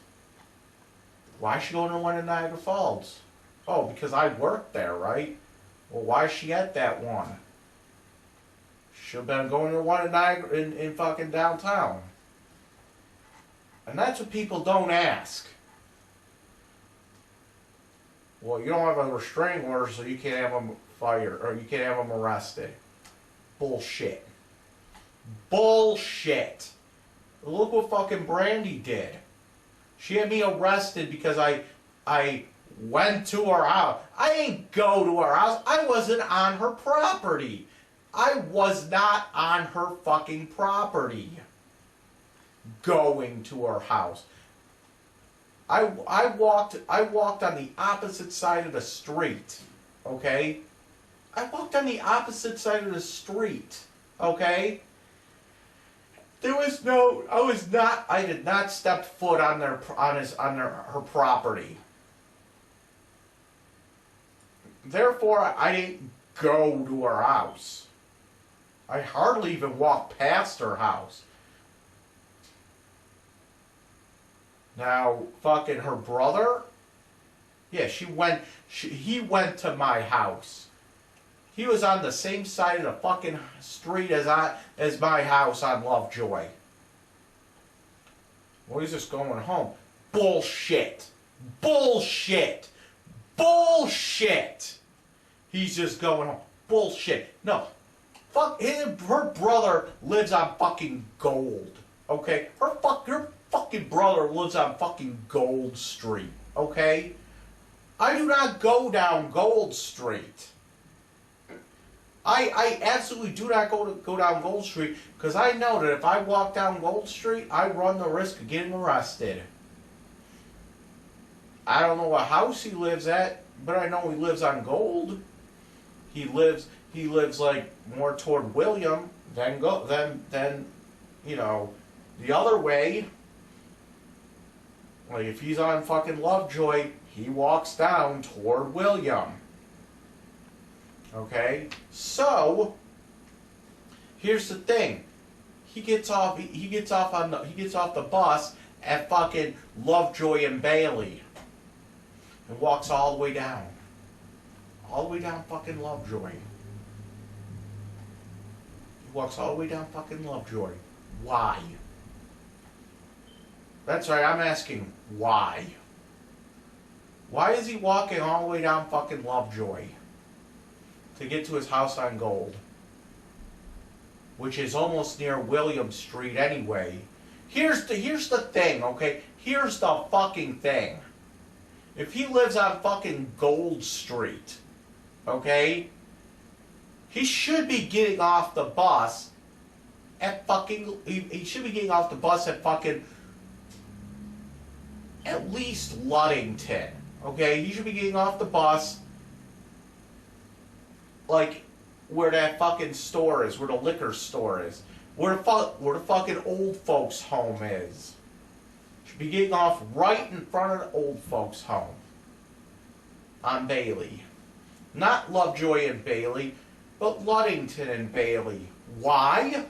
Why is she going to the one in Niagara Falls? Oh, because I worked there, right? Well, why is she at that one? Should have been going to the one in Niagara in fucking downtown. And that's what people don't ask. Well, you don't have a restraining order, so you can't have them fired, or you can't have them arrested. Bullshit. Bullshit. Look what fucking Brandy did. She had me arrested because I went to her house. I ain't go to her house. I wasn't on her property. I was not on her fucking property. Going to her house. I walked on the opposite side of the street. Okay? I walked on the opposite side of the street. Okay? There was no, I did not step foot on her property. Therefore, I didn't go to her house. I hardly even walked past her house. Now, fucking her brother? Yeah, he went to my house. He was on the same side of the fucking street as my house on Lovejoy. Well, he's just going home. Bullshit. Bullshit. Bullshit. He's just going home. Bullshit. No. Fuck, her brother lives on fucking Gold. Okay? Her fucking brother lives on fucking Gold Street. Okay? I do not go down Gold Street. I absolutely do not go down Gold Street because I know that if I walk down Gold Street, I run the risk of getting arrested. I don't know what house he lives at, but I know he lives on Gold. He lives like more toward William than you know, the other way. Like if he's on fucking Lovejoy, he walks down toward William. Okay? So here's the thing. He gets off the bus at fucking Lovejoy and Bailey. And walks all the way down. All the way down fucking Lovejoy. He walks all the way down fucking Lovejoy. Why? That's right, I'm asking why. Why is he walking all the way down fucking Lovejoy? To get to his house on Gold. Which is almost near William Street anyway. Here's the thing, okay? Here's the fucking thing. If he lives on fucking Gold Street, okay? He should be getting off the bus at fucking, he should be getting off the bus at fucking, at least Ludington, okay? He should be getting off the bus, like, where that fucking store is, where the liquor store is, where the fucking old folks' home is. Should be getting off right in front of the old folks' home on Bailey. Not Lovejoy and Bailey, but Ludington and Bailey. Why?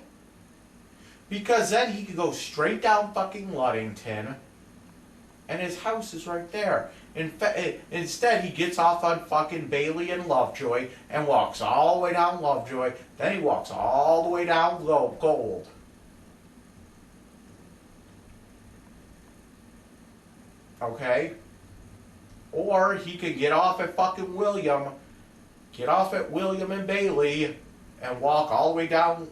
Because then he could go straight down fucking Ludington, and his house is right there. Instead, he gets off on fucking Bailey and Lovejoy and walks all the way down Lovejoy. Then he walks all the way down Gold. Okay? Or he could get off at fucking William, get off at William and Bailey, and walk all the way down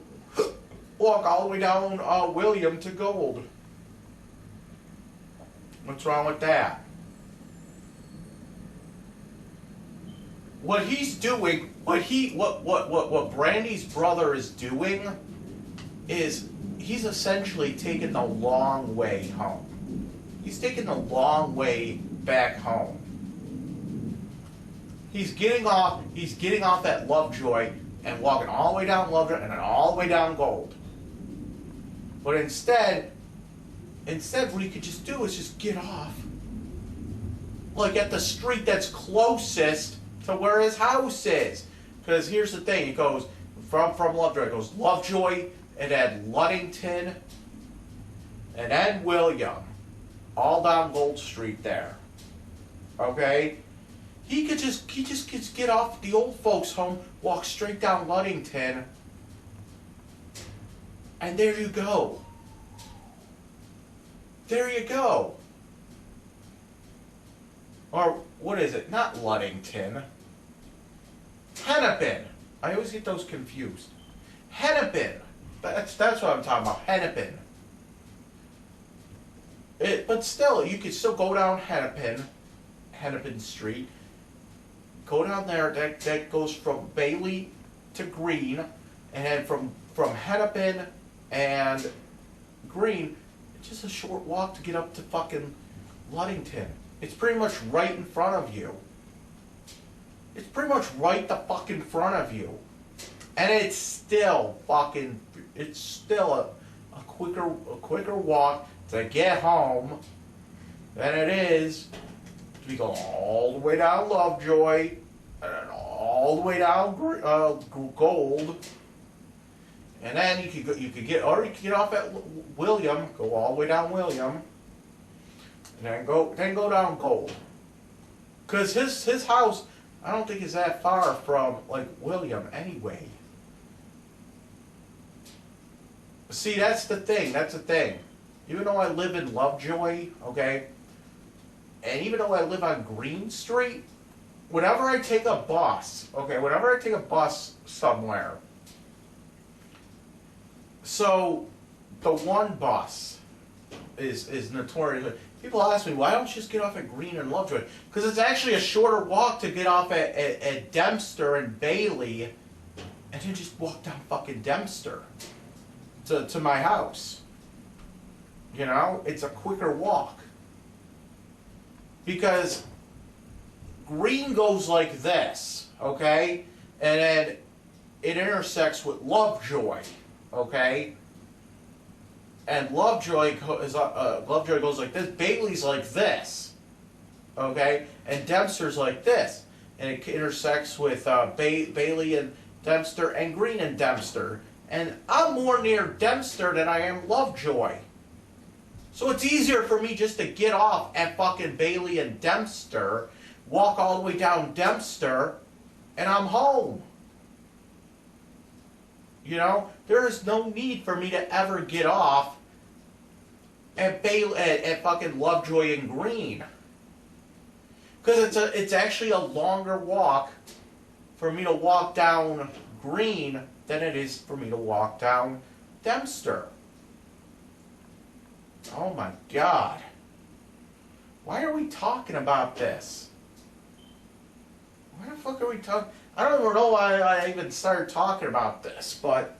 William to Gold. What's wrong with that? What he's doing, what Brandy's brother is doing is he's essentially taking the long way home. He's taking the long way back home. He's getting off at Lovejoy and walking all the way down Lovejoy and then all the way down Gold. But instead what he could just do is just get off, like at the street that's closest to where his house is. Because here's the thing, it goes from Lovejoy, it goes Lovejoy and then Ludington and then William, all down Gold Street there. Okay? He could just get off the old folks' home, walk straight down Ludington, and there you go. There you go. Or, what is it? Not Ludington. Hennepin. I always get those confused. Hennepin. That's what I'm talking about. Hennepin. But still, you could still go down Hennepin Hennepin Street. Go down there, that goes from Bailey to Green, and then from Hennepin and Green, it's just a short walk to get up to fucking Ludington. It's pretty much right in front of you. It's pretty much right the fucking front of you. And it's still a quicker walk to get home than it is to go all the way down Lovejoy and then all the way down Gold, and then you could get off at William, go all the way down William, and then go down Gold, because his house I don't think is that far from like William anyway. See, that's the thing. Even though I live in Lovejoy, okay, and even though I live on Green Street, whenever I take a bus somewhere, so the one bus is notorious. People ask me, why don't you just get off at Green and Lovejoy? Because it's actually a shorter walk to get off at Dempster and Bailey, and then just walk down fucking Dempster to my house. You know, it's a quicker walk. Because Green goes like this, okay? And then it intersects with Lovejoy, okay? And Lovejoy goes like this. Bailey's like this, okay? And Dempster's like this. And it intersects with Bailey and Dempster and Green and Dempster. And I'm more near Dempster than I am Lovejoy. So it's easier for me just to get off at fucking Bailey and Dempster, walk all the way down Dempster, and I'm home. You know, there is no need for me to ever get off at fucking Lovejoy and Green, because it's actually a longer walk for me to walk down Green than it is for me to walk down Dempster. Oh my God. Why are we talking about this? Why the fuck are we talking? I don't even know why I even started talking about this, but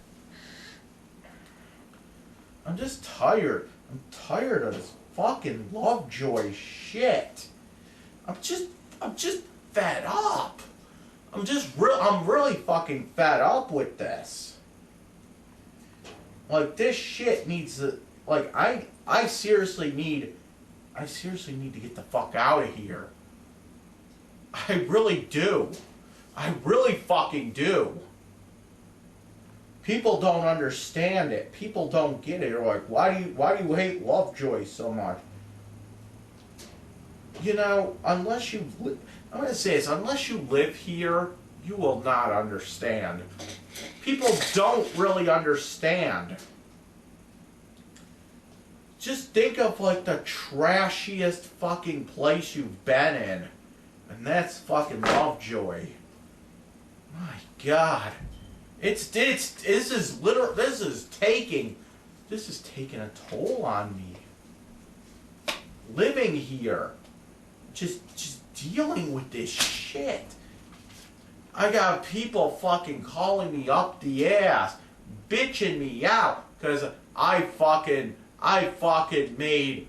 I'm just tired. I'm tired of this fucking Lovejoy shit. I'm just fed up. I'm really fucking fed up with this. Like, this shit needs to, like, I seriously need to get the fuck out of here. I really do. I really fucking do. People don't understand it. People don't get it. They're like, why do you hate Lovejoy so much? You know, I'm gonna say this, unless you live here, you will not understand. People don't really understand. Just think of like the trashiest fucking place you've been in, and that's fucking Lovejoy. My God, this is taking a toll on me. Living here, just dealing with this shit. I got people fucking calling me up the ass, bitching me out, because I fucking made,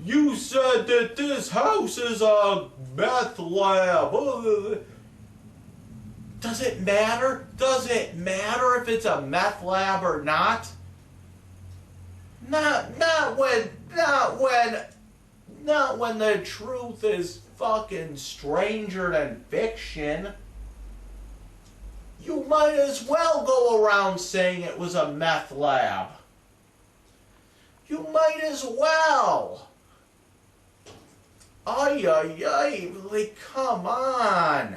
you said that this house is a meth lab. Does it matter? Does it matter if it's a meth lab or not? Not when the truth is fucking stranger than fiction. You might as well go around saying it was a meth lab. You might as well. Like, come on.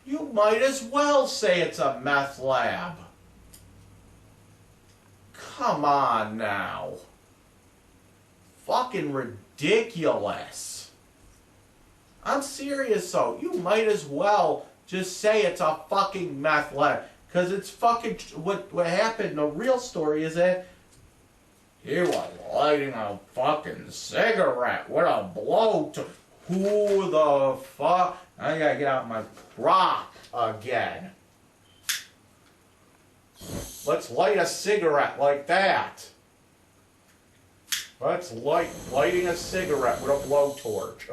You might as well say it's a meth lab. Come on now. Fucking ridiculous. I'm serious though. You might as well just say it's a fucking meth lab. Because it's fucking, what happened, the real story is that He was lighting a fucking cigarette with a blowtorch. Who the fuck? I gotta get out my prop again. Let's light a cigarette like that. Let's lighting a cigarette with a blowtorch.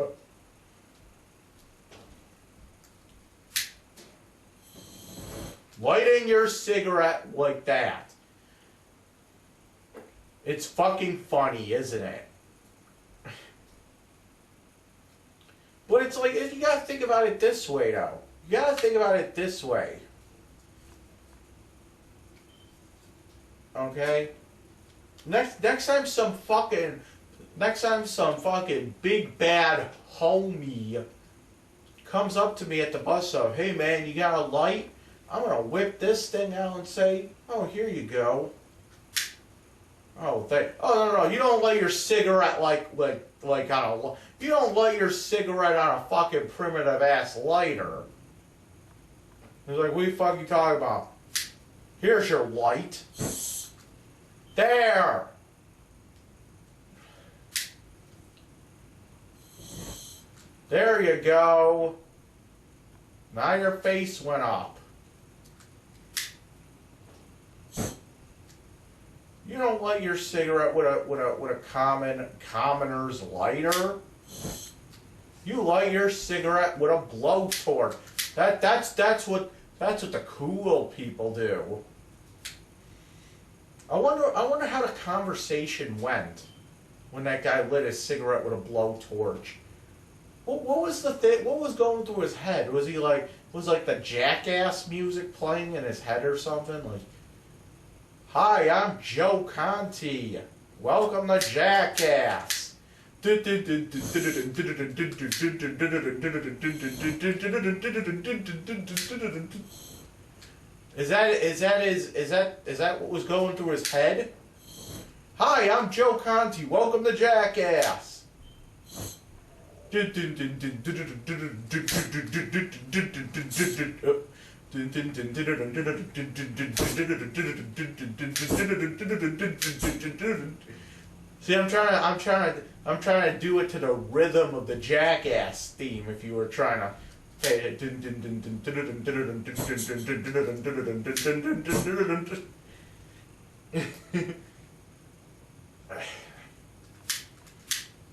Lighting your cigarette like that. It's fucking funny, isn't it? But it's like, you gotta think about it this way, though. You gotta think about it this way. Okay? Next time some fucking big bad homie comes up to me at the bus stop, hey man, you got a light? I'm gonna whip this thing out and say, oh, here you go. Oh, no, you don't light your cigarette like on a, you don't light your cigarette on a fucking primitive ass lighter. He's like, what are you fucking talking about? Here's your light. There. There you go. Now your face went up. You don't light your cigarette with a commoner's lighter. You light your cigarette with a blowtorch. That's what the cool people do. I wonder how the conversation went when that guy lit his cigarette with a blowtorch. What was the thing? What was going through his head? Was like the Jackass music playing in his head or something? Like, hi, I'm Joe Conti. Welcome to Jackass. Is that what was going through his head? Hi, I'm Joe Conti. Welcome to Jackass. See, I'm trying to do it to the rhythm of the Jackass theme. If you were trying to.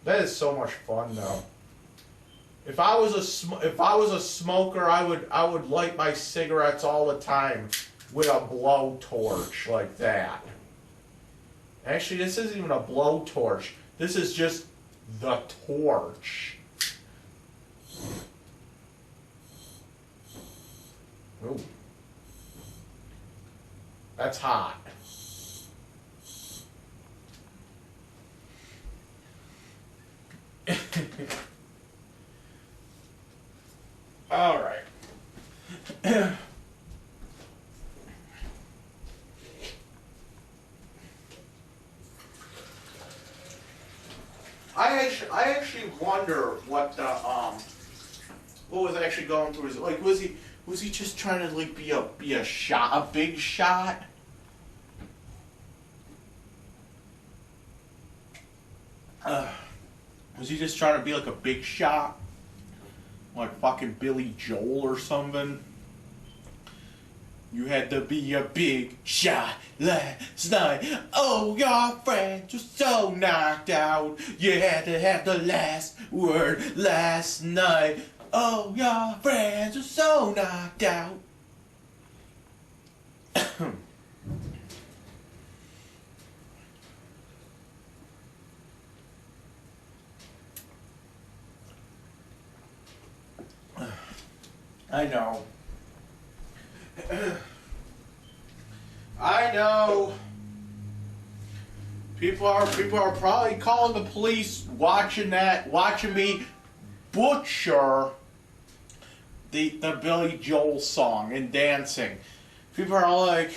That is so much fun, though. If I was a smoker, I would light my cigarettes all the time with a blowtorch like that. Actually, this isn't even a blowtorch. This is just the torch. Ooh. That's hot. All right. I actually wonder what was actually going through his, like, was he just trying to like be a big shot? Was he just trying to be like a big shot? Like fucking Billy Joel or something? You had to be a big shot last night. Oh, your friends were so knocked out. You had to have the last word last night. Oh, your friends were so knocked out. I know. I know. People are probably calling the police watching me butcher the Billy Joel song and dancing. People are like,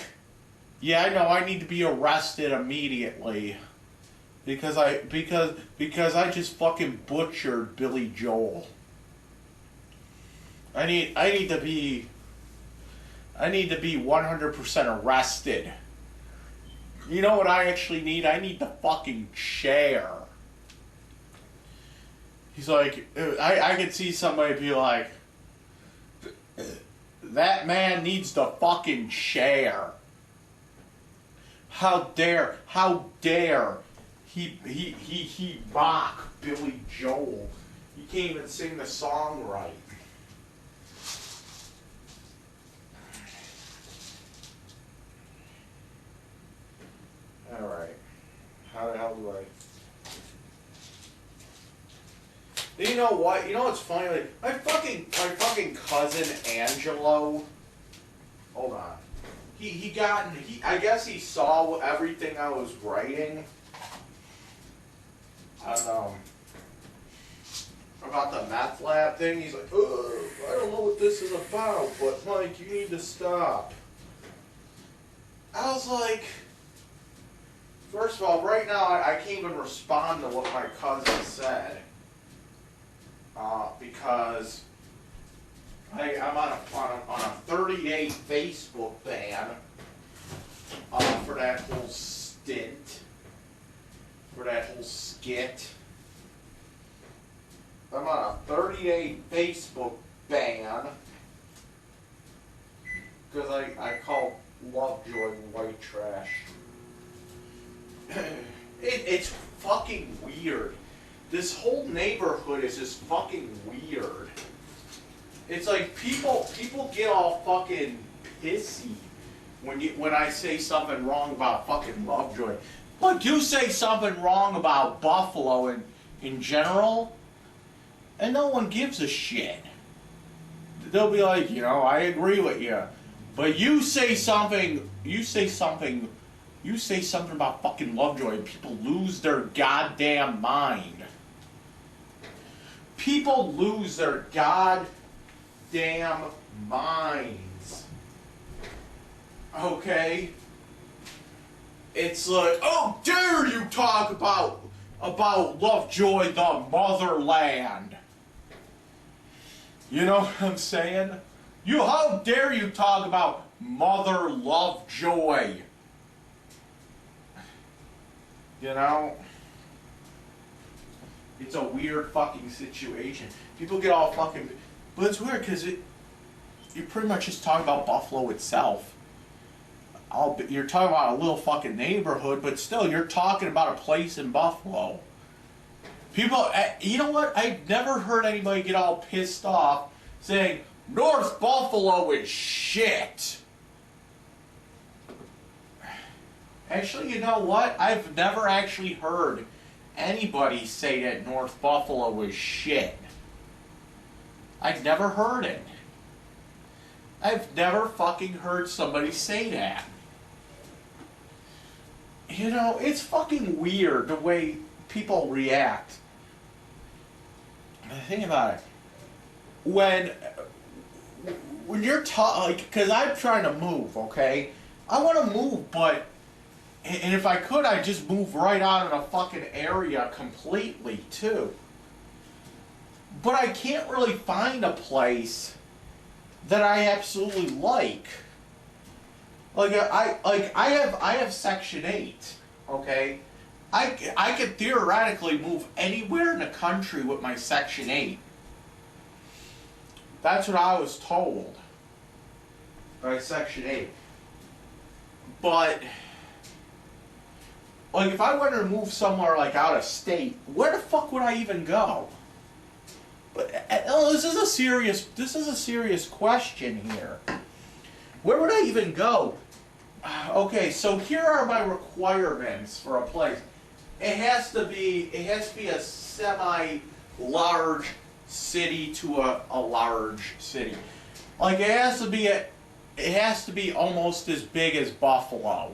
yeah, I know, I need to be arrested immediately because I just fucking butchered Billy Joel. I need to be 100% arrested You know what I actually need? I need the fucking chair. He's like, I could see somebody be like, that man needs the fucking chair. How dare he mock Billy Joel. He can't even sing the song right. Alright. How the hell do I... You know what? You know what's funny? Like, my fucking cousin Angelo. Hold on. I guess he saw everything I was writing. About the meth lab thing. He's like, ugh, I don't know what this is about, but Mike, you need to stop. I was like, first of all, right now I can't even respond to what my cousin said. Because I'm on a 30-day Facebook ban for that whole stint, for that whole skit. I'm on a 30-day Facebook ban because I call Lovejoy white trash. It's fucking weird. This whole neighborhood is just fucking weird. It's like people get all fucking pissy when I say something wrong about fucking Lovejoy. But you say something wrong about Buffalo in general, and no one gives a shit. They'll be like, you know, I agree with you. But you say something about fucking Lovejoy and people lose their goddamn mind. People lose their goddamn minds. Okay? It's like, oh, dare you talk about Lovejoy, the motherland. You know what I'm saying? How dare you talk about Mother Lovejoy? You know? It's a weird fucking situation. People get all fucking... But it's weird because you're pretty much just talking about Buffalo itself. You're talking about a little fucking neighborhood, but still, you're talking about a place in Buffalo. People... You know what? I've never heard anybody get all pissed off saying, North Buffalo is shit. Actually, you know what? I've never actually heard anybody say that North Buffalo is shit. I've never heard it. I've never fucking heard somebody say that. You know, it's fucking weird the way people react. Think about it. When you're because I'm trying to move, okay? I want to move, but... And if I could, I'd just move right out of the fucking area completely, too. But I can't really find a place that I absolutely like. I have Section 8, okay? I could theoretically move anywhere in the country with my Section 8. That's what I was told by Section 8. But... like, if I wanted to move somewhere, like, out of state, where the fuck would I even go? But this is a serious question here. Where would I even go? Okay, so here are my requirements for a place. It has to be a semi-large city to a large city. Like, it has to be almost as big as Buffalo.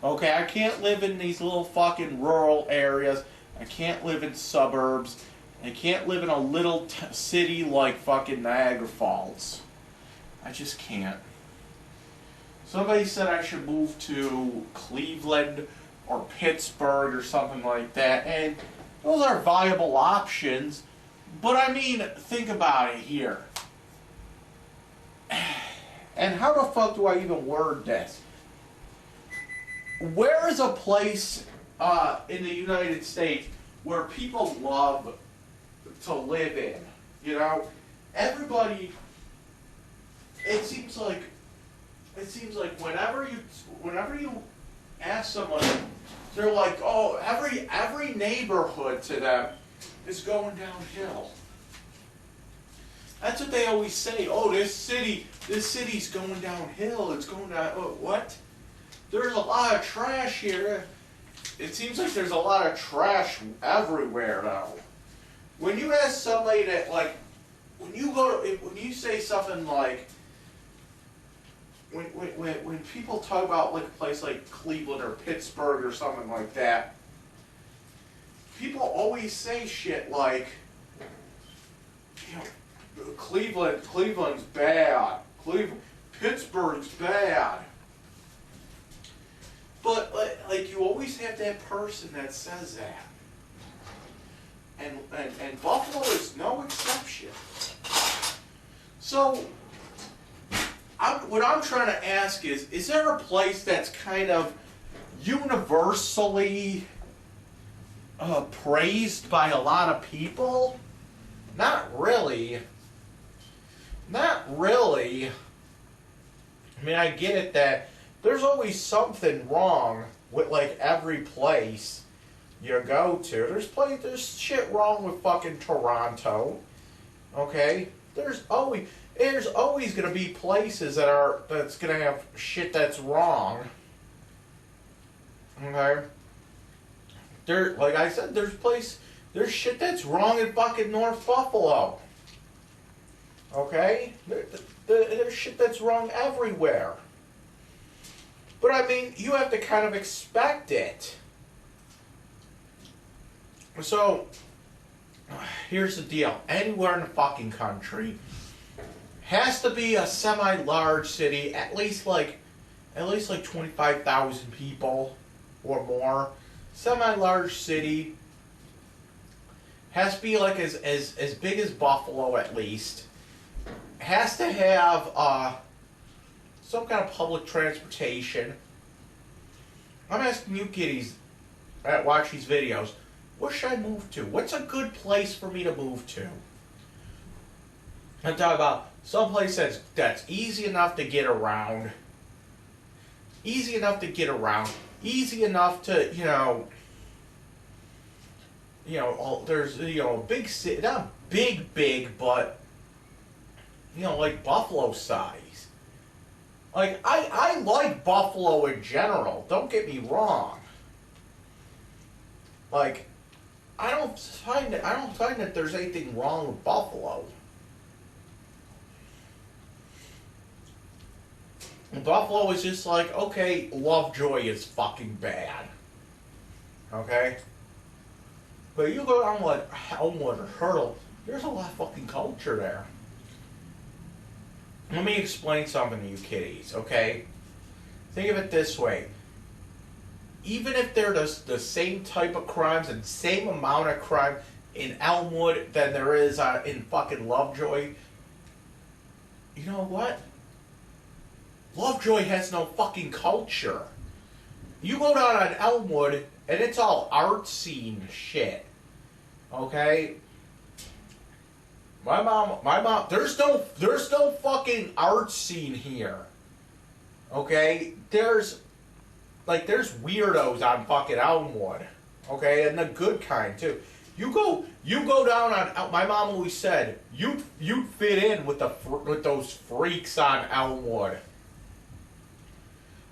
Okay, I can't live in these little fucking rural areas. I can't live in suburbs. I can't live in a little city like fucking Niagara Falls. I just can't. Somebody said I should move to Cleveland or Pittsburgh or something like that, and those are viable options. But I mean, think about it here. And how the fuck do I even word this? where is a place in the United States where people love to live in? You know, everybody. It seems like whenever you ask someone, they're like, oh, every neighborhood to them is going downhill. That's what they always say. Oh, this city's going downhill. It's going down. Oh, what? There's a lot of trash here. It seems like there's a lot of trash everywhere now. When you ask somebody that, like, when you say something like, when people talk about like a place like Cleveland or Pittsburgh or something like that, people always say shit like, you know, Cleveland's bad. Pittsburgh's bad. But like you always have that person that says that. And Buffalo is no exception. So what I'm trying to ask is there a place that's kind of universally praised by a lot of people? Not really. Not really. I mean, I get it that there's always something wrong with like every place you go to. There's shit wrong with fucking Toronto. Okay? There's always gonna be places that's gonna have shit that's wrong. Okay? Like I said, there's shit that's wrong in fucking North Buffalo. Okay? There's shit that's wrong everywhere. But I mean, you have to kind of expect it. So, here's the deal. Anywhere in the fucking country has to be a semi-large city, at least like 25,000 people or more. Semi-large city has to be like as big as Buffalo at least. Has to have some kind of public transportation. I'm asking you kiddies that watch these videos, where should I move to? What's a good place for me to move to? I'm talking about some place that's easy enough to get around. Easy enough to get around. Easy enough to, there's, a big city, not big, but, like Buffalo size. Like, I like Buffalo in general, don't get me wrong. Like, I don't find that there's anything wrong with Buffalo. Buffalo is just like, okay, Lovejoy is fucking bad. Okay? But you go down like Elmwood or Hurdle, there's a lot of fucking culture there. Let me explain something to you kiddies, okay? Think of it this way. Even if they're the same type of crimes and same amount of crime in Elmwood than there is in fucking Lovejoy, you know what? Lovejoy has no fucking culture. You go down on Elmwood and it's all art scene shit. Okay? My mom, there's no fucking art scene here. Okay? There's weirdos on fucking Elmwood. Okay? And the good kind too. You go down on, my mom always said, you fit in with those freaks on Elmwood.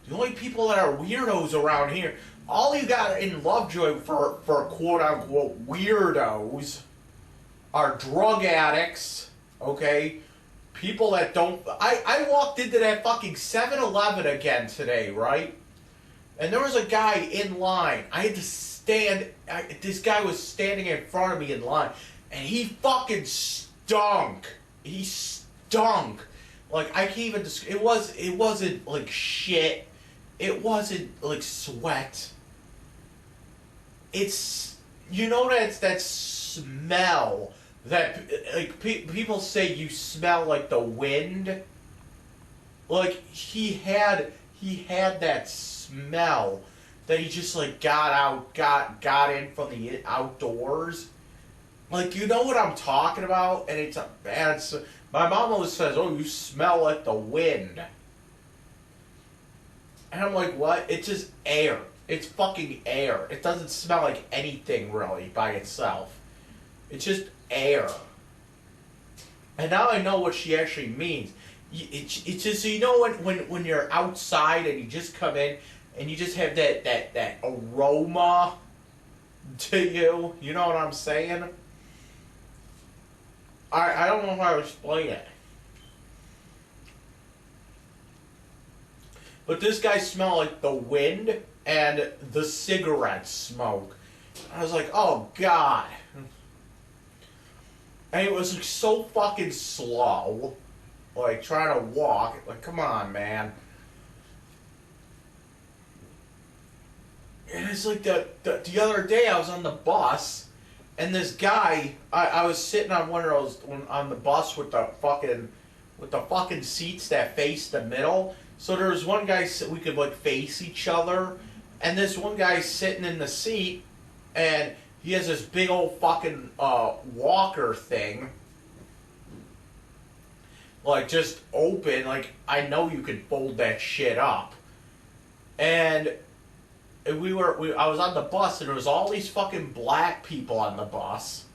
The only people that are weirdos around here, all you got in Lovejoy for quote-unquote weirdos are drug addicts, okay? People that don't... I walked into that fucking 7-Eleven again today, right? And there was a guy in line. I had to stand... this guy was standing in front of me in line, and he fucking stunk. He stunk. Like, I can't even... It wasn't like shit. It wasn't like sweat. It's, that smell that like people say you smell like the wind. Like he had that smell that he just like got in from the outdoors. Like, you know what I'm talking about? And it's a bad. My mom always says, "Oh, you smell like the wind." And I'm like, what? It's just air. It's fucking air. It doesn't smell like anything really by itself. It's just air. And now I know what she actually means. It's just, you know, when you're outside and you just come in and you just have that aroma to you. You know what I'm saying? I don't know how to explain it. But this guy smelled like the wind and the cigarette smoke. I was like, oh God. And it was like so fucking slow. Like trying to walk. Like, come on, man. And it's like the other day I was on the bus and this guy, I was sitting on one of those, on the bus with the fucking seats that face the middle. So there was one guy, we could like face each other, and this one guy sitting in the seat, and he has this big old fucking walker thing, like just open, like I know you could fold that shit up, and I was on the bus, and there was all these fucking black people on the bus.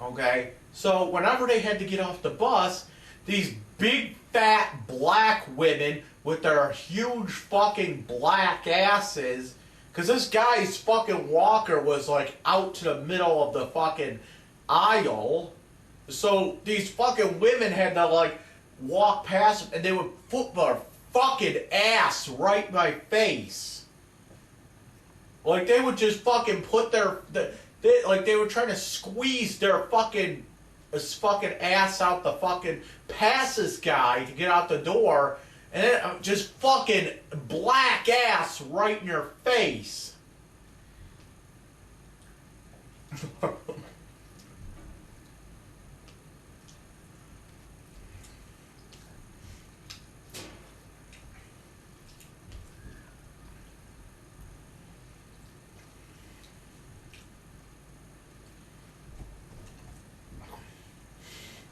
Okay, so whenever they had to get off the bus, these big fat black women with their huge fucking black asses, because this guy's fucking walker was like out to the middle of the fucking aisle, so these fucking women had to like walk past him, and they would put their fucking ass right in my face. Like they would just fucking put they were trying to squeeze their fucking ass out the fucking past this guy to get out the door, and then just fucking black ass right in your face.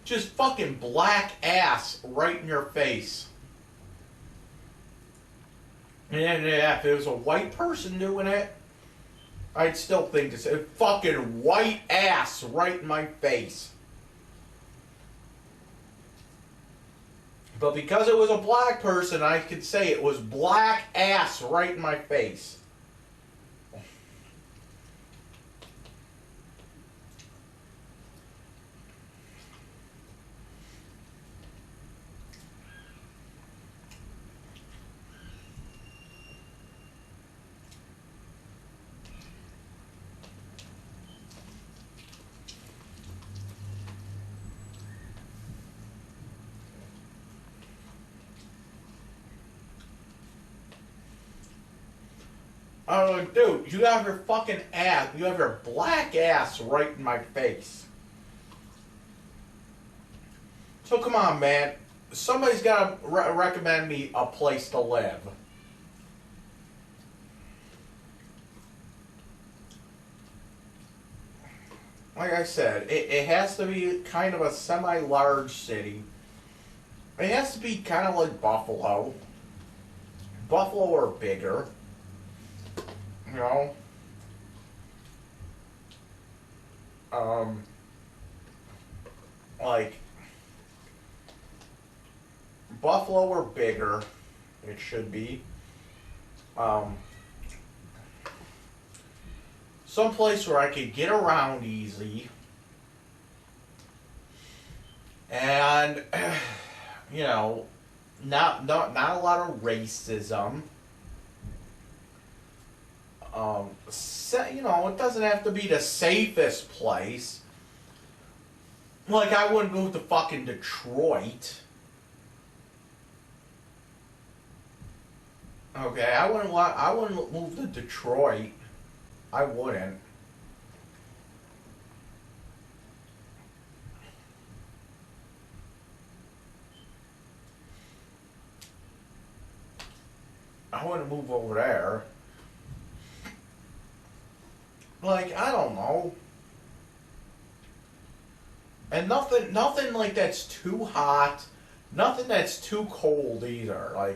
Just fucking black ass right in your face. And yeah, if it was a white person doing it, I'd still think it's a fucking white ass right in my face. But because it was a black person, I could say it was black ass right in my face. I was like, dude, you have your fucking ass, you have your black ass right in my face. So come on, man. Somebody's got to recommend me a place to live. Like I said, it has to be kind of a semi-large city. It has to be kind of like Buffalo. Buffalo or bigger. You know? Like, Buffalo or bigger, it should be. Someplace where I could get around easy. And, you know, not a lot of racism. You know, it doesn't have to be the safest place. Like, I wouldn't move to fucking Detroit. Okay, I wouldn't move to Detroit. I wouldn't. I wouldn't move over there. like, I don't know. And nothing like that's too hot, nothing that's too cold either.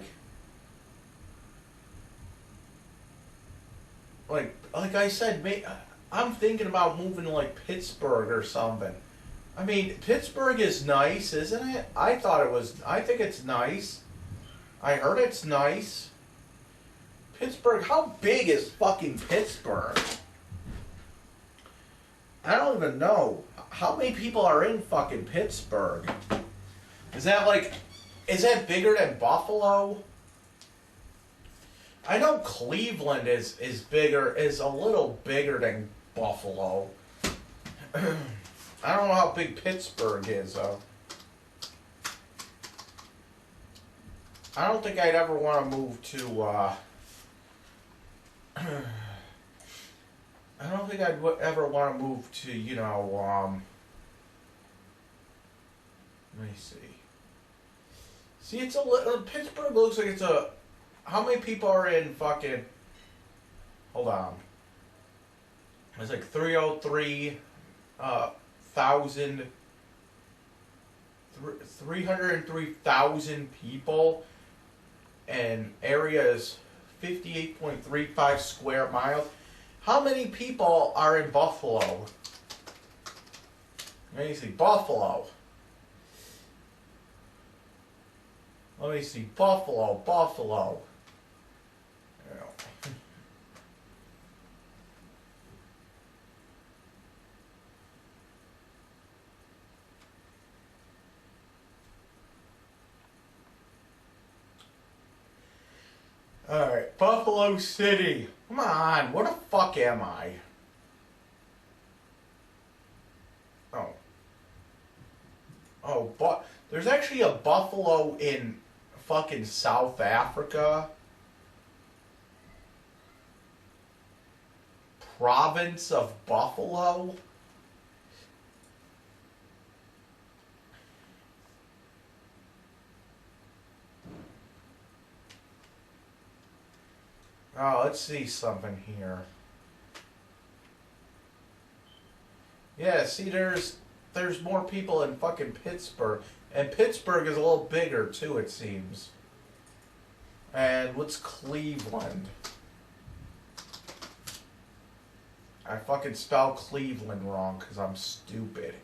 Like I said, I'm thinking about moving to like Pittsburgh or something. I mean, Pittsburgh is nice, isn't it? I think it's nice. I heard it's nice. Pittsburgh, how big is fucking Pittsburgh? I don't even know. How many people are in fucking Pittsburgh? Is that bigger than Buffalo? I know Cleveland is a little bigger than Buffalo. I don't know how big Pittsburgh is, though. I don't think I'd ever want to move to, I don't think I'd ever want to move to, let me see. See, it's a little, Pittsburgh looks like it's a, how many people are in fucking, hold on. It's like 303,000 people, and area is 58.35 square miles. How many people are in Buffalo? Let me see, Buffalo. Let me see, Buffalo. Alright, Buffalo City. Come on, where the fuck am I? But there's actually a Buffalo in fucking South Africa. Province of Buffalo? Oh, let's see something here. Yeah, see, there's more people in fucking Pittsburgh. And Pittsburgh is a little bigger, too, it seems. And what's Cleveland? I fucking spelled Cleveland wrong because I'm stupid.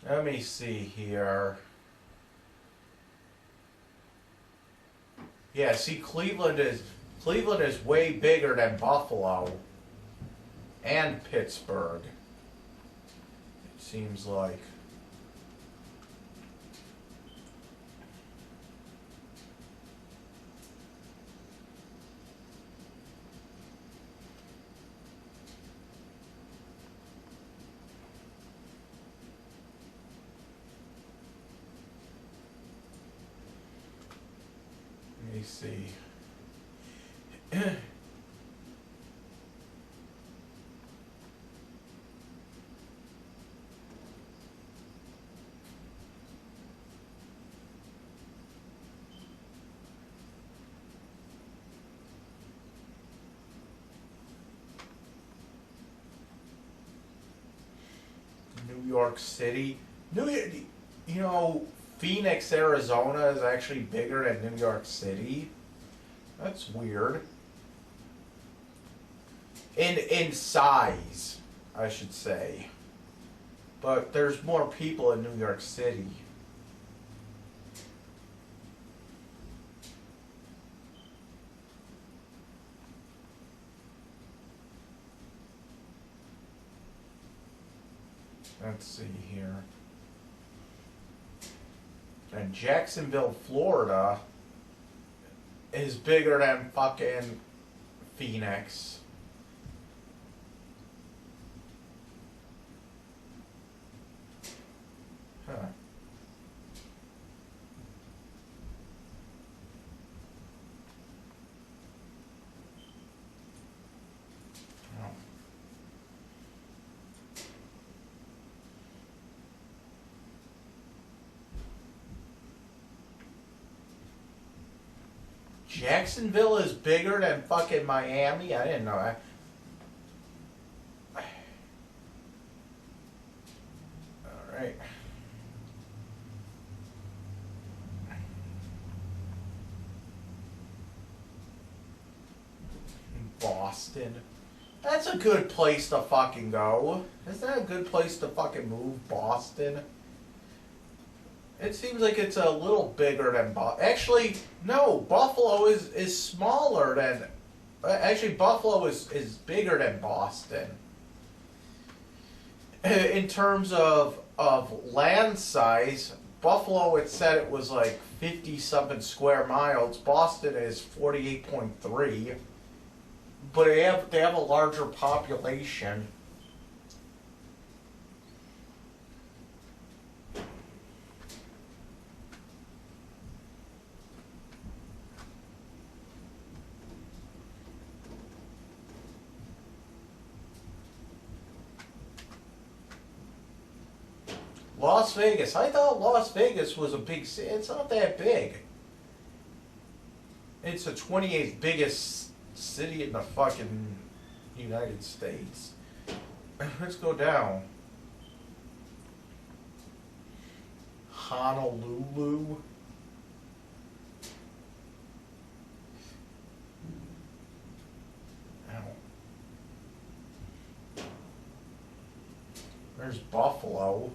Let me see here. Yeah, see, Cleveland is way bigger than Buffalo and Pittsburgh. It seems like. Let me see. New York City. Phoenix, Arizona is actually bigger than New York City. That's weird. In size, I should say. But there's more people in New York City. Let's see here. And Jacksonville, Florida is bigger than fucking Phoenix. Jacksonville is bigger than fucking Miami? I didn't know that. Alright. Boston. That's a good place to fucking go. Isn't that a good place to fucking move, Boston? It seems like it's a little bigger than Boston. Actually, no, Buffalo is smaller than... Actually, Buffalo is bigger than Boston. In terms of land size, Buffalo, it said it was like 50-something square miles. Boston is 48.3. But they have a larger population. Las Vegas. I thought Las Vegas was a big city. It's not that big. It's the 28th biggest city in the fucking United States. Let's go down. Honolulu. Ow. There's Buffalo.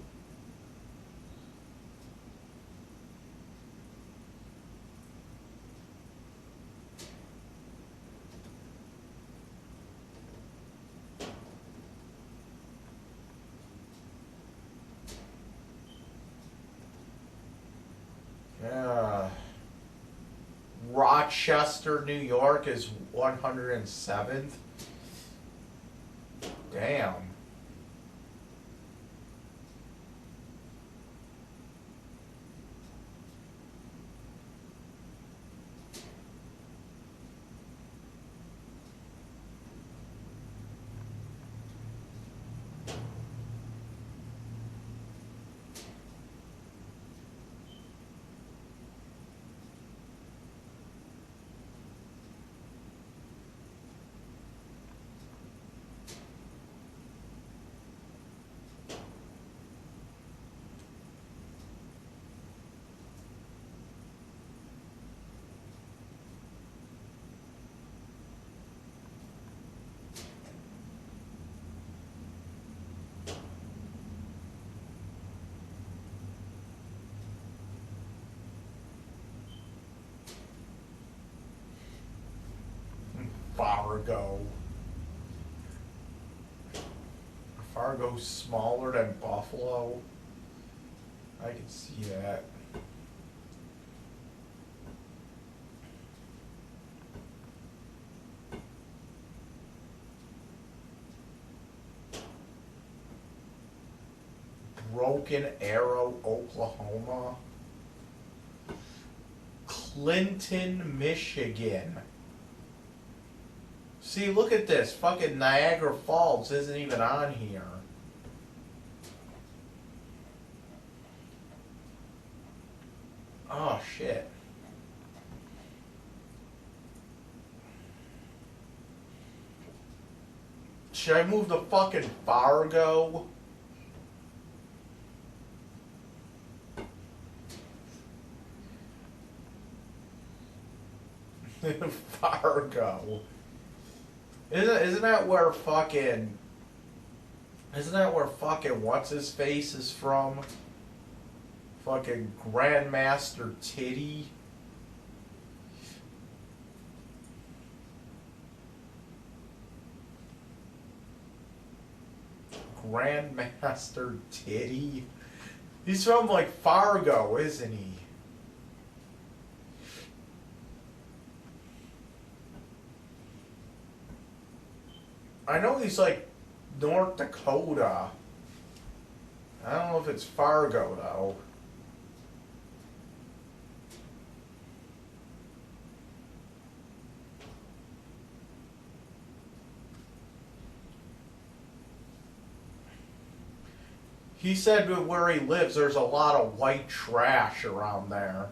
Rochester, New York is 107th. Damn. Fargo. Fargo's smaller than Buffalo. I can see that. Broken Arrow, Oklahoma. Clinton, Michigan. See, look at this. Fucking Niagara Falls isn't even on here. Oh, shit. Should I move to fucking Fargo? Fargo. Isn't that where fucking what's his face is from? Fucking Grandmaster Titty. Grandmaster Titty. He's from like Fargo, isn't he? I know he's like North Dakota. I don't know if it's Fargo though. He said where he lives there's a lot of white trash around there.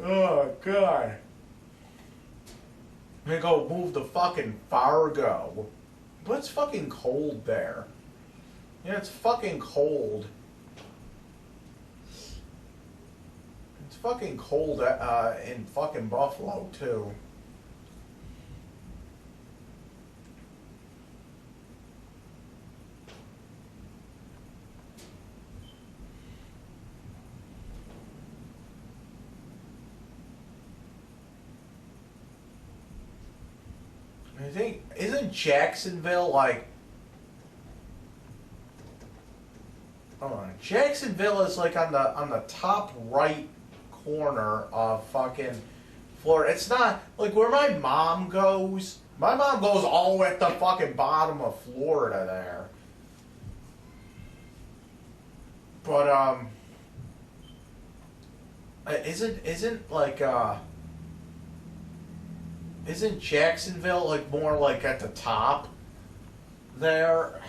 Oh, God. I'm gonna go move to fucking Fargo. But it's fucking cold there. Yeah, it's fucking cold. It's fucking cold in fucking Buffalo, too. I think, isn't Jacksonville like, hold on, Jacksonville is like on the top right corner of fucking Florida. It's not like where my mom goes. My mom goes all the way at the fucking bottom of Florida there. But isn't Jacksonville like more like at the top there?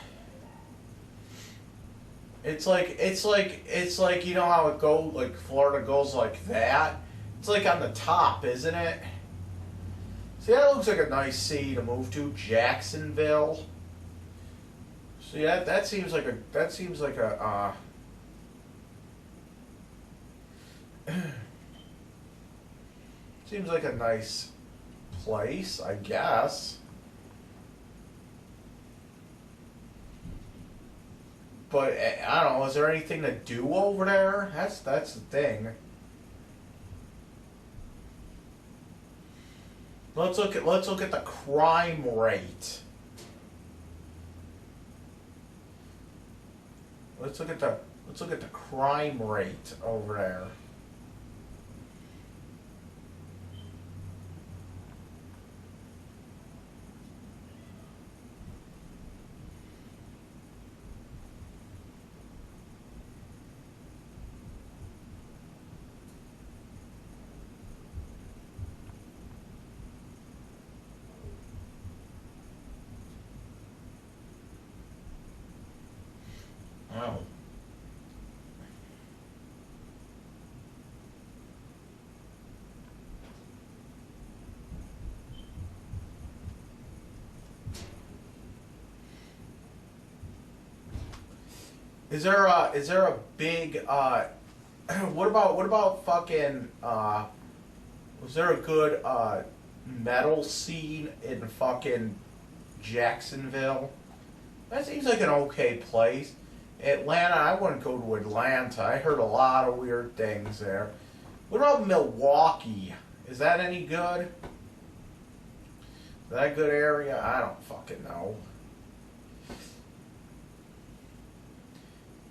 It's like you know how it goes, like Florida goes like that. It's like on the top, isn't it? See, that looks like a nice city to move to, Jacksonville. So yeah, that seems like a seems like a nice place, I guess. But I don't know. Is there anything to do over there? That's the thing. Let's look at the crime rate. Let's look at the crime rate over there. Oh. Is there a big what about fucking was there a good metal scene in fucking Jacksonville? That seems like an okay place. Atlanta, I wouldn't go to Atlanta. I heard a lot of weird things there. What about Milwaukee? Is that any good? Is that a good area? I don't fucking know.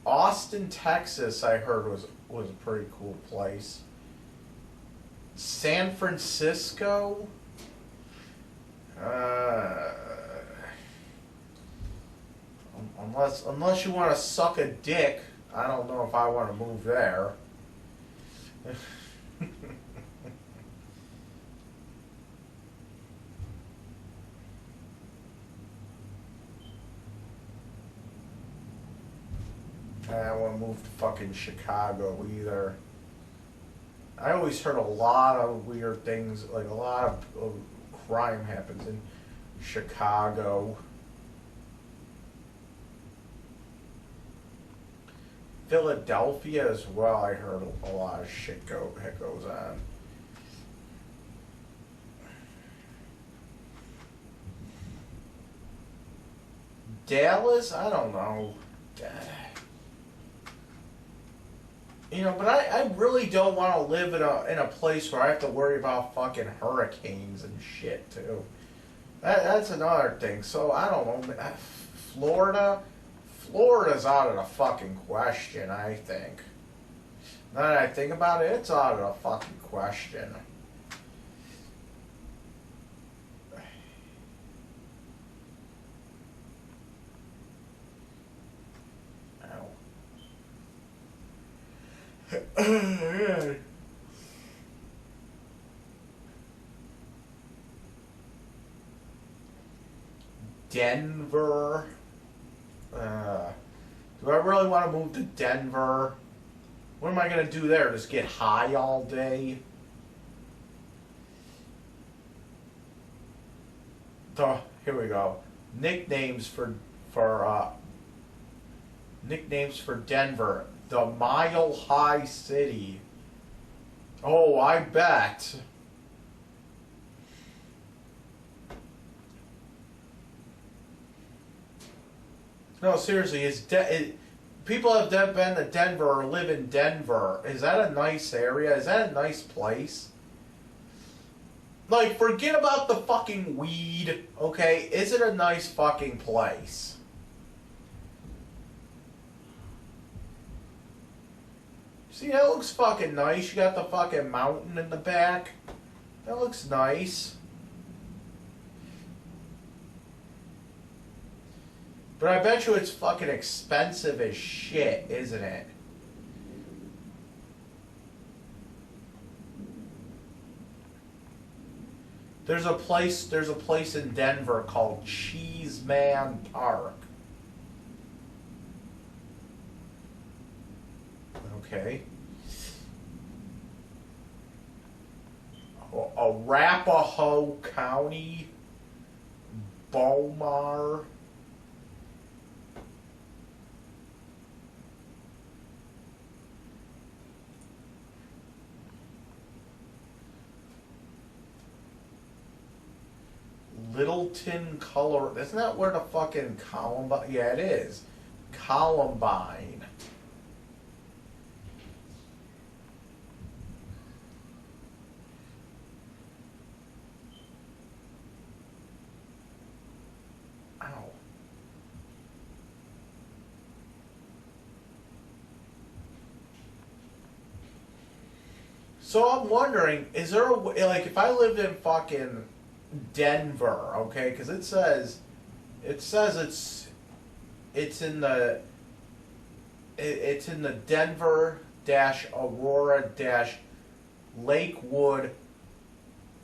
Austin, Texas, I heard was a pretty cool place. San Francisco? Unless you want to suck a dick, I don't know if I want to move there. I don't want to move to fucking Chicago either. I always heard a lot of weird things, like a lot of crime happens in Chicago. Philadelphia as well, I heard a lot of shit goes on. Dallas, I don't know. You know, but I really don't want to live in a place where I have to worry about fucking hurricanes and shit too. That's another thing. So I don't know. Florida's out of the fucking question, I think. Now that I think about it, it's out of the fucking question. Ow. Denver. Do I really want to move to Denver? What am I going to do there? Just get high all day? Here we go. Nicknames for nicknames for Denver. The Mile High City. Oh, I bet. No, seriously, people have been to Denver or live in Denver. Is that a nice area? Is that a nice place? Like, forget about the fucking weed, okay? Is it a nice fucking place? See, that looks fucking nice. You got the fucking mountain in the back. That looks nice. But I bet you it's fucking expensive as shit, isn't it? There's a place in Denver called Cheeseman Park. Okay. Arapahoe County, Bomar. Littleton, Colorado. Isn't that where the fucking Columbine? Yeah, it is. Columbine. Ow. So I'm wondering, is there a way, like, if I lived in fucking Denver, okay, because it says it's in the Denver Aurora Lakewood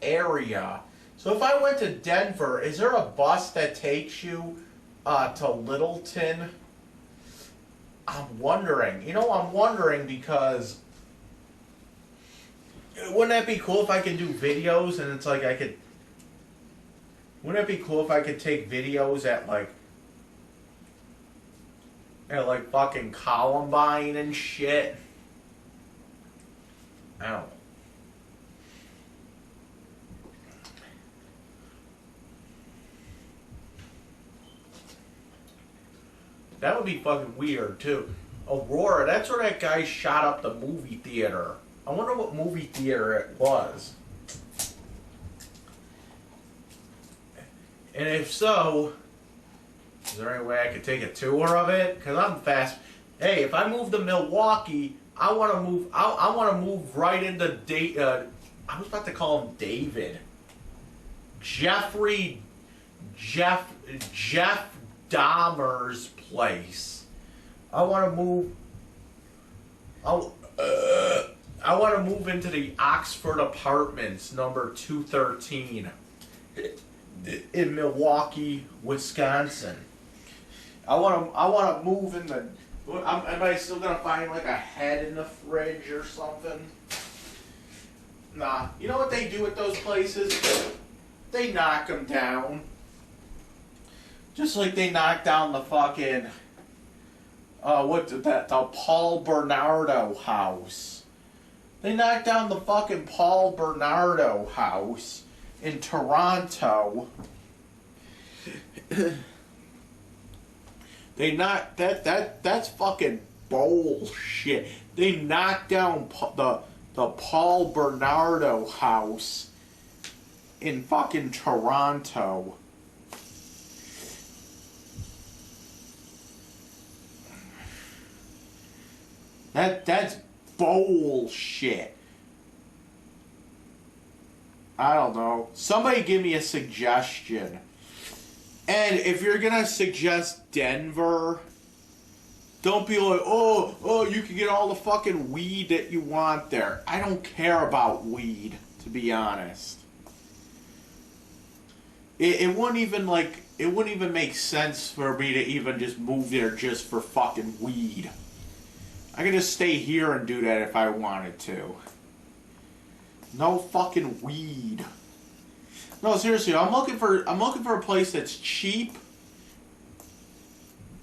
area. So if I went to Denver, is there a bus that takes you to Littleton? I'm wondering. I'm wondering because wouldn't that be cool if I could do videos and it's like I could. Wouldn't it be cool if I could take videos at like fucking Columbine and shit? Ow. That would be fucking weird too. Aurora, that's where that guy shot up the movie theater. I wonder what movie theater it was. And if so, is there any way I could take a tour of it? Because I'm fast. Hey, if I move to Milwaukee, I want to move. I want to move right into I was about to call him David. Jeff Dahmer's place. I want to move. I want to move into the Oxford Apartments, number 213. In Milwaukee, Wisconsin. I want to move in the. Am I still gonna find like a head in the fridge or something? Nah. You know what they do at those places? They knock them down. Just like they knocked down the fucking. The Paul Bernardo house. They knocked down the fucking Paul Bernardo house in Toronto. They knocked that's fucking bullshit. They knocked down the Paul Bernardo house in fucking Toronto. That's bullshit. I don't know. Somebody give me a suggestion. And if you're gonna suggest Denver, don't be like, oh, you can get all the fucking weed that you want there. I don't care about weed, to be honest. It wouldn't even make sense for me to even just move there just for fucking weed. I could just stay here and do that if I wanted to. No fucking weed. No, seriously, I'm looking for a place that's cheap,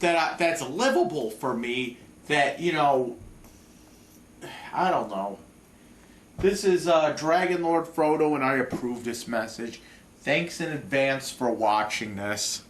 that's livable for me. That, you know, I don't know. This is Dragon Lord Frodo, and I approve this message. Thanks in advance for watching this.